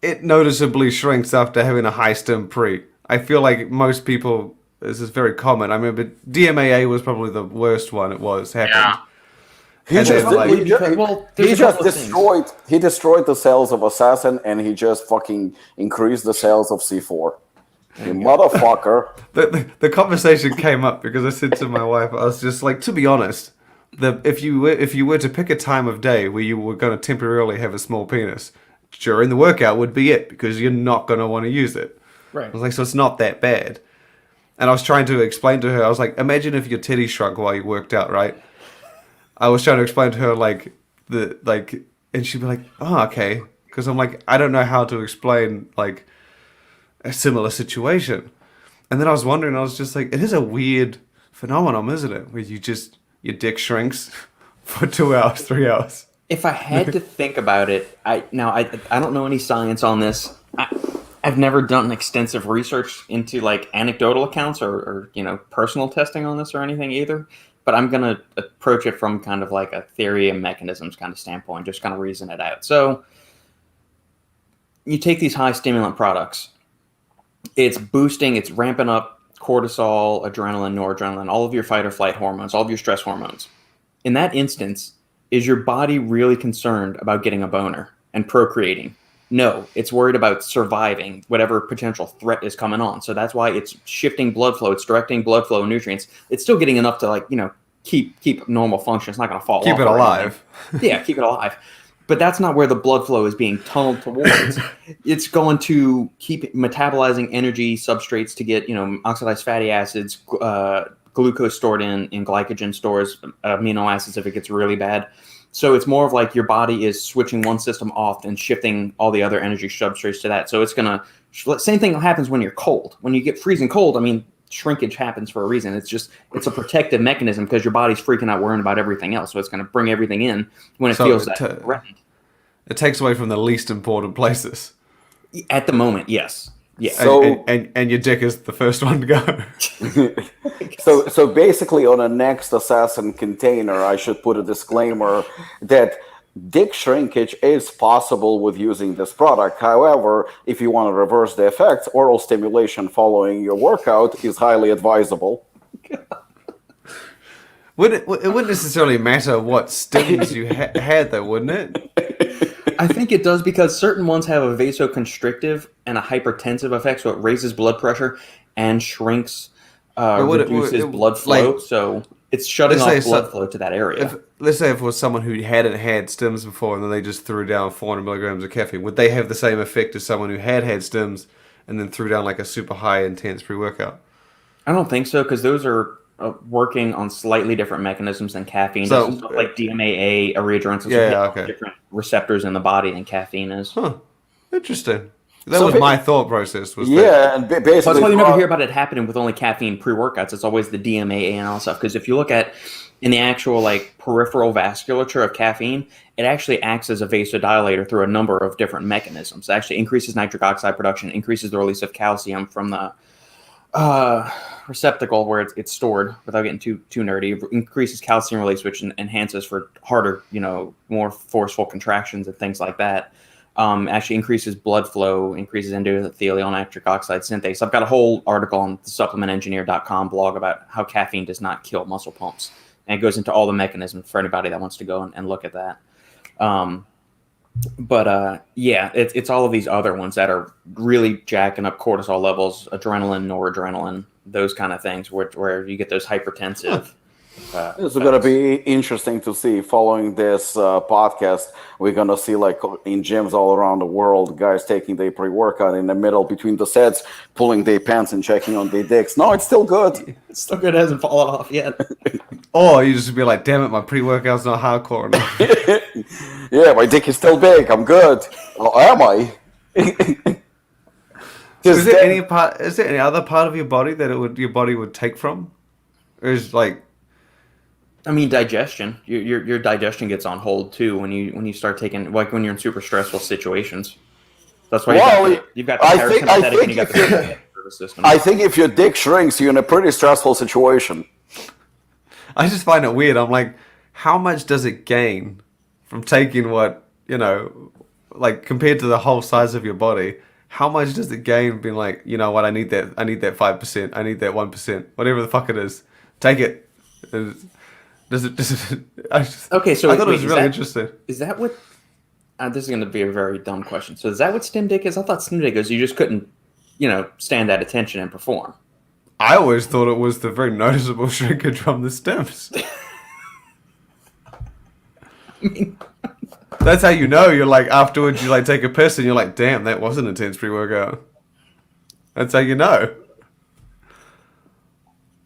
it noticeably shrinks after having a high stem pre. I feel like most people, this is very common. I remember DMAA was probably the worst one. It happened. Yeah. He And just, then, like- he ju- Well, he there's a just couple of things. destroyed the cells of Assassin, and he just fucking increased the cells of C4. You motherfucker. The conversation came up because I said to my wife, I was just like, to be honest, if you were to pick a time of day where you were going to temporarily have a small penis, during the workout would be it, because you're not going to want to use it. Right. I was like, so it's not that bad. And I was trying to explain to her, I was like, imagine if your titty shrunk while you worked out, right? I was trying to explain to her and she'd be like, oh, okay. Because I'm like, I don't know how to explain like a similar situation. And then I was wondering, I was just like, it is a weird phenomenon, isn't it? Where your dick shrinks for 2 hours, 3 hours. If I had to think about it, I don't know any science on this. I've never done extensive research into like anecdotal accounts or personal testing on this or anything either. But I'm gonna approach it from kind of like a theory and mechanisms kind of standpoint, just kind of reason it out. So you take these high stimulant products, it's ramping up cortisol, adrenaline, noradrenaline, all of your fight or flight hormones, all of your stress hormones. In that instance, is your body really concerned about getting a boner and procreating? No, it's worried about surviving whatever potential threat is coming on. So that's why it's shifting blood flow. It's directing blood flow and nutrients. It's still getting enough to keep normal function. It's not going to fall off. Keep it alive. Yeah, keep it alive. But that's not where the blood flow is being tunneled towards. It's going to keep metabolizing energy substrates to get oxidized fatty acids, glucose stored in glycogen stores, amino acids if it gets really bad. So it's more of like your body is switching one system off and shifting all the other energy substrates to that. So it's going to, same thing happens when you're cold. When you get freezing cold, shrinkage happens for a reason. It's a protective mechanism because your body's freaking out worrying about everything else. So it's going to bring everything in when it feels that threatened. It takes away from the least important places. At the moment, yes. Yeah. So, and your dick is the first one to go. So basically, on a Next Assassin container, I should put a disclaimer that dick shrinkage is possible with using this product. However, if you want to reverse the effects, oral stimulation following your workout is highly advisable. It wouldn't necessarily matter what stims you had, though, wouldn't it? I think it does because certain ones have a vasoconstrictive and a hypertensive effect, so it raises blood pressure and shrinks, reduces blood flow. So it's shutting off blood flow to that area. Let's say if it was someone who hadn't had stims before and then they just threw down 400 milligrams of caffeine, would they have the same effect as someone who had stims and then threw down like a super high intense pre-workout? I don't think so because those are working on slightly different mechanisms than caffeine. So, like DMAA, arrhythrogens, different receptors in the body than caffeine is. Huh. Interesting. That was my thought process. And basically, that's why you never hear about it happening with only caffeine pre-workouts. It's always the DMAA and all stuff. Because if you look at in the actual like peripheral vasculature of caffeine, it actually acts as a vasodilator through a number of different mechanisms. It actually increases nitric oxide production, increases the release of calcium from the receptacle where it's stored, without getting too nerdy. It increases calcium release, which enhances for harder, more forceful contractions and things like that. Actually increases blood flow, increases endothelial nitric oxide synthase. I've got a whole article on the supplementengineer.com blog about how caffeine does not kill muscle pumps. And it goes into all the mechanisms for anybody that wants to go and look at that. It's all of these other ones that are really jacking up cortisol levels, adrenaline, noradrenaline, those kind of things where you get those hypertensive. It's going to be interesting to see following this podcast. We're going to see like in gyms all around the world, guys taking their pre-workout in the middle between the sets, pulling their pants and checking on their dicks. No, it's still good. It's still good. It hasn't fallen off yet. Or you just be like, damn it, my pre-workout's not hardcore enough. Yeah, my dick is still big. I'm good. Well, am I? Is there any other part of your body that your body would take from? Or is like, digestion. Your digestion gets on hold too when you start taking, like when you're in super stressful situations. That's why you've got the parasympathetic and you got the nervous system. I think if your dick shrinks, you're in a pretty stressful situation. I just find it weird. I'm like, how much does it gain from taking what, like compared to the whole size of your body? How much does it gain being like, you know what, I need that 5%, I need that 1%, whatever the fuck it is. Take it. I thought it was really interesting. Is that what? This is going to be a very dumb question. So is that what stim dick is? I thought stim dick is you just couldn't, stand at attention and perform. I always thought it was the very noticeable shrinkage from the stems. mean, That's how you know. You're like, afterwards, you like take a piss and you're like, damn, that was an intense pre-workout. That's how you know.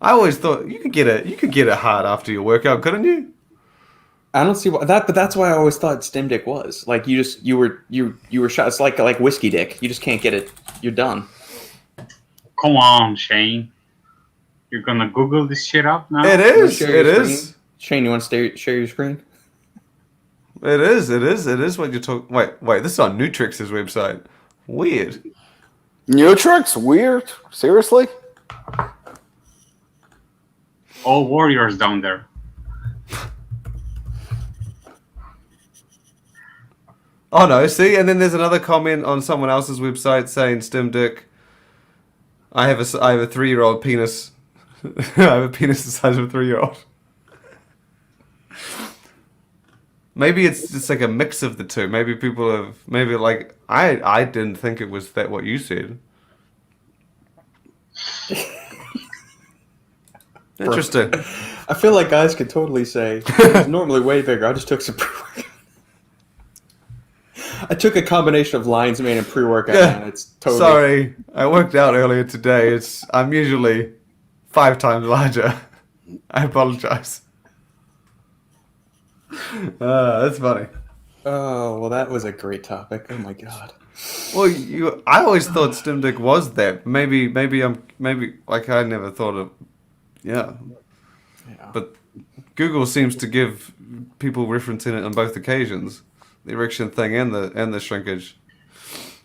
I always thought you could get it hard after your workout, couldn't you? I don't see why that, but that's why I always thought stem dick was like you were shot. It's like whiskey dick. You just can't get it. You're done. Come on, Shane. You're gonna Google this shit up now? It You wanna is. share It your is. screen? Shane, you want to share your screen? It is. It is. It is what you're talking. Wait. This is on Nutrix's website. Weird. Nutrix? Weird? Seriously? All warriors down there. Oh no, see, and then there's another comment on someone else's website saying stem dick. I have a 3-year-old penis. I have a penis the size of a 3-year-old. Maybe it's just like a mix of the two. Maybe people have like I didn't think it was that what you said. Interesting. I feel like guys could totally say it's normally way bigger. I just took some pre-workout. I took a combination of lion's mane and pre-workout, and it's totally. Sorry, I worked out earlier today. I'm usually 5 times larger. I apologize. That's funny. Oh well, that was a great topic. Oh my god. Well, I always thought stem dick was that. Maybe like I never thought of. Yeah. But Google seems to give people referencing it on both occasions, the erection thing and the shrinkage.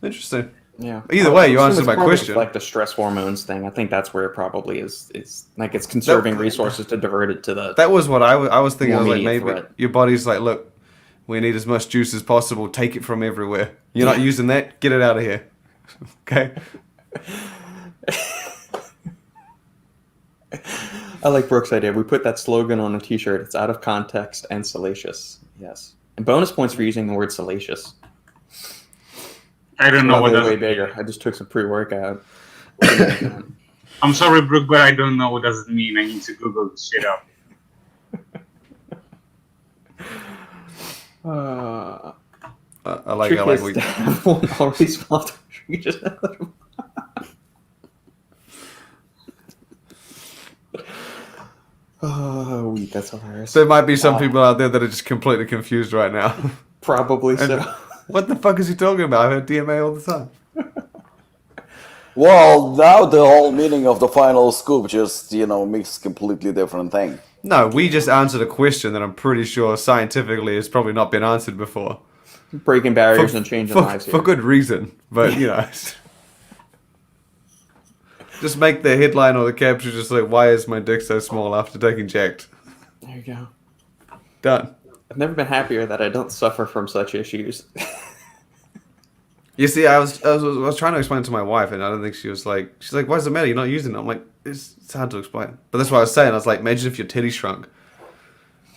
Interesting. Yeah. Either way, you answered it's my probably question. Like the stress hormones thing, I think that's where it probably is. It's like it's conserving resources to divert it to the. That was what I was thinking. I was like, immediate maybe threat. your body's like, look, we need as much juice as possible. Take it from everywhere. You're not using that. Get it out of here. Okay. I like Brooke's idea. We put that slogan on a T-shirt. It's out of context and salacious. Yes. And bonus points for using the word salacious. I don't know what Way that. bigger. I just took some pre-workout. I'm sorry, Brooke, but I don't know what does it mean. I need to Google this shit up. I like we. One already small. You just. Oh, wait, that's hilarious. There might be some people out there that are just completely confused right now. Probably And so. what the fuck is he talking about? I've heard DMA all the time. Well, now the whole meaning of the final scoop just, makes completely different thing. No, we just answered a question that I'm pretty sure scientifically has probably not been answered before. Breaking barriers and changing lives. For good reason. But, just make the headline or the caption just like, why is my dick so small after taking jacked? There you go. Done. I've never been happier that I don't suffer from such issues. You see, I was trying to explain it to my wife, and I don't think she's like, why does it matter? You're not using it. I'm like, it's hard to explain. But that's what I was saying. I was like, imagine if your titty shrunk,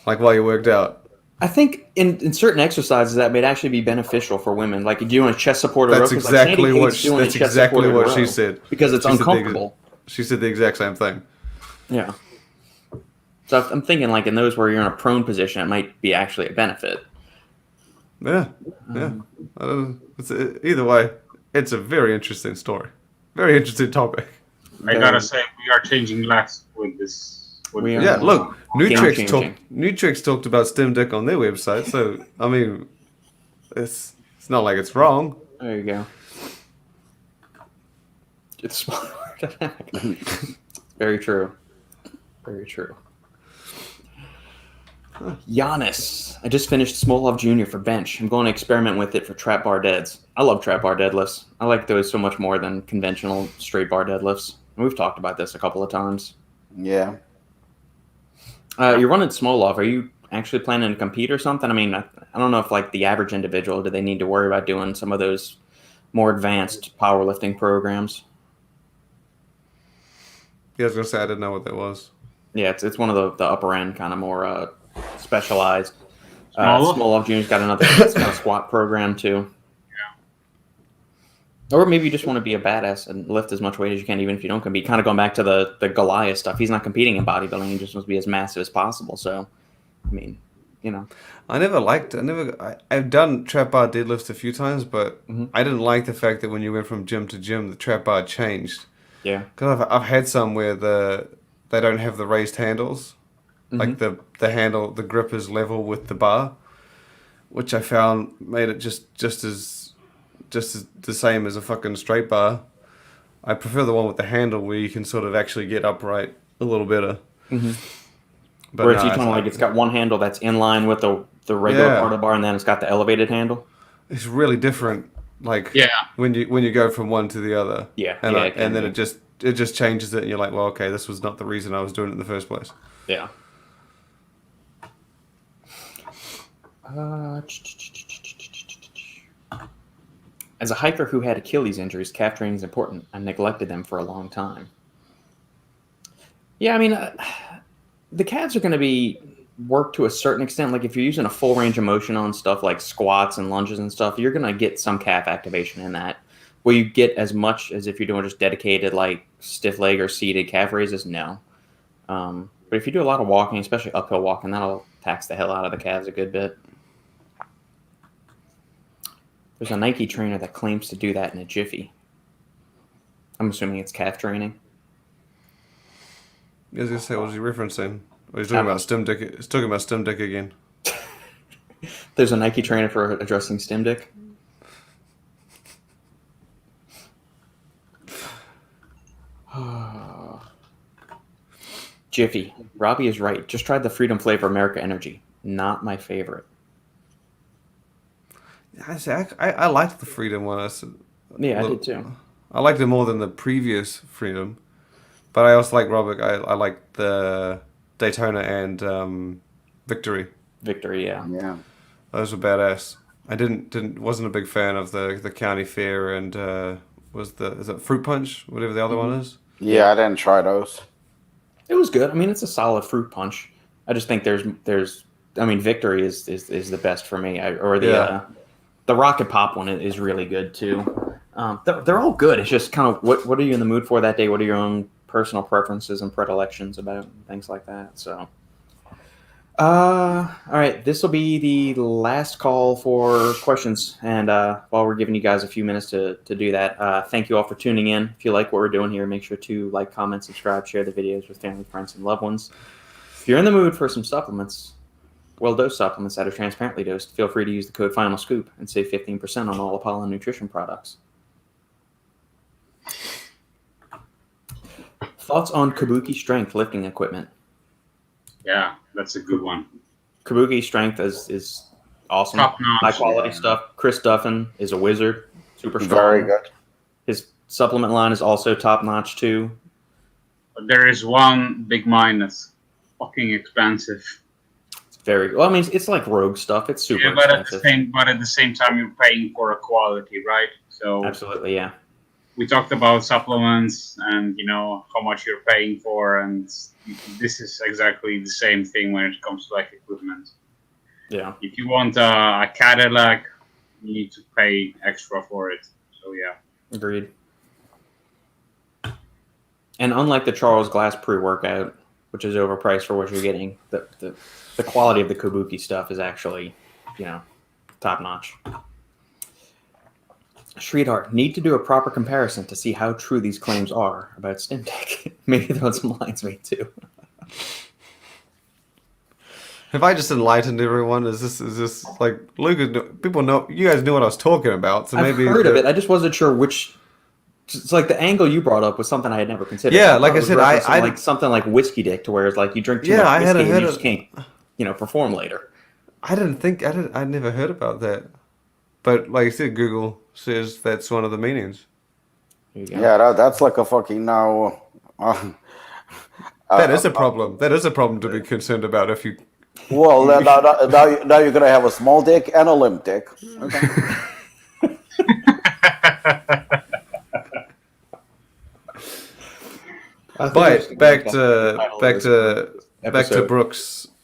like while you worked out. I think in certain exercises that may actually be beneficial for women. Like doing a chest supported row. That's 'cause, exactly Sandy what hates doing a that's chest exactly supported what she row said. because it's She said the uncomfortable. She said the exact same thing. Yeah. So I'm thinking like in those where you're in a prone position, it might be actually a benefit. Yeah. I don't know. Either way, it's a very interesting story. Very interesting topic. I gotta say, we are changing lives with this. We are. Yeah, look, Game-changing. Nutrix talked about stem dick on their website, so I mean, it's not like it's wrong. There you go. It's smart. Very true. Very true. Giannis. I just finished Smolov Jr. for bench. I'm going to experiment with it for trap bar deads. I love trap bar deadlifts. I like those so much more than conventional straight bar deadlifts. And we've talked about this a couple of times. Yeah. You're running Smolov. Are you actually planning to compete or something? I mean, I don't know if like the average individual, do they need to worry about doing some of those more advanced powerlifting programs? Yeah, I was gonna say I didn't know what that was. Yeah, it's one of the upper end kind of more specialized. Smolov? Smolov Jr.'s got another kind of squat program too. Or maybe you just want to be a badass and lift as much weight as you can, even if you don't compete. Kind of going back to the Goliath stuff. He's not competing in bodybuilding. He just wants to be as massive as possible. So, I mean, you know. I've done trap bar deadlifts a few times, but I didn't like the fact that when you went from gym to gym, the trap bar changed. Yeah. Because I've had some where they don't have the raised handles, like the handle, the grip is level with the bar, which I found made it just as the same as a fucking straight bar. I prefer the one with the handle where you can sort of actually get upright a little better. But Whereas each one, like, it's got one handle that's in line with the regular part of the bar, and then it's got the elevated handle. It's really different. Like when you go from one to the other. Yeah. And then it just changes it, and you're like, well, okay, this was not the reason I was doing it in the first place. Yeah. As a hiker who had Achilles injuries, calf training is important. I neglected them for a long time. Yeah, I mean, the calves are going to be worked to a certain extent. Like if you're using a full range of motion on stuff like squats and lunges and stuff, you're going to get some calf activation in that. Will you get as much as if you're doing just dedicated like stiff leg or seated calf raises? No. But if you do a lot of walking, especially uphill walking, that'll tax the hell out of the calves a good bit. There's a Nike trainer that claims to do that in a jiffy. I'm assuming it's calf training. I was going to say, what was he referencing? Oh, he's talking about stem dick. He's talking about stem dick again. There's a Nike trainer for addressing stem dick. Jiffy. Robbie is right. Just tried the Freedom Flavor America Energy. Not my favorite. I liked the Freedom one. I did too. I liked it more than the previous Freedom. But I also like Robert. I like the Daytona and Victory. Victory, yeah. Yeah. Those were badass. I wasn't a big fan of the County Fair and is it Fruit Punch, whatever the other one is. Yeah, I didn't try those. It was good. I mean, it's a solid fruit punch. I just think there's I mean, Victory is the best for me. The Rocket Pop one is really good too. They're all good. It's just kind of what are you in the mood for that day? What are your own personal preferences and predilections about things like that? So, all right, this will be the last call for questions. And while we're giving you guys a few minutes to do that, thank you all for tuning in. If you like what we're doing here, make sure to like, comment, subscribe, share the videos with family, friends, and loved ones. If you're in the mood for some supplements, well-dosed supplements that are transparently dosed, feel free to use the code FINALSCOOP and save 15% on all Apollon nutrition products. Thoughts on Kabuki Strength lifting equipment? Yeah, that's a good one. Kabuki Strength is awesome. Top-notch, high-quality stuff. Chris Duffin is a wizard. Super strong. Very good. His supplement line is also top-notch, too. But there is one big minus. Fucking expensive. Very well. I mean, it's like rogue stuff. It's super expensive. But at the same time, you're paying for a quality, right? So absolutely, yeah. We talked about supplements and how much you're paying for, and this is exactly the same thing when it comes to like equipment. Yeah. If you want a Cadillac, you need to pay extra for it. So yeah. Agreed. And unlike the Charles Glass pre-workout, which is overpriced for what you're getting, the quality of the Kabuki stuff is actually, top notch. Sridhar, need to do a proper comparison to see how true these claims are about stem dick. Maybe throw some lines me too. Have I just enlightened everyone? Is this like Lucas? People know you guys knew what I was talking about, so maybe I've heard of it. I just wasn't sure which. It's like the angle you brought up was something I had never considered. Yeah, like I said, I like something like whiskey dick, to where it's like you drink too much whiskey and you just can't, perform later. I never heard about that. But like I said, Google says that's one of the meanings. Yeah, that's like a fucking now. That is a problem. That is a problem to be concerned about if you. Well, now you're gonna have a small dick and a limp dick. Okay. But back to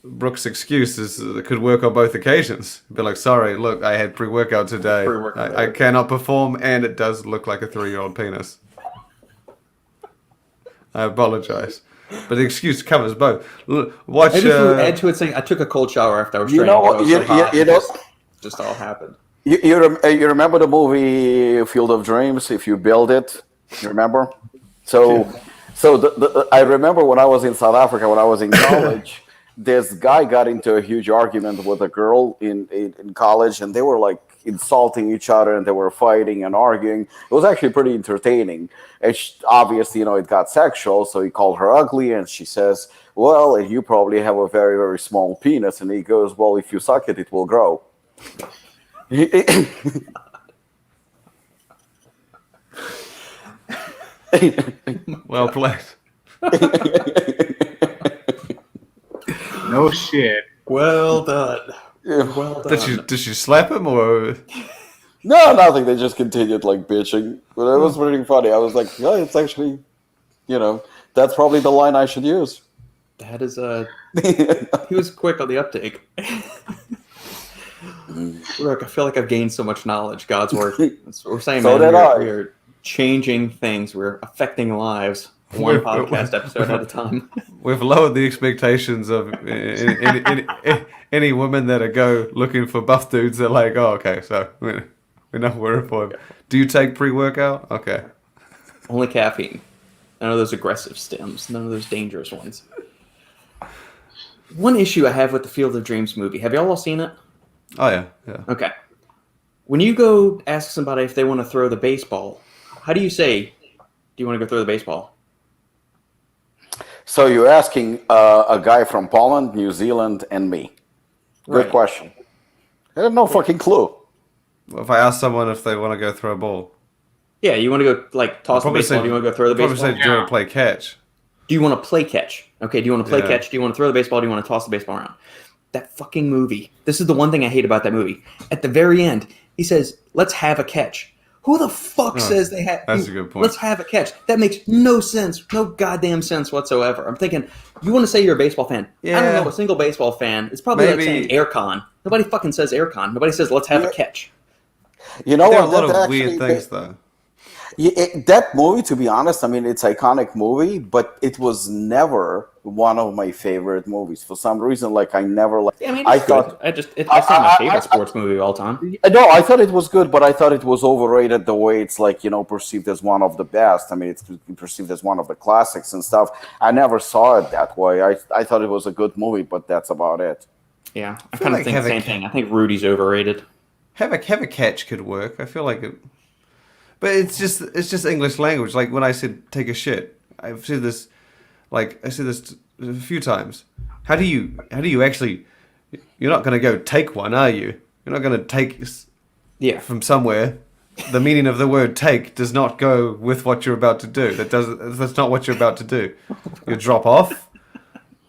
Brooks' excuse is it could work on both occasions. Be like, sorry, look, I had pre-workout today. I cannot perform, and it does look like a 3-year-old penis. I apologize. but the excuse covers both. Watch. Maybe if we add to it saying I took a cold shower after I was You training. know what? It was so hot, You know. just all happened. You remember the movie Field of Dreams? If you build it, you remember? So I remember when I was in South Africa, when I was in college, this guy got into a huge argument with a girl in college, and they were like insulting each other, and they were fighting and arguing. It was actually pretty entertaining. And obviously, it got sexual, so he called her ugly, and she says, "Well, you probably have a very, very small penis." And he goes, "Well, if you suck it, it will grow." Well played. No shit. Well done. Well done. Did she slap him or? No, nothing. They just continued like bitching, but it was pretty funny. I was like, "Yeah, it's actually, that's probably the line I should use." That is he was quick on the uptake. Look, I feel like I've gained so much knowledge. God's work. That's what we're saying, So man. did I. We are changing things. We're affecting lives, one podcast episode at a time. We've lowered the expectations of any women that go looking for buff dudes. They're like, oh, okay, so we know where we're for. Do you take pre-workout? Okay. Only caffeine. None of those aggressive stems. None of those dangerous ones. One issue I have with the Field of Dreams movie. Have y'all all seen it? Oh yeah. Okay. When you go ask somebody if they want to throw the baseball, how do you say, "Do you want to go throw the baseball?" So you're asking a guy from Poland, New Zealand, and me. Good Right. question. I have no fucking clue. If I ask someone if they want to go throw a ball, Yeah, you want to go toss the probably baseball? say- Do you want to go throw the probably baseball? say, do you want to play catch? Do you want to play catch? Okay, do you want to play Yeah. catch? Do you want to throw the baseball? Do you want to toss the baseball around? That fucking movie. This is the one thing I hate about that movie. At the very end, he says, "Let's have a catch." Who the fuck says they have? That's a good point. Let's have a catch. That makes no sense, no goddamn sense whatsoever. I'm thinking, you want to say you're a baseball fan? I don't Yeah. know a single baseball fan. It's probably like Maybe- saying AirCon. Nobody fucking says AirCon. Nobody says let's have a Yeah. catch. You know There are what? a lot that of weird actually- things though. That movie, to be honest, I mean, it's an iconic movie, but it was never one of my favorite movies. For some reason, like I never like. Yeah, I mean, I it's thought. good. It's not my I- favorite sports movie of all time. No, I thought it was good, but I thought it was overrated the way it's like, perceived as one of the best. I mean, it's perceived as one of the classics and stuff. I never saw it that way. I thought it was a good movie, but that's about it. Yeah, I feel kind of like think the have a same ca- thing. I think Rudy's overrated. Have a catch could work. I feel like it, but it's just English language. Like when I said take a shit, I've said this, I said this a few times. How do you actually? You're not going to go take one, are you? You're not going to take Yeah, from somewhere. The meaning of the word take does not go with what you're about to do. That's not what you're about to do. You drop off.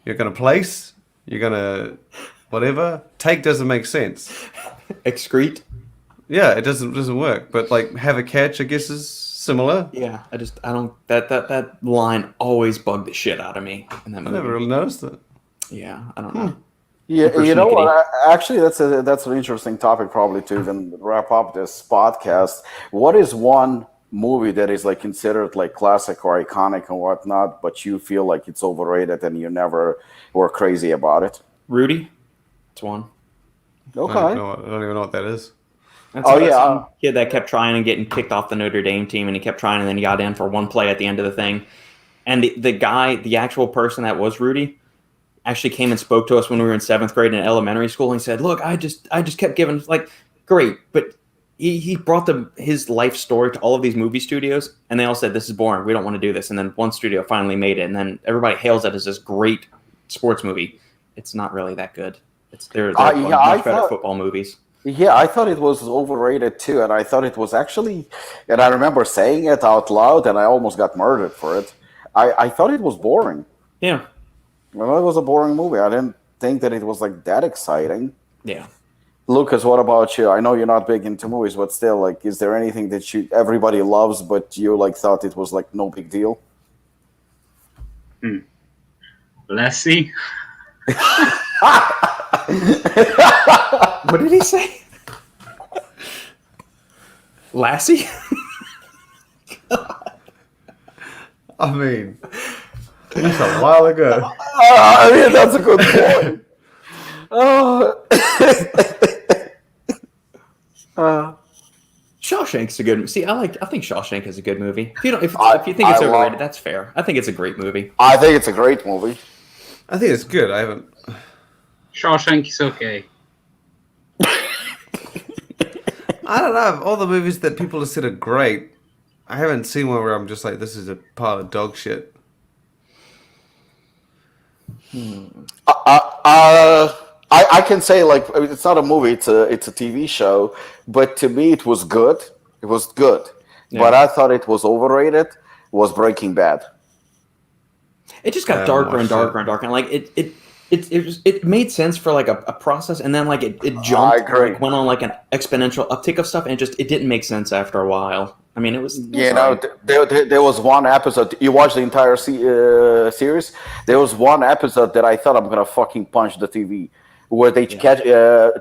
You're going to place. You're going to whatever. Take doesn't make sense. excrete. Yeah, it doesn't work. But have a catch, I guess, is similar. Yeah, I don't that line always bugged the shit out of me in that I movie. never really noticed it. Yeah, I don't know. Yeah, you know persnickety. what? Actually, that's an interesting topic, probably to even wrap up this podcast. What is one movie that is considered classic or iconic and whatnot, but you feel like it's overrated and you never were crazy about it? Rudy, it's one. I don't Okay. even know what that is. That's Oh, about yeah. some kid that kept trying and getting kicked off the Notre Dame team, and he kept trying, and then he got in for one play at the end of the thing. And the guy, the actual person that was Rudy, actually came and spoke to us when we were in 7th grade in elementary school, and he said, "Look, I just kept giving great," but he brought his life story to all of these movie studios, and they all said, "This is boring. We don't want to do this." And then one studio finally made it, and then everybody hails it as this great sports movie. It's not really that good. They're yeah, I much better thought- football movies. Yeah, I thought it was overrated too, and I thought it was actually, and I remember saying it out loud, and I almost got murdered for it. I thought it was boring. Yeah, Well, it was a boring movie. I didn't think that it was that exciting. yeah. Lucas, what about you? I know you're not big into movies, but still, is there anything that everybody loves, but you thought it was no big deal? Lassie. What did he say? Lassie? I mean, That's a while ago. I mean, that's a good point. Shawshank's a good. See, I think Shawshank is a good movie. If you don't, if you think I it's love- overrated, that's fair. I think it's a great movie. I think it's a great movie. I think it's good. I haven't. Shawshank is okay. I don't know. All the movies that people have said are great, I haven't seen one where I'm just like, this is a pile of dog shit. I can say, like, I mean, it's not a movie; it's a TV show. But to me, it was good. It was good. Yeah. But I thought it was overrated. Was Breaking Bad? It just got Yeah, darker and watched darker it. and darker. And like it made sense for like a process, and then like it I jumped, agree. like, went on like an exponential uptick of stuff, and it didn't make sense after a while. I mean, it was You know, there was one episode. You watched the entire series. There was one episode that I thought I'm gonna fucking punch the TV, where they catch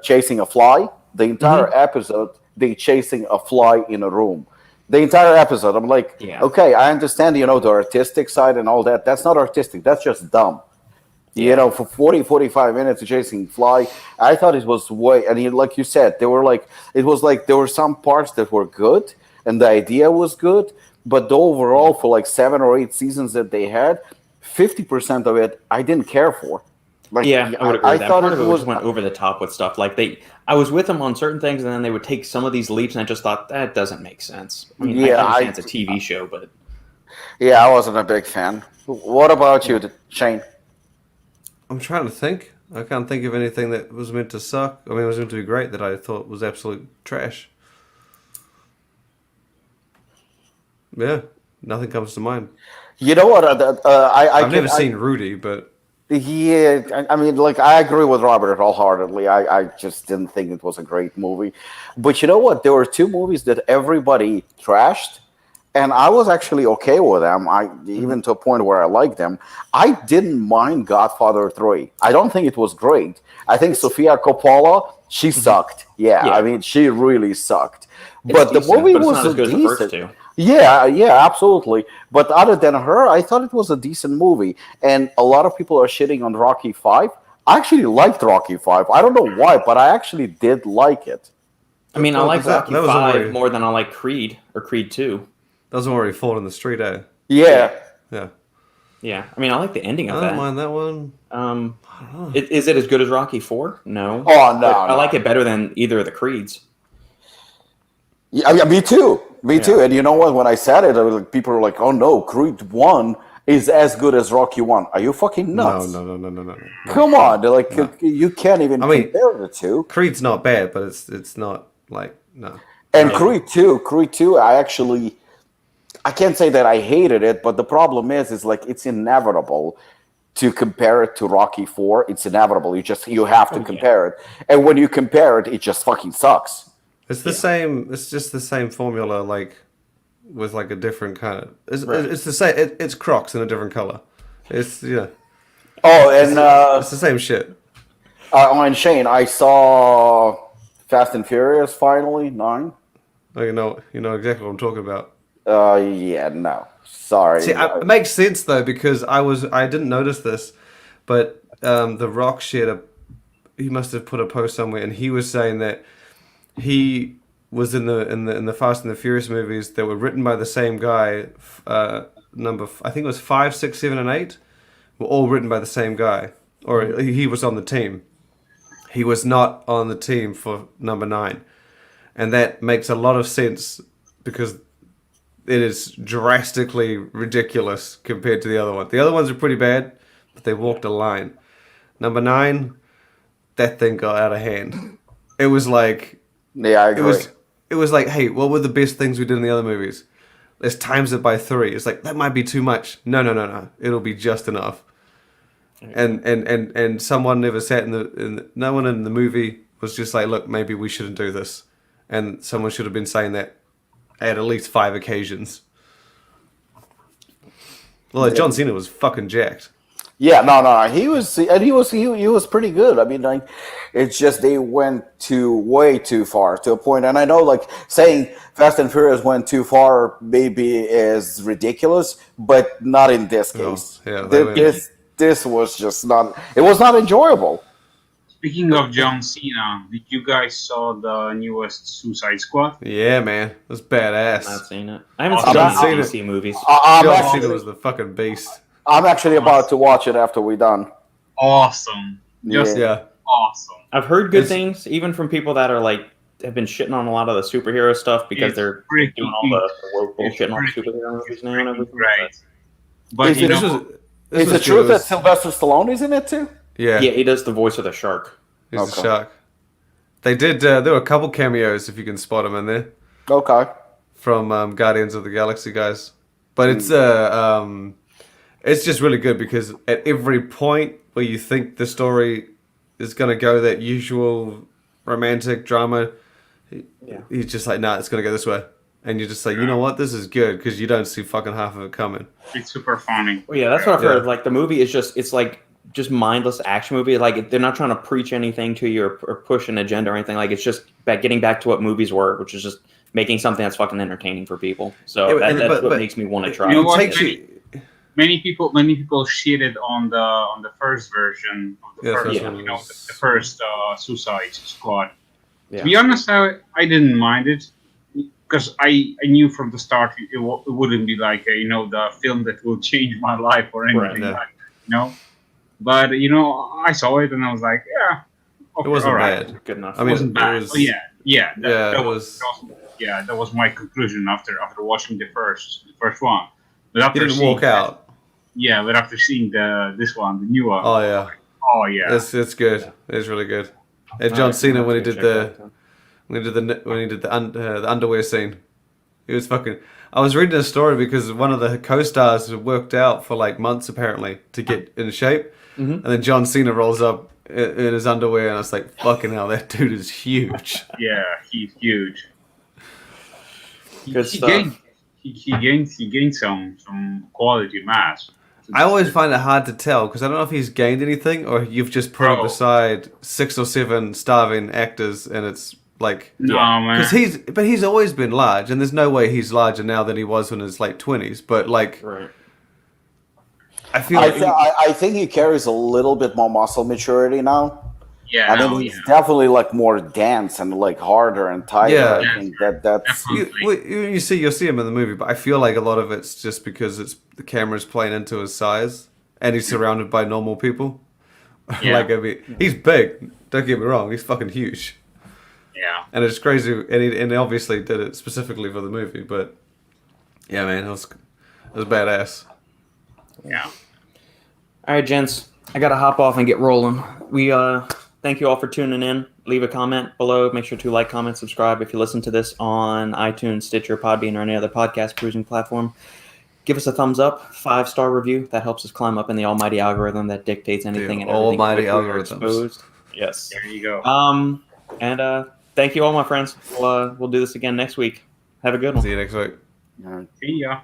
chasing a fly. The entire episode, they chasing a fly in a room. The entire episode, I'm like, Yeah. okay, I understand, you know, the artistic side and all that. That's not artistic. That's just dumb. You know, for 45 minutes chasing fly, I thought it was way. And like you said, there were like, it was like there were some parts that were good, and the idea was good, but the overall for like 7 or 8 seasons that they had, 50% of it I didn't care for. Like, Yeah, I would agree with that. thought Part of it was just went over the top with stuff. Like I was with them on certain things, and then they would take some of these leaps, and I just thought that doesn't make sense. I mean, Yeah, I understand it's a TV show, but I wasn't a big fan. What about you, Shane? I'm trying to think. I can't think of anything that was meant to suck. I mean, it was meant to be great that I thought was absolute trash. Yeah, nothing comes to mind. You know what? I've never seen Rudy, but Yeah, I mean, like, I agree with Robert wholeheartedly. I just didn't think it was a great movie. But you know what? There were 2 movies that everybody trashed, and I was actually okay with them. Even to a point where I liked them. I didn't mind Godfather 3. I don't think it was great. I think Sofia Coppola, she sucked. Yeah, Yeah. I mean, she really sucked. it's But the decent, movie but it's was not as good as the first decent. two. Yeah, absolutely. But other than her, I thought it was a decent movie. And a lot of people are shitting on Rocky 5. I actually liked Rocky 5. I don't know why, but I actually did like it. I mean, I Well, like that- Rocky that was 5 already- more than I like Creed or Creed 2. doesn't worry, fall in the street, eh? Yeah. Yeah. Yeah, I mean, I like the ending I of don't that. mind that one. Is it as good as Rocky 4? No. Oh, no. But I no. like it better than either of the Creeds. Yeah, me too. Me too. And you know what? When I said it, I was like, people were like, oh no, Creed 1 is as good as Rocky 1. Are you fucking nuts? No. Come on. They're like, you can't even I mean- compare the two. Creed's not bad, but it's not like no. And Creed 2, I can't say that I hated it, but the problem is like it's inevitable to compare it to Rocky 4. It's inevitable. You have to compare it. And when you compare it, it just fucking sucks. It's the same. It's just the same formula, like with like a different kind of. It's the same. It's Crocs in a different color. It's Oh, and it's the same shit. and Shane, I saw Fast and Furious finally 9. Like, you know exactly what I'm talking about. Yeah, no, sorry. See, it makes sense though because I didn't notice this, but The Rock he must have put a post somewhere, and he was saying that he was in the Fast and the Furious movies that were written by the same guy. I think it was 5, 6, 7, and 8 were all written by the same guy, or he was on the team. He was not on the team for number 9, and that makes a lot of sense because it is drastically ridiculous compared to the other one. The other ones are pretty bad, but they walked a line. Number 9, that thing got out of hand. It was like, yeah, I agree. it was like, hey, what were the best things we did in the other movies? Let's times it by 3. It's like, that might be too much. No. It'll be just enough. And someone never sat no one in the movie was just like, look, maybe we shouldn't do this. And someone should have been saying that at least 5 occasions. Well, John Cena was fucking jacked. Yeah, no. He was pretty good. I mean, like, it's just they went way too far to a point. And I know, like, saying Fast and Furious went too far maybe is ridiculous, but not in this case. yeah, they went- This was just not. It was not enjoyable. Speaking of John Cena, did you guys saw the newest Suicide Squad? Yeah, man, it was badass. I've not seen it. I haven't Awesome. seen any I've DC movies. I'm John actually, Cena was the fucking beast. I'm actually about to watch it after we're done. Awesome. Just Yeah, awesome. I've heard good It's- things, even from people that are like have been shitting on a lot of the superhero stuff because It's they're pretty doing all the woke it's bullshit on pretty- superhero movies it's now and pretty everything. great. But Is you it- this know, was. This Is was it true good. that Sylvester Stallone's in it too? Yeah, Yeah, he does the voice of the shark. he's Okay. a shark. They did. There were a couple cameos if you can spot them in there Okay. from Guardians of the Galaxy guys, but it's just really good because at every point where you think the story is gonna go that usual romantic drama, he's just like, nah, it's gonna go this way, and you're just like, you know what, this is good because you don't see fucking half of it coming. it's super funny. Well, yeah, that's what I've Yeah. heard. Like the movie is it's like just mindless action movie. Like they're not trying to preach anything to you or push an agenda or anything. Like it's just getting back to what movies were, which is just making something that's fucking entertaining for people. So Yeah, that's what but- makes me want to It try. You know it. what? takes you. Many people shitted on the first version of the Yeah, first, first yeah. one you know, was- the first Suicide Squad. Yeah. To be honest, I didn't mind it because I knew from the start it wouldn't be like the film that will change my life or anything Right, yeah. like that, you know. But I saw it and I was like, yeah, okay, It wasn't all right. bad. Good enough. I It mean, wasn't it bad. was- Oh, yeah, that it was that was my conclusion after watching the first one. But He after didn't seeing walk out. Yeah, but after seeing this one, the new one, Oh yeah, oh yeah, it's good. It's really good. And John Alright, Cena I'll when he have to did check the that out. the underwear scene, it was fucking. I was reading a story because one of the co-stars had worked out for like months apparently to get in shape, Mhm. and then John Cena rolls up in his underwear, and I was like, "Fucking hell, that dude is huge." yeah, he's huge. Good he stuff. gained he gained some quality mass. I always find it hard to tell because I don't know if he's gained anything or you've just put him Bro. beside 6 or 7 starving actors, and it's like. No man, Because he's always been large, and there's no way he's larger now than he was in his late 20s. But like, Right. I feel I, like th- I think he carries a little bit more muscle maturity now. yeah, I no, mean, he's yeah. definitely like more dense and like harder and tighter. Yeah. I think that's you'll see him in the movie, but I feel like a lot of it's just because the camera's playing into his size, and he's surrounded by normal people. Yeah. Like I mean, he's big. Don't get me wrong, he's fucking huge, yeah. and it's crazy. And he obviously did it specifically for the movie, but yeah, man, it was badass. Yeah. All right, gents. I gotta hop off and get rolling. We thank you all for tuning in. Leave a comment below. Make sure to like, comment, subscribe if you listen to this on iTunes, Stitcher, Podbean, or any other podcast cruising platform. Give us a thumbs up, 5-star review. That helps us climb up in the almighty algorithm that dictates anything and everything. almighty to which we are algorithms. exposed. Yes. There you go. And thank you all, my friends. We'll do this again next week. Have a good one. See you next week. See ya.